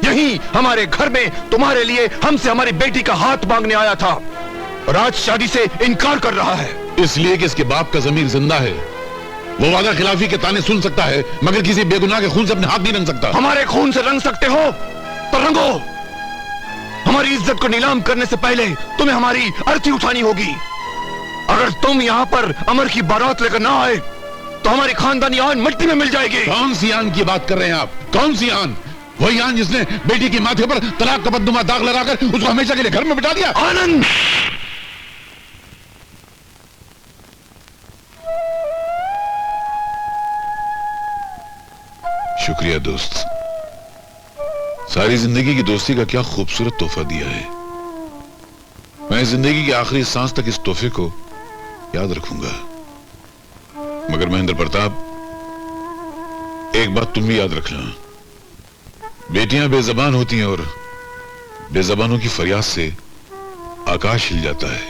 यही हमारे घर में तुम्हारे लिए हमसे हमारी बेटी का हाथ मांगने आया था और आज शादी से इनकार कर रहा है। इसलिए कि इसके बाप का ज़मीर जिंदा है। वो वादा खिलाफी के ताने सुन सकता है, मगर किसी बेगुनाह के खून से अपने हाथ नहीं रंग सकता। हमारे खून से रंग सकते हो तो रंगो। हमारी इज्जत को नीलाम करने से पहले तुम्हें हमारी अर्थी उठानी होगी। अगर तुम यहाँ पर अमर की बारात लेकर ना आए तो हमारी खानदानी आन मिट्टी में मिल जाएगी। कौन सी आन की बात कर रहे हैं आप? कौन सी आन? वही आन जिसने बेटी के माथे पर तलाक का बदनुमा दाग लगाकर उसको हमेशा के लिए घर में बिठा दिया। आनंद, शुक्रिया दोस्त, सारी जिंदगी की दोस्ती का क्या खूबसूरत तोहफा दिया है। मैं जिंदगी की आखिरी सांस तक इस तोहफे को याद रखूंगा। मगर महेंद्र प्रताप, एक बात तुम भी याद रखना, बेटियां बेजबान होती हैं और बेजबानों की फरियाद से आकाश हिल जाता है।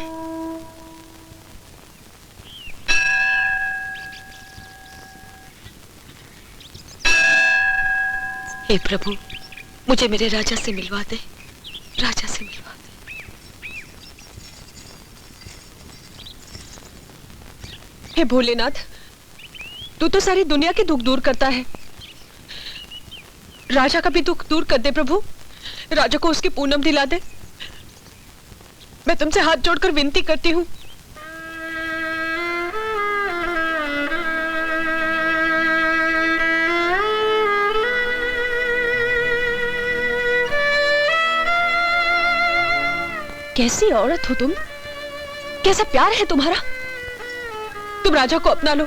हे प्रभु, मुझे मेरे राजा से मिलवा दे, राजा से मिलवा दे। हे भोलेनाथ, तू तो सारी दुनिया के दुख दूर करता है, राजा का भी दुख दूर कर दे प्रभु। राजा को उसकी पूनम दिला दे। मैं तुमसे हाथ जोड़कर विनती करती हूँ। कैसी औरत हो तुम, कैसा प्यार है तुम्हारा। तुम राजा को अपना लो,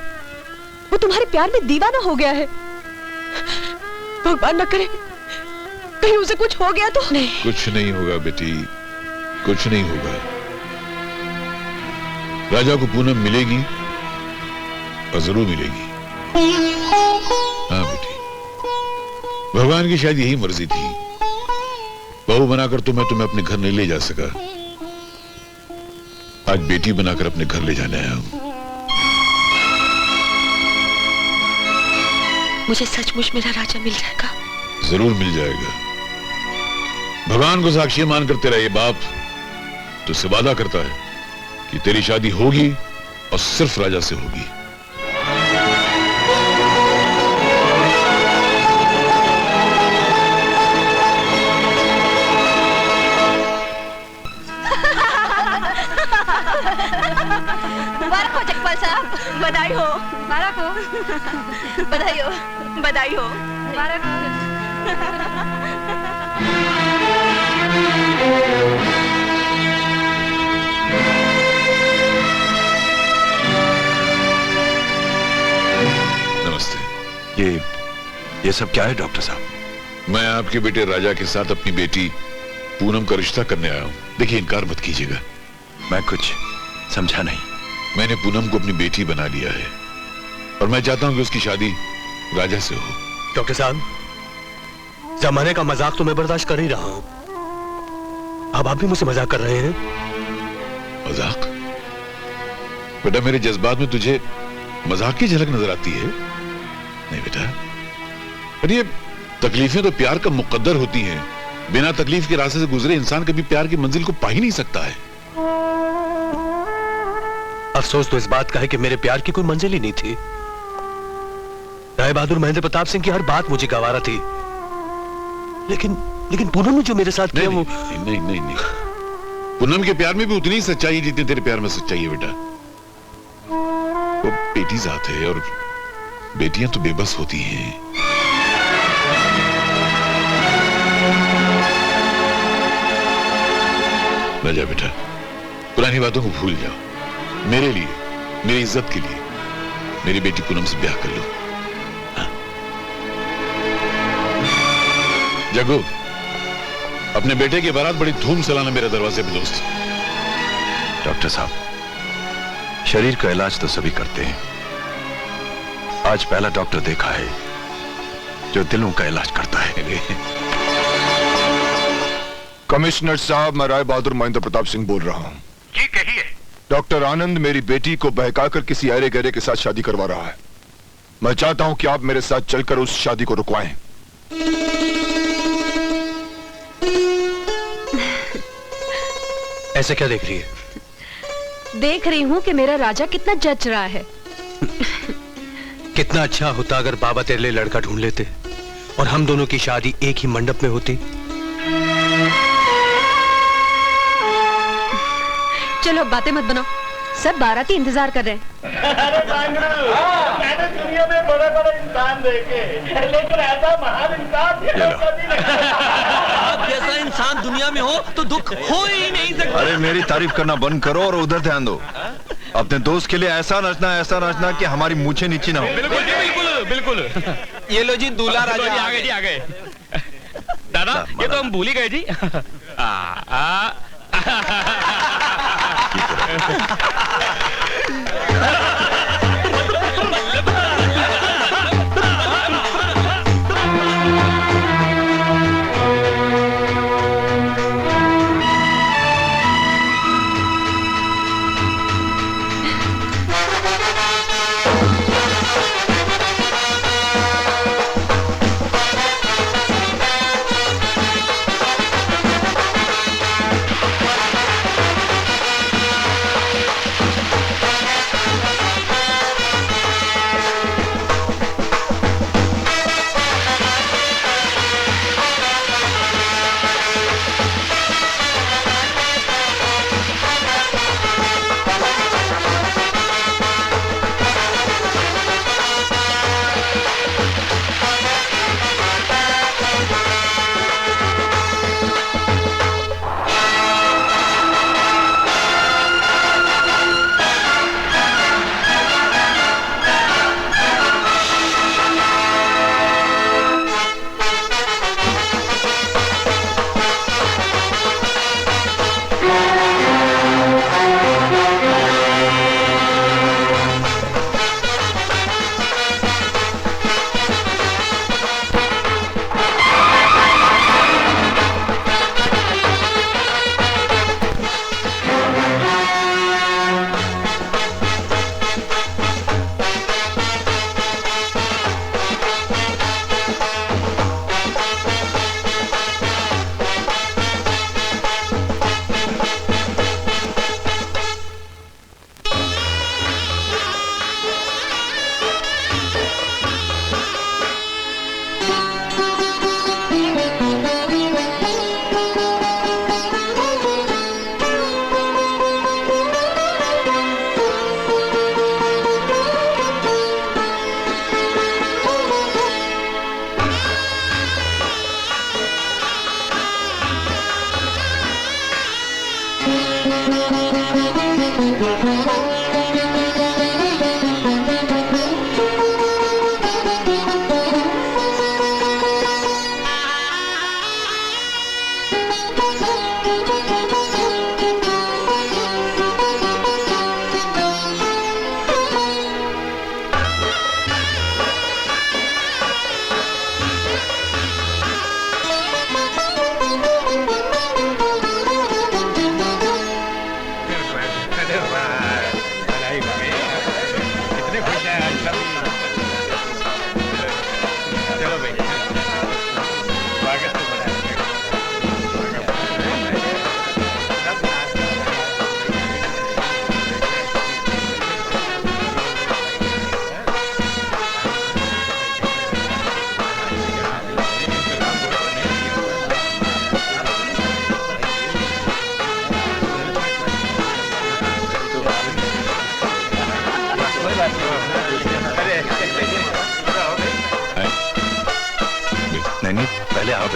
वो तुम्हारे प्यार में दीवाना हो गया है। भगवान न करे कहीं उसे कुछ हो गया तो। नहीं, कुछ नहीं होगा बेटी, कुछ नहीं होगा। राजा को पूनम मिलेगी और जरूर मिलेगी। हाँ बेटी, भगवान की शायद यही मर्जी थी। बहू बनाकर तो मैं तुम्हें अपने घर नहीं ले जा सका, आज बेटी बनाकर अपने घर ले जाने आया हूं। मुझे सचमुच मेरा राजा मिल जाएगा? जरूर मिल जाएगा। भगवान को साक्षी मानकर तेरा ये बाप तुझसे वादा करता है कि तेरी शादी होगी और सिर्फ राजा से होगी। मुबारक हो जगपाल साहब, बधाई हो। मुबारक हो, बधाई हो, बधाई हो, मुबारक हो। नमस्ते। ये सब क्या है डॉक्टर साहब? मैं आपके बेटे राजा के साथ अपनी बेटी पूनम का रिश्ता करने आया हूं। देखिए, इनकार मत कीजिएगा। मैं कुछ समझा नहीं। मैंने पूनम को अपनी बेटी बना लिया है और मैं चाहता हूं कि उसकी शादी राजा से हो। डॉक्टर साहब, जमाने का मजाक तो मैं बर्दाश्त कर ही रहा हूं, अब आप भी मुझसे मजाक कर रहे हैं। मजाक? बेटा, मेरे जज्बात में तुझे मजाक की झलक नजर आती है? नहीं बेटा, पर ये तकलीफें तो प्यार का मुकद्दर होती हैं। बिना तकलीफ के रास्ते से गुजरे इंसान कभी प्यार की मंजिल को पा ही नहीं सकता है। अफसोस तो इस बात का है कि मेरे प्यार की कोई मंजिल ही नहीं थी। राय बहादुर महेंद्र प्रताप सिंह की हर बात मुझे गवारा थी, लेकिन पूनम ने जो मेरे साथ किया वो नहीं, नहीं, नहीं। पूनम के प्यार में भी उतनी ही सच्चाई है जितनी तेरे प्यार में सच्चाई है बेटा। वो बेटी जात है और बेटियां तो बेबस होती हैं। राजा बेटा, पुरानी बातों को भूल जाओ। मेरे लिए, मेरी इज्जत के लिए मेरी बेटी पूनम से ब्याह कर लो। हाँ? जग्गू, अपने बेटे की बारात बड़ी धूम से लाना मेरे दरवाजे पे दोस्त। डॉक्टर साहब, शरीर का इलाज तो सभी करते हैं, आज पहला डॉक्टर देखा है जो दिलों का इलाज करता है। कमिश्नर साहब, मैं राय बहादुर महेंद्र प्रताप सिंह बोल रहा हूँ। जी कहिए। डॉक्टर आनंद मेरी बेटी को बहकाकर किसी अरे गहरे के साथ शादी करवा रहा है। मैं चाहता हूं कि आप मेरे साथ चलकर उस शादी को रुकवाएं। ऐसे क्या देख रही है? देख रही हूँ कि मेरा राजा कितना जच रहा है। कितना अच्छा होता अगर बाबा तेरे लिए लड़का ढूंढ लेते और हम दोनों की शादी एक ही मंडप में होती। चलो बातें मत बनाओ, सब बाराती इंतजार कर रहे हैं। अरे मैंने दुनिया में बड़े-बड़े इंसान देखे, लेकिन ऐसा महान इंसान आप जैसा इंसान दुनिया में हो तो दुख हो ही नहीं सकता। अरे मेरी तारीफ करना बंद करो और उधर ध्यान दो। अपने दोस्त के लिए ऐसा नचना कि हमारी मूछें नीचे ना हो। बिल्कुल बिल्कुल बिल्कुल। ये लो जी, दूल्हा राजा आ गए जी, आ गए। दादा, ये तो हम भूल ही गए जी।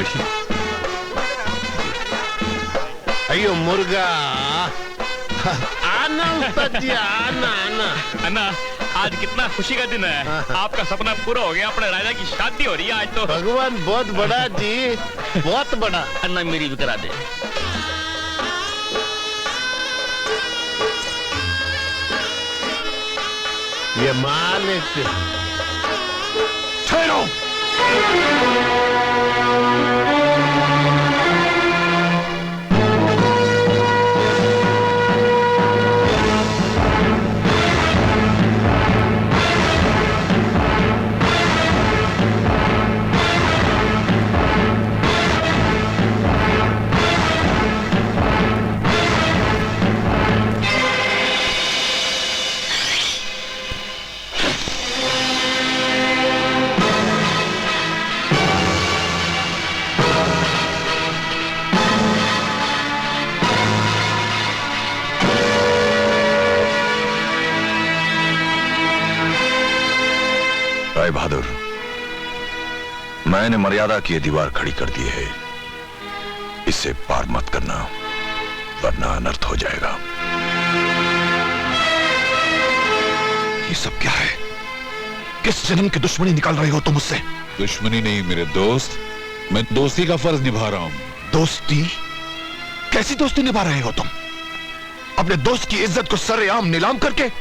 बैठिए। अयो मुर्गा आना उस्ताद जी, आना आना। अन्ना, आज कितना खुशी का दिन है। आपका सपना पूरा हो गया, अपने राजा की शादी हो रही है आज तो। भगवान बहुत बड़ा जी, बहुत बड़ा। अन्ना मेरी भी करा दे। ये मालिक ठहरो। राय बहादुर, मैंने मर्यादा की ये दीवार खड़ी कर दी है, इससे पार मत करना वरना अनर्थ हो जाएगा। ये सब क्या है? किस जन्म की दुश्मनी निकाल रहे हो तुम मुझसे? दुश्मनी नहीं मेरे दोस्त, मैं दोस्ती का फर्ज निभा रहा हूं। दोस्ती? कैसी दोस्ती निभा रहे हो तुम? अपने दोस्त की इज्जत को सरेआम नीलाम करके?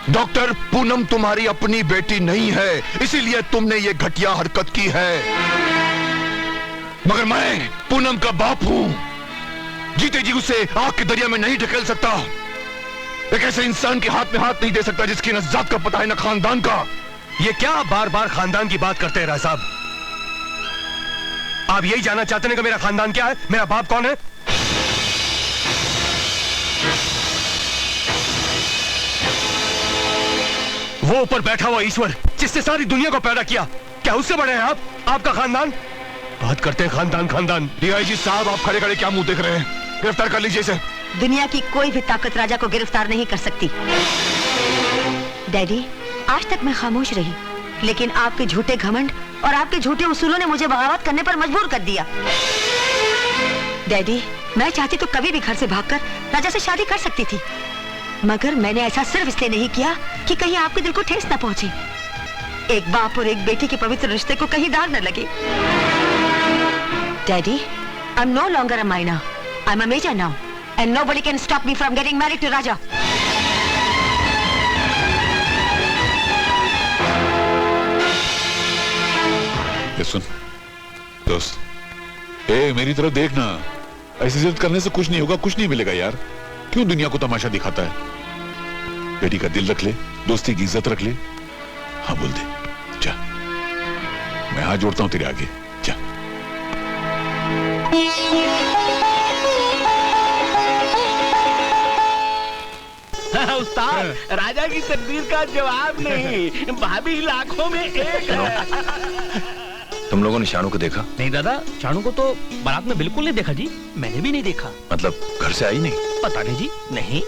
डॉक्टर, पूनम तुम्हारी अपनी बेटी नहीं है, इसीलिए तुमने ये घटिया हरकत की है। मगर मैं पूनम का बाप हूं, जीते जी उसे आग के दरिया में नहीं ढकेल सकता। एक ऐसे इंसान के हाथ में हाथ नहीं दे सकता जिसकी न जात का पता है न खानदान का। ये क्या बार बार खानदान की बात करते हैं राय साहब? आप यही जानना चाहते हैं कि मेरा खानदान क्या है, मेरा बाप कौन है? वो ऊपर बैठा हुआ ईश्वर जिसने सारी दुनिया को पैदा किया, क्या उससे बड़े हैं आप? आपका खानदान? बात करते हैं खानदान खानदान। डीआईजी साहब, आप खड़े खड़े क्या मुंह देख रहे हैं? गिरफ्तार कर लीजिए इसे। दुनिया की कोई भी ताकत राजा को गिरफ्तार नहीं कर सकती। डैडी, आज तक मैं खामोश रही, लेकिन आपके झूठे घमंड और आपके झूठे उसूलों ने मुझे बगावत करने पर मजबूर कर दिया। डैडी, मैं चाहती तो कभी भी घर से भागकर राजा से शादी कर सकती थी, मगर मैंने ऐसा सिर्फ इसलिए नहीं किया कि कहीं आपके दिल को ठेस न पहुंचे, एक बाप और एक बेटी के पवित्र रिश्ते को कहीं दाग न लगे। Daddy, I am no longer a minor, I am a major now, and nobody can stop me from getting married to Raja. ये सुन दोस्त, मेरी तरफ देखना, ऐसी जिद करने से कुछ नहीं होगा, कुछ नहीं मिलेगा यार। क्यों दुनिया को तमाशा दिखाता है? बेटी का दिल रख ले, दोस्ती की इज्जत रख ले। हाँ बोल दे, जा, मैं हाथ जोड़ता हूं तेरे आगे, जा। उस्ताद, राजा की तकदीर का जवाब नहीं, भाभी लाखों में एक है। तुम लोगों ने शानू को देखा? नहीं दादा, शानू को तो बारात में बिल्कुल नहीं देखा जी। मैंने भी नहीं देखा। मतलब घर से आई नहीं? पता नहीं जी, नहीं।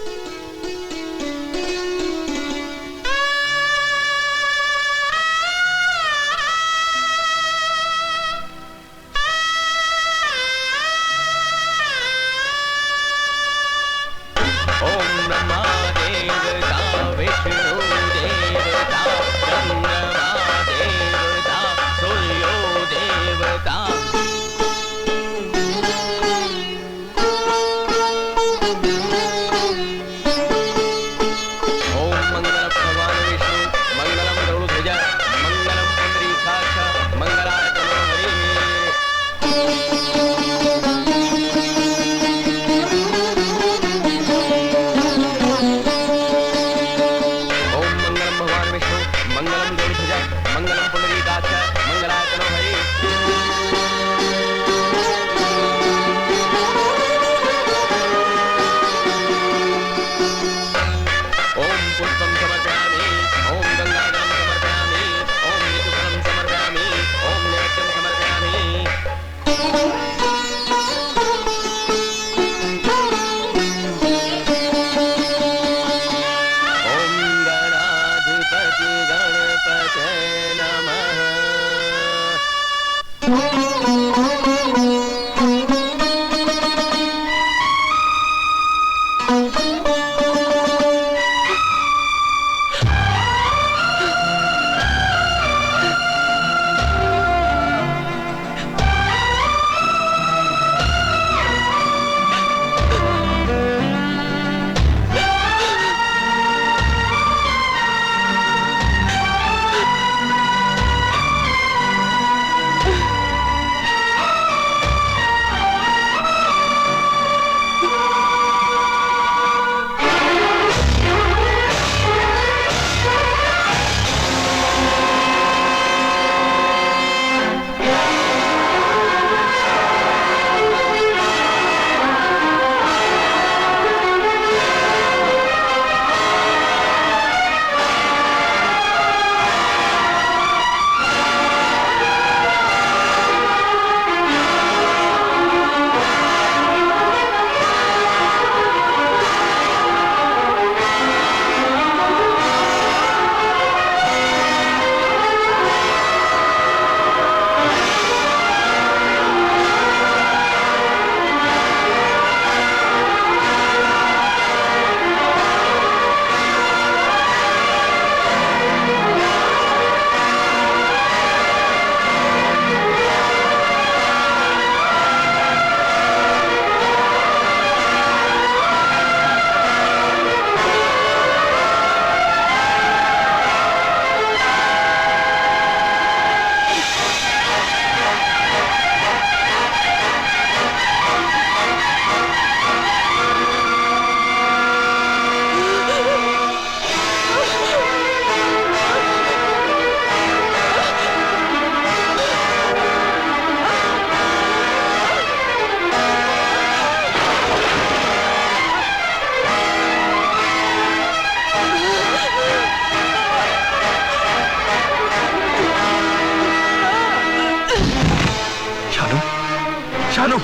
शानू,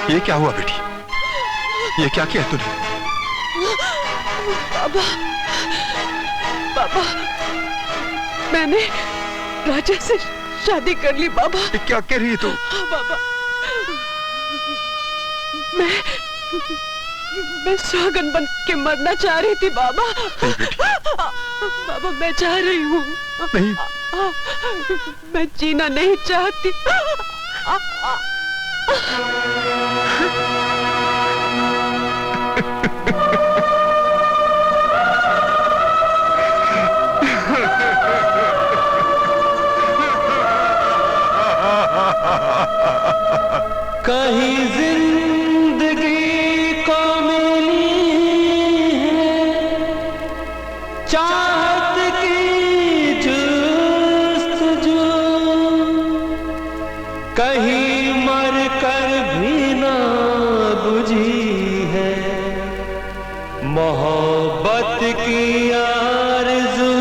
ये क्या हुआ बेटी? ये क्या किया तूने? बाबा, बाबा, मैंने राजा से शादी कर ली बाबा। क्या कह रही है तू? बाबा, मैं सुहागन बन के मरना चाह रही थी बाबा। बाबा, मैं चाह रही हूँ। नहीं, मैं जीना नहीं चाहती। कहीं जिंदगी को मिली है चाहत की जुस्तजू, कहीं मर कर भी ना बुझी है मोहब्बत की आरज़ू।